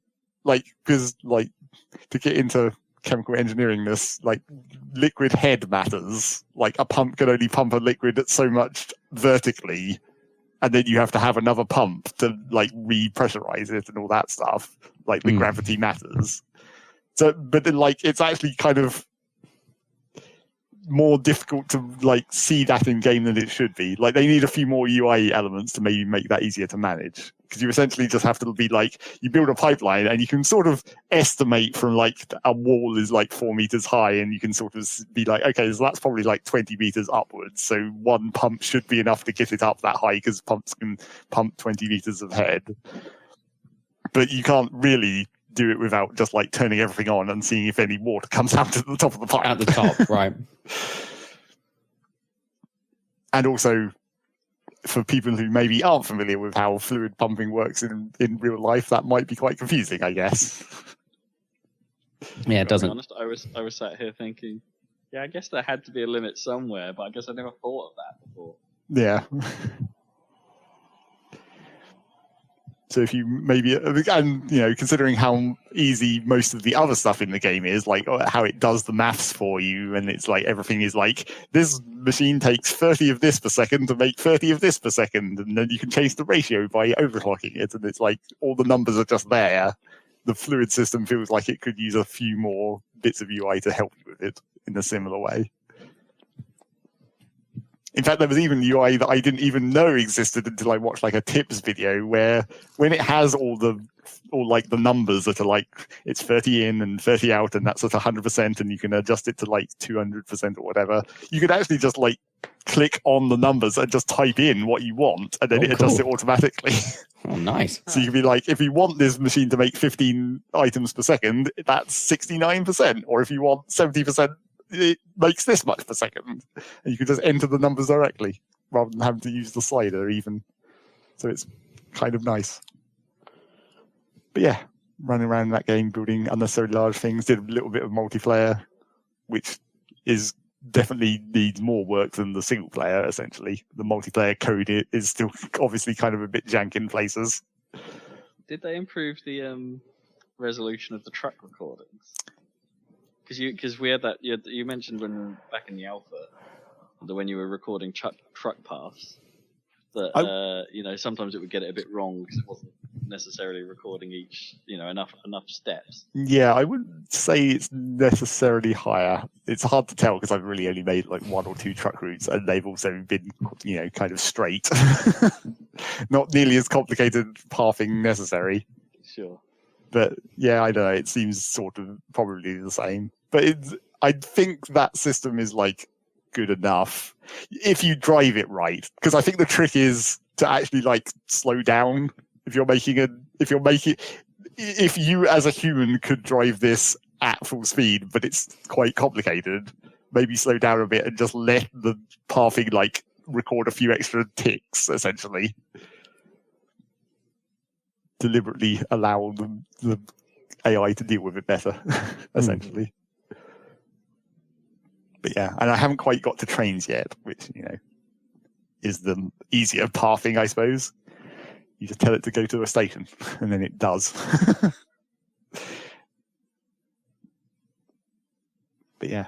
Because to get into chemical engineering liquid head matters. A pump can only pump a liquid at so much vertically, and then you have to have another pump to repressurize it and all that stuff. The gravity matters. So, but then it's actually kind of more difficult to see that in game than it should be. They need a few more UI elements to maybe make that easier to manage, because you essentially just have to be you build a pipeline and you can sort of estimate from a wall is 4 meters high, and you can sort of be okay, so that's probably 20 meters upwards, so one pump should be enough to get it up that high, because pumps can pump 20 meters of head. But you can't really do it without just like turning everything on and seeing if any water comes out at the top of the pipe. At the top, right. And also, for people who maybe aren't familiar with how fluid pumping works in real life, that might be quite confusing, I guess. Yeah, it doesn't. To be honest, I was sat here thinking, yeah, I guess there had to be a limit somewhere, but I guess I never thought of that before. Yeah. So if you maybe, and considering how easy most of the other stuff in the game is, like how it does the maths for you, and it's like everything is like, this machine takes 30 of this per second to make 30 of this per second, and then you can change the ratio by overclocking it, and it's like all the numbers are just there. The fluid system feels like it could use a few more bits of UI to help you with it in a similar way. In fact, there was even UI that I didn't even know existed until I watched like a tips video where when it has all the numbers that are like it's 30 in and 30 out and that's at 100% and you can adjust it to like 200% or whatever, you could actually just like click on the numbers and just type in what you want and then it adjusts it automatically. Oh, nice. So you can be like, if you want this machine to make 15 items per second, that's 69%. Or if you want 70%, it makes this much per second. And you can just enter the numbers directly rather than having to use the slider even. So it's kind of nice. But yeah, running around that game, building unnecessarily large things, did a little bit of multiplayer, which is definitely needs more work than the single player, essentially. The multiplayer code is still obviously kind of a bit jank in places. Did they improve the resolution of the truck recordings? Because we had that, you mentioned when back in the alpha, that when you were recording truck paths, that sometimes it would get it a bit wrong because it wasn't necessarily recording each enough steps. Yeah, I wouldn't say it's necessarily higher. It's hard to tell because I've really only made like 1 or 2 truck routes, and they've also been kind of straight, not nearly as complicated pathing necessary. Sure. But yeah, I don't know. It seems sort of probably the same. But I think that system is like good enough if you drive it right. Because I think the trick is to actually like slow down. If you as a human could drive this at full speed, but it's quite complicated, maybe slow down a bit and just let the pathing like record a few extra ticks, essentially. Deliberately allow the AI to deal with it better, essentially. But yeah, and I haven't quite got to trains yet, which, is the easier pathing, I suppose. You just tell it to go to a station, and then it does. But yeah,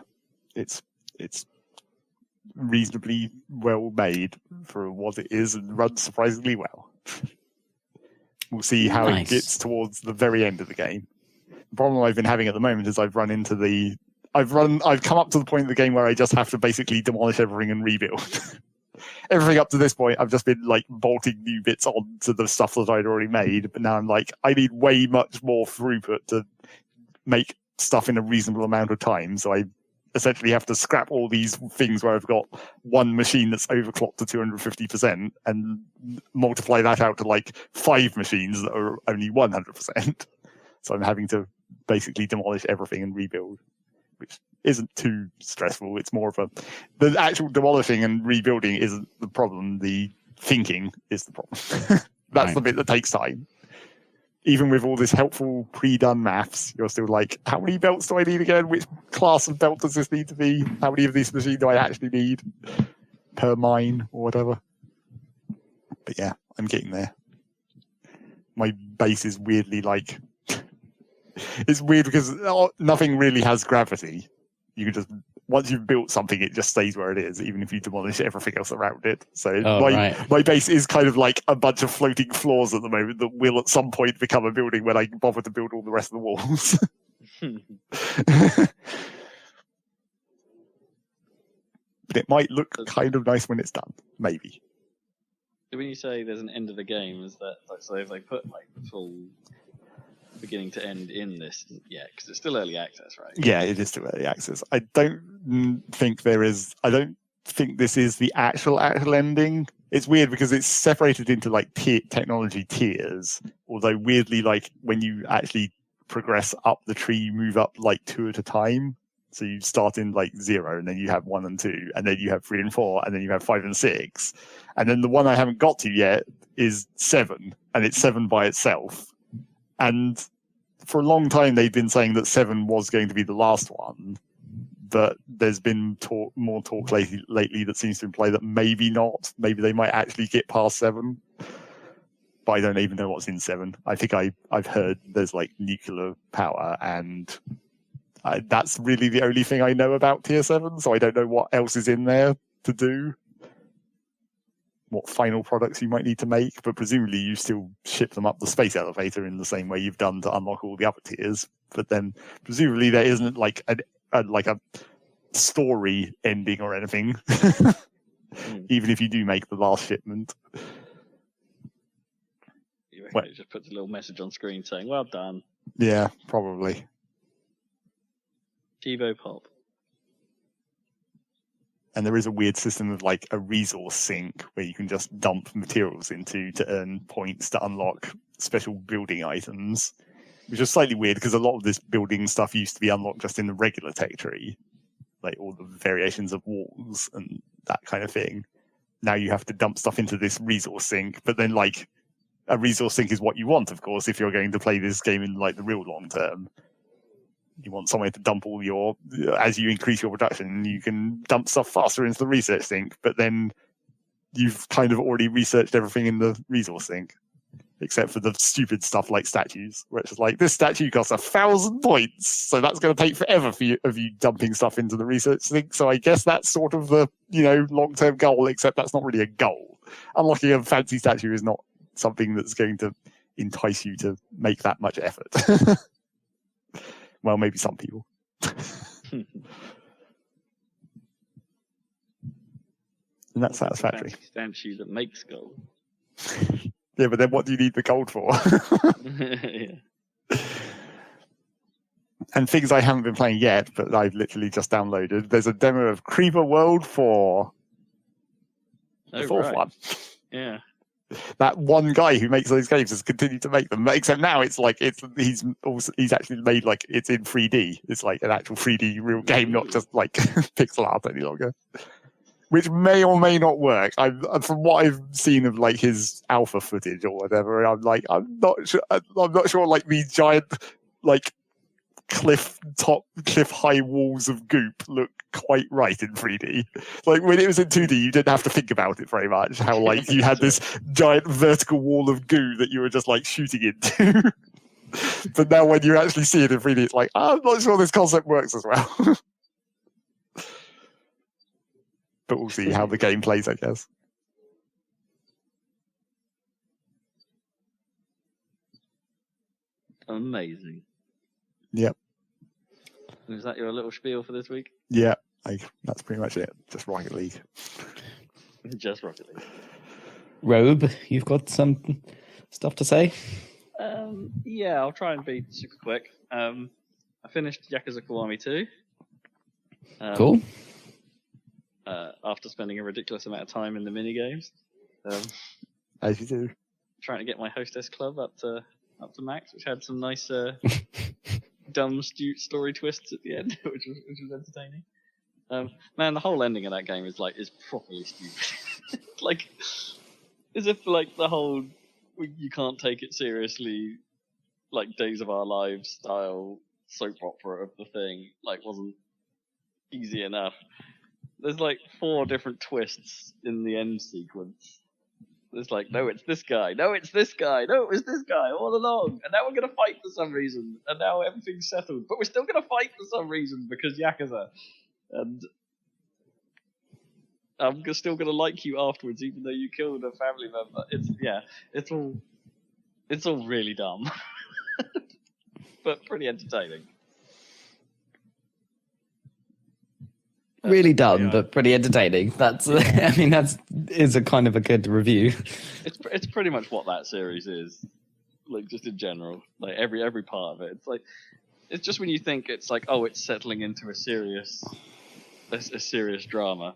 it's reasonably well made for what it is and runs surprisingly well. We'll see how it gets towards the very end of the game. The problem I've been having at the moment is I've come up to the point of the game where I just have to basically demolish everything and rebuild. Everything up to this point, I've just been like bolting new bits onto the stuff that I'd already made. But now I'm like, I need way much more throughput to make stuff in a reasonable amount of time. So I essentially have to scrap all these things where I've got one machine that's overclocked to 250% and multiply that out to like 5 machines that are only 100%. So I'm having to basically demolish everything and rebuild, which isn't too stressful. It's more of the actual demolishing and rebuilding isn't the problem. The thinking is the problem. That's the bit that takes time. Even with all this helpful pre-done maths, you're still like, how many belts do I need again? Which class of belt does this need to be? How many of these machines do I actually need per mine or whatever? But yeah, I'm getting there. My base is weirdly like... It's weird because nothing really has gravity. You can just... Once you've built something, it just stays where it is, even if you demolish everything else around it. So my base is kind of like a bunch of floating floors at the moment that will at some point become a building when I bother to build all the rest of the walls. But it might look kind of nice when it's done, maybe. When you say there's an end of the game, is that like, so if they put like full beginning to end in this, because it's still early access, right? Yeah, it is still early access. I don't think this is the actual ending. It's weird because it's separated into like technology tiers, although weirdly, like when you actually progress up the tree, move up like 2 at a time. So you start in like 0, and then you have 1 and 2, and then you have 3 and 4, and then you have 5 and 6. And then the one I haven't got to yet is 7, and it's 7 by itself. And for a long time, they've been saying that 7 was going to be the last one. But there's been more talk lately that seems to imply that maybe not. Maybe they might actually get past 7. But I don't even know what's in 7. I think I've heard there's like nuclear power, and that's really the only thing I know about Tier 7. So I don't know what else is in there to do. What final products you might need to make. But presumably you still ship them up the space elevator in the same way you've done to unlock all the other tiers. But then presumably there isn't like a story ending or anything, even if you do make the last shipment. You reckon it just puts a little message on screen saying, well done. Yeah, probably. Chivo Pop. And there is a weird system of like a resource sink where you can just dump materials into to earn points to unlock special building items, which is slightly weird because a lot of this building stuff used to be unlocked just in the regular tech tree, like all the variations of walls and that kind of thing. Now you have to dump stuff into this resource sink, but then like a resource sink is what you want, of course, if you're going to play this game in like the real long term. You want somewhere to dump all your, as you increase your production, you can dump stuff faster into the research sink, but then you've kind of already researched everything in the resource sink, except for the stupid stuff like statues, where it's just like, this statue costs 1,000 points, so that's going to take forever for you, of you dumping stuff into the research sink. So I guess that's sort of the, long-term goal, except that's not really a goal. Unlocking a fancy statue is not something that's going to entice you to make that much effort. Well, maybe some people. And that's satisfactory. Fancy statue that makes gold. Yeah, but then what do you need the gold for? Yeah. And things I haven't been playing yet, but I've literally just downloaded. There's a demo of Creeper World 4. The fourth one. Yeah. That one guy who makes those games has continued to make them, except now it's like he's actually made like it's in 3D. It's like an actual 3D real game, not just like pixel art any longer. Which may or may not work. From what I've seen of like his alpha footage or whatever, I'm not sure. I'm not sure. Like these giant like cliff high walls of goop look quite right in 3D. Like when it was in 2D, you didn't have to think about it very much. How like you had this giant vertical wall of goo that you were just like shooting into. But now when you actually see it in 3D, it's like, I'm not sure this concept works as well. But we'll see how the game plays, I guess. Amazing. Yep. Is that your little spiel for this week? Yeah, that's pretty much it. Just Rocket League. Just Rocket League. Robe, you've got some stuff to say? Yeah, I'll try and be super quick. I finished Yakuza Kiwami 2. Cool. After spending a ridiculous amount of time in the minigames. As you do. Trying to get my hostess club up to max, which had some nice dumb story twists at the end, which was entertaining. Man, the whole ending of that game is properly stupid. Like, as if like the whole you can't take it seriously, like Days of Our Lives style soap opera of the thing, like wasn't easy enough. There's like 4 different twists in the end sequence. It's like, no, it's this guy. No, it's this guy. No, it was this guy all along. And now we're going to fight for some reason. And now everything's settled. But we're still going to fight for some reason because Yakuza. And I'm still going to like you afterwards, even though you killed a family member. It's all really dumb. But pretty entertaining. Really dumb, but pretty entertaining. That's, is a kind of a good review. It's pretty much what that series is, like just in general, like every part of it. It's like, it's just when you think it's like, oh, it's settling into a serious drama,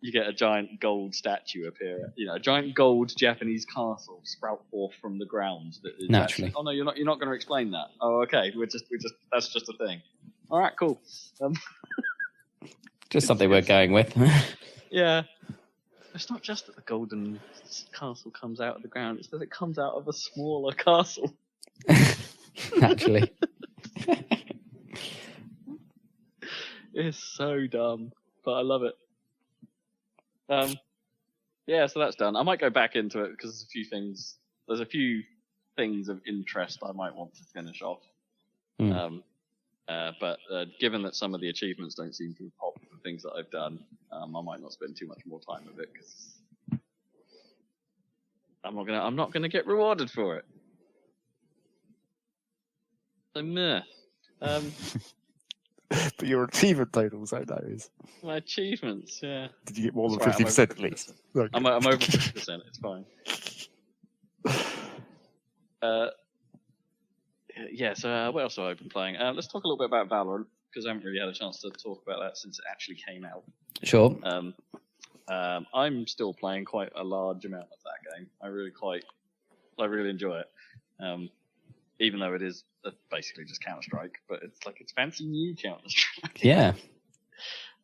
you get a giant gold statue appear. A giant gold Japanese castle sprout forth from the ground. That is Naturally. Actually, oh no, you're not going to explain that. Oh, okay. That's just a thing. All right, cool. Just something we're going with. Yeah. It's not just that the golden castle comes out of the ground; it's that it comes out of a smaller castle. Naturally. It's so dumb, but I love it. Yeah, so that's done. I might go back into it because there's a few things of interest I might want to finish off. But given that some of the achievements don't seem to have popped for things that I've done, I might not spend too much more time with it because I'm not gonna get rewarded for it. So meh. But your achievement totals, I know, is... My achievements, yeah. Did you get more than That's 50% at least? Okay. I'm over 50%. It's fine. Yeah. So what else have I been playing? Let's talk a little bit about Valorant because I haven't really had a chance to talk about that since it actually came out. Sure. I'm still playing quite a large amount of that game. I really enjoy it. Even though it is basically just Counter-Strike, but it's fancy new Counter-Strike. Yeah.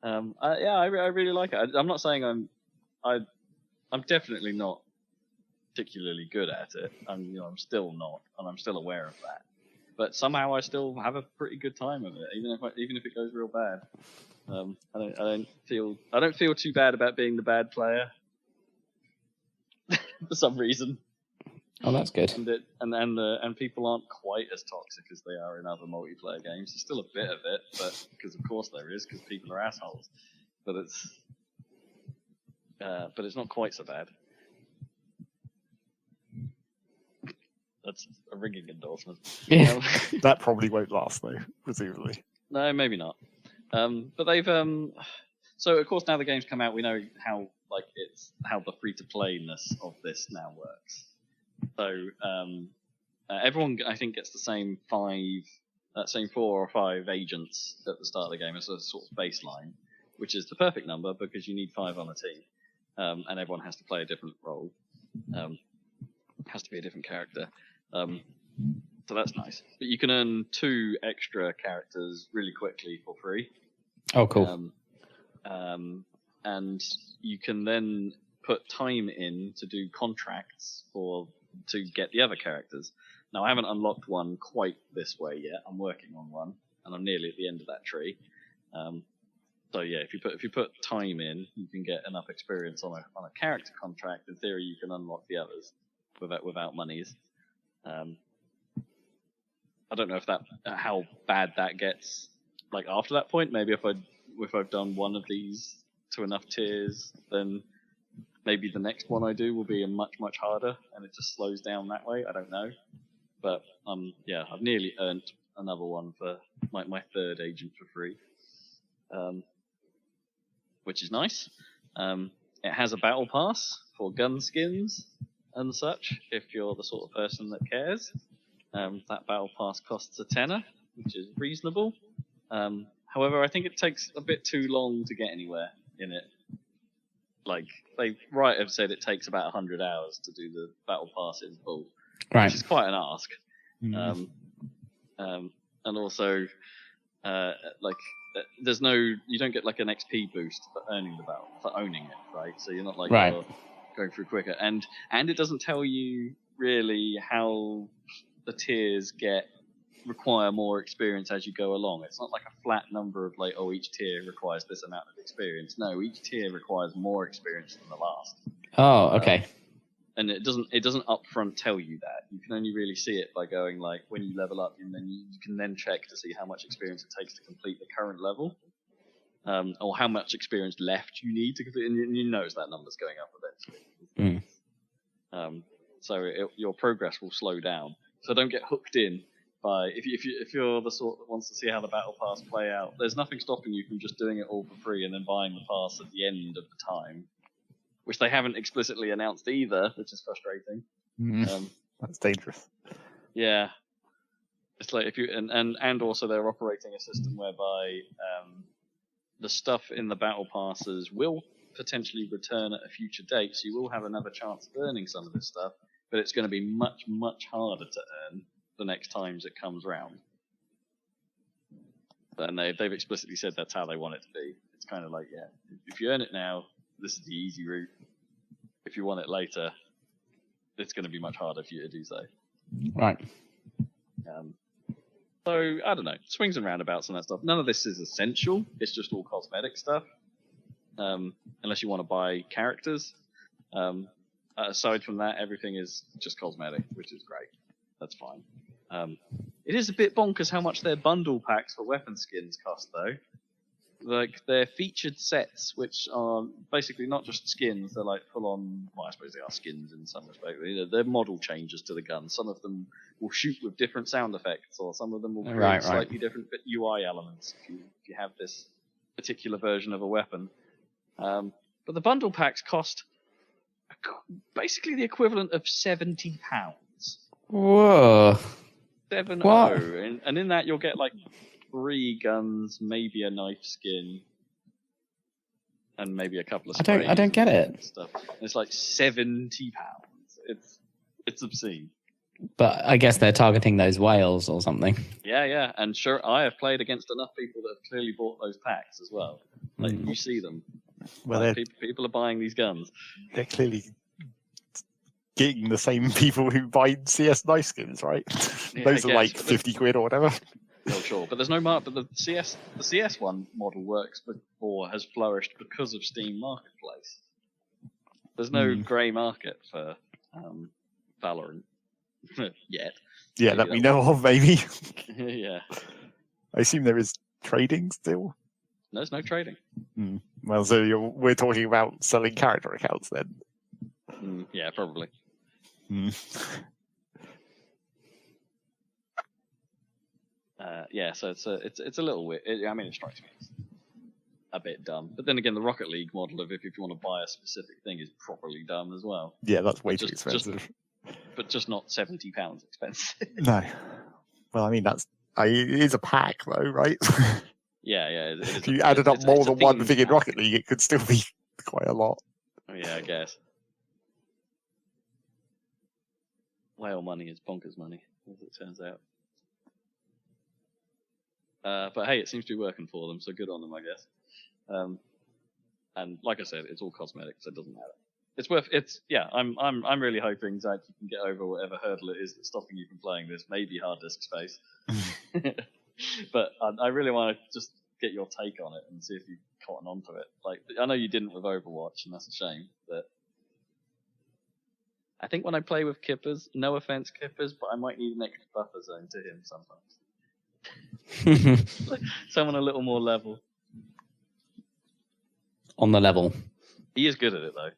I really like it. I'm not saying I'm definitely not particularly good at it. I'm still not, and I'm still aware of that. But somehow I still have a pretty good time of it, even if it goes real bad. I don't feel too bad about being the bad player for some reason. Oh, that's good. And people aren't quite as toxic as they are in other multiplayer games. There's still a bit of it, but because of course there is, because people are assholes. But it's not quite so bad. That's a ringing endorsement. Yeah. That probably won't last though, presumably. No, maybe not. But they've so of course now the game's come out, we know how the free to playness of this now works. So everyone, I think, gets the same 4 or 5 agents at the start of the game as a sort of baseline, which is the perfect number because you need 5 on a team, and everyone has to play a different role, has to be a different character. So that's nice. But you can earn 2 extra characters really quickly for free. Oh, cool. And you can then put time in to do contracts to get the other characters. Now, I haven't unlocked one quite this way yet. I'm working on one, and I'm nearly at the end of that tree. So yeah, if you put time in, you can get enough experience on a character contract. In theory, you can unlock the others without monies. I don't know how bad that gets. Like after that point, maybe if I've done one of these to enough tiers, then maybe the next one I do will be much harder, and it just slows down that way. I don't know, but I've nearly earned another one for my 3rd agent for free, which is nice. It has a battle pass for gun skins and such. If you're the sort of person that cares, that battle pass costs a tenner, which is reasonable. However, I think it takes a bit too long to get anywhere in it. Like, they have said it takes about 100 hours to do the battle pass in full, which is quite an ask. And also, you don't get like an XP boost for owning it, right? So you're not you're going through quicker, and it doesn't tell you really how the tiers require more experience as you go along. It's not like a flat number of each tier requires this amount of experience. No, each tier requires more experience than the last. Oh, okay. And it doesn't upfront tell you that. You can only really see it by going when you level up, and then you can then check to see how much experience it takes to complete the current level, or how much experience left you need to complete. And you notice that number's going up eventually. So your progress will slow down. So don't get hooked in. If you're the sort that wants to see how the battle pass play out, there's nothing stopping you from just doing it all for free and then buying the pass at the end of the time, which they haven't explicitly announced either, which is frustrating. That's dangerous. Yeah, it's like if you and also they're operating a system whereby the stuff in the battle passes will potentially return at a future date, so you will have another chance of earning some of this stuff, but it's going to be much, much harder to earn the next times it comes round. And they've explicitly said that's how they want it to be. It's kind of like, yeah, if you earn it now, this is the easy route. If you want it later, it's going to be much harder for you to do so. Right. So, I don't know. Swings and roundabouts and that stuff. None of this is essential. It's just all cosmetic stuff. Unless you want to buy characters. Aside from that, everything is just cosmetic, which is great. That's fine. It is a bit bonkers how much their bundle packs for weapon skins cost, though. Like, they're featured sets, which are basically not just skins, they're like full-on, well, I suppose they are skins in some respect. They're model changes to the gun. Some of them will shoot with different sound effects, or some of them will create slightly different UI elements if you have this particular version of a weapon. But the bundle packs cost basically the equivalent of £70. Whoa. 70. And in that you'll get like 3 guns, maybe a knife skin, and maybe a couple of sprays. I don't get it. Stuff. And it's like £70. It's obscene. But I guess they're targeting those whales or something. Yeah. And sure, I have played against enough people that have clearly bought those packs as well. Like, you see them. Well, like, people are buying these guns. They're clearly getting the same people who buy CS knife skins, right? Yeah, Those are like 50 quid or whatever. No, sure, but there's no mark. But the CS one model works or has flourished because of Steam Marketplace. There's no grey market for Valorant yet. Yeah, that we know of, maybe. Yeah. I assume there is trading still. There's no trading. Well, so we're talking about selling character accounts then. Yeah, probably. Yeah, so it's a little weird. I mean, it strikes me as a bit dumb. But then again, the Rocket League model of if you want to buy a specific thing is properly dumb as well. Yeah, that's way too expensive. But just not £70 expensive. No. Well, I mean, it is a pack though, right? Yeah. If you added up more than one thing in Rocket League, it could still be quite a lot. Yeah, I guess. Whale money is bonkers money, as it turns out. But hey, it seems to be working for them, so good on them, I guess. And like I said, it's all cosmetic, so it doesn't matter. I'm really hoping that you can get over whatever hurdle it is that's stopping you from playing this. Maybe hard disk space. But I really want to just get your take on it and see if you've caught on to it. Like, I know you didn't with Overwatch, and that's a shame. But I think when I play with Kippers, no offense, Kippers, but I might need an extra buffer zone to him sometimes. Someone a little more level. On the level. He is good at it, though.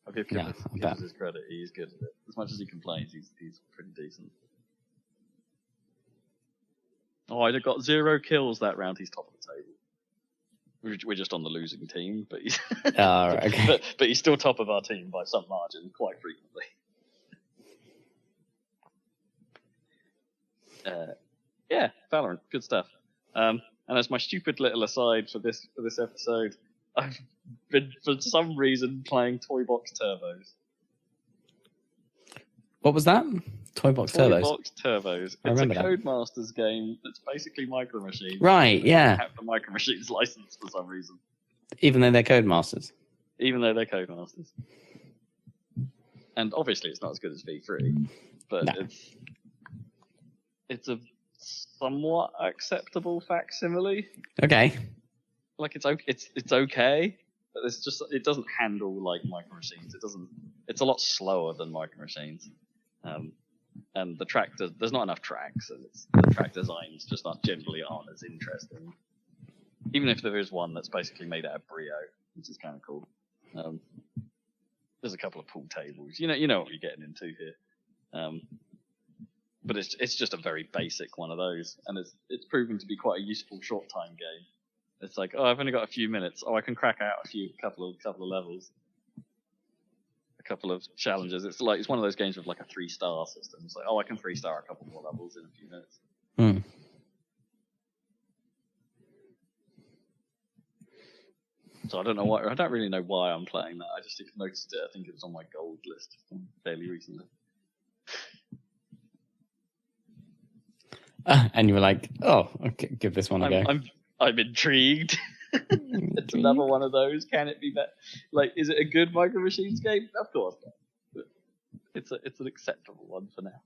I'll give Kippers his credit. He is good at it. As much as he complains, he's pretty decent. Oh, I got 0 kills that round. He's top of the table. We're just on the losing team, but he's okay. but he's still top of our team by some margin, quite frequently. Yeah, Valorant, good stuff. And as my stupid little aside for this episode, I've been for some reason playing Toy Box Turbos. What was that? Toy Box Turbos. It's a Codemasters game that's basically Micro Machines. Right, yeah. Have the Micro Machines license for some reason. Even though they're Codemasters. And obviously it's not as good as V3, but no. It's a somewhat acceptable facsimile. Okay. Like it's okay, but it doesn't handle like Micro Machines. It's a lot slower than Micro Machines. And there's not enough tracks, and the track designs just generally aren't as interesting. Even if there is one that's basically made out of Brio, which is kind of cool. There's a couple of pool tables. You know what you're getting into here. But it's just a very basic one of those, and it's proven to be quite a useful short time game. It's like, oh, I've only got a few minutes. Oh, I can crack out a couple of levels. Couple of challenges. It's one of those games with like a 3-star system. It's like, oh, I can 3-star a couple more levels in a few minutes. So I don't know why. I don't really know why I'm playing that. I just noticed it. I think it was on my gold list fairly recently. And you were like, "Oh, okay, give this one a go." I'm intrigued. It's another one of those. Can it be better? Like, is it a good Micro Machines game? Of course not. But it's an acceptable one for now.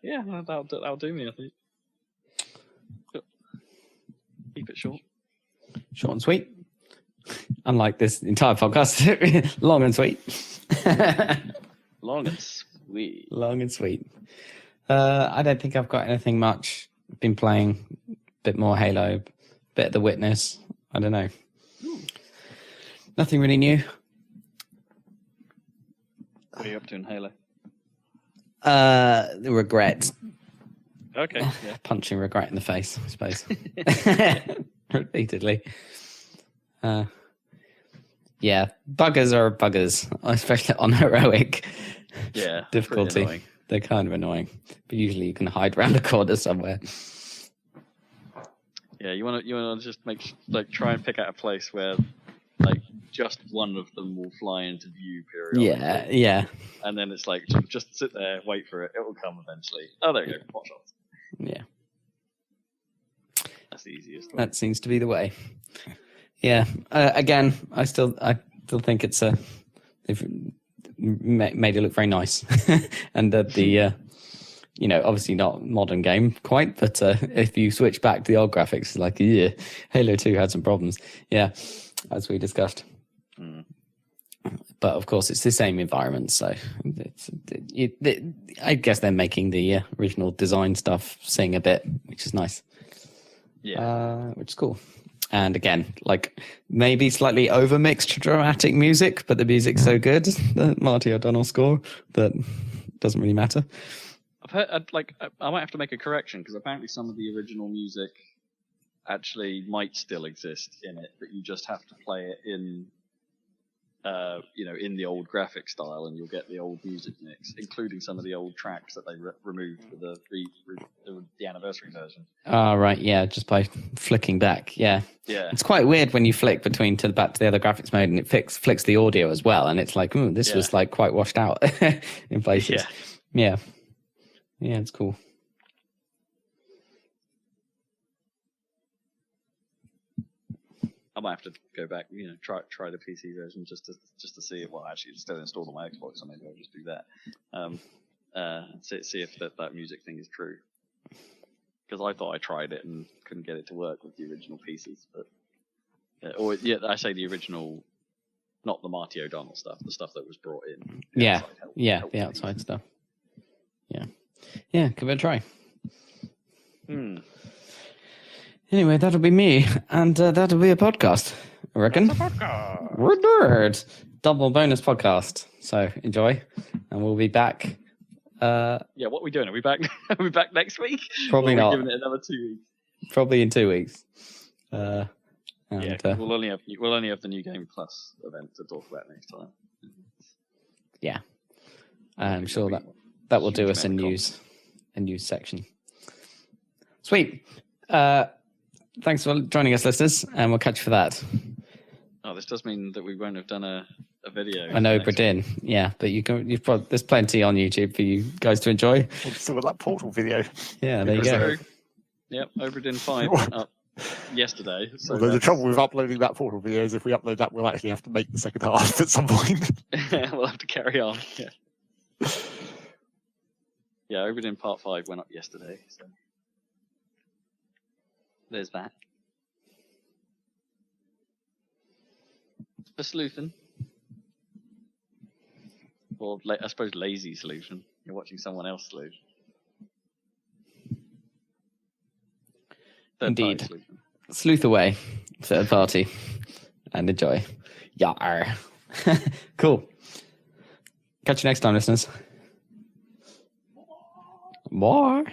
Yeah, that'll do me, I think. Keep it short. Short and sweet. Unlike this entire podcast, long and sweet. Long and sweet. Long and sweet. I don't think I've got anything much. Been playing a bit more Halo, bit of The Witness. I don't know. Ooh. Nothing really new. What are you up to in Halo? The regret. Okay. Yeah. Punching regret in the face, I suppose. Repeatedly. Yeah, buggers are buggers, especially on heroic difficulty. They're kind of annoying, but usually you can hide around the corner somewhere. Yeah, you want to just try and pick out a place where just one of them will fly into view periodically. Yeah. And then it's just sit there, wait for it. It will come eventually. Oh, there you go. Pot shots. Yeah. That's the easiest way. That seems to be the way. Yeah. Again, I still think it's they've made it look very nice, and the obviously not modern game quite, but if you switch back to the old graphics, Halo 2 had some problems. Yeah, as we discussed. But of course, it's the same environment, so I guess they're making the original design stuff sing a bit, which is nice. Yeah, which is cool. And again, maybe slightly overmixed dramatic music, but the music's so good, the Marty O'Donnell score, that doesn't really matter. I've heard, I might have to make a correction, because apparently some of the original music actually might still exist in it, but you just have to play it in in the old graphic style, and you'll get the old music mix, including some of the old tracks that they removed for the anniversary version. Oh, right, yeah, just by flicking back, yeah. It's quite weird when you flick back to the other graphics mode, and it flicks the audio as well, and it's like, this was quite washed out in places. Yeah, it's cool. I might have to go back, try the PC version just to see it. Well, actually, it's still installed on my Xbox, so maybe I'll just do that. See if that music thing is true. Because I thought I tried it and couldn't get it to work with the original pieces. But I say the original, not the Marty O'Donnell stuff, the stuff that was brought in. The outside stuff. Yeah, give it a try. Anyway, that'll be me, and that'll be a podcast, I reckon. That's a podcast. We're nerds. Double bonus podcast. So enjoy, and we'll be back. What are we doing? Are we back? Are we back next week? Probably not. Giving it another 2 weeks. Probably in 2 weeks. We'll only have the New Game Plus event to talk about next time. Yeah, I'm sure that will do us a news section. Sweet. Thanks for joining us, listeners, and we'll catch you for that. Oh, this does mean that we won't have done a video. I know, but there's plenty on YouTube for you guys to enjoy. We've still got that Portal video. Yeah, there you go. Yep, Oberdin 5 went up yesterday. So although the trouble with uploading that Portal video is if we upload that, we'll actually have to make the second half at some point. We'll have to carry on. Yeah, Oberdin Part 5 went up yesterday. So there's that. For sleuthing. Or, I suppose, lazy sleuthing. You're watching someone else sleuth. Indeed. Sleuth away, third party, and enjoy. Yar. Cool. Catch you next time, listeners. More.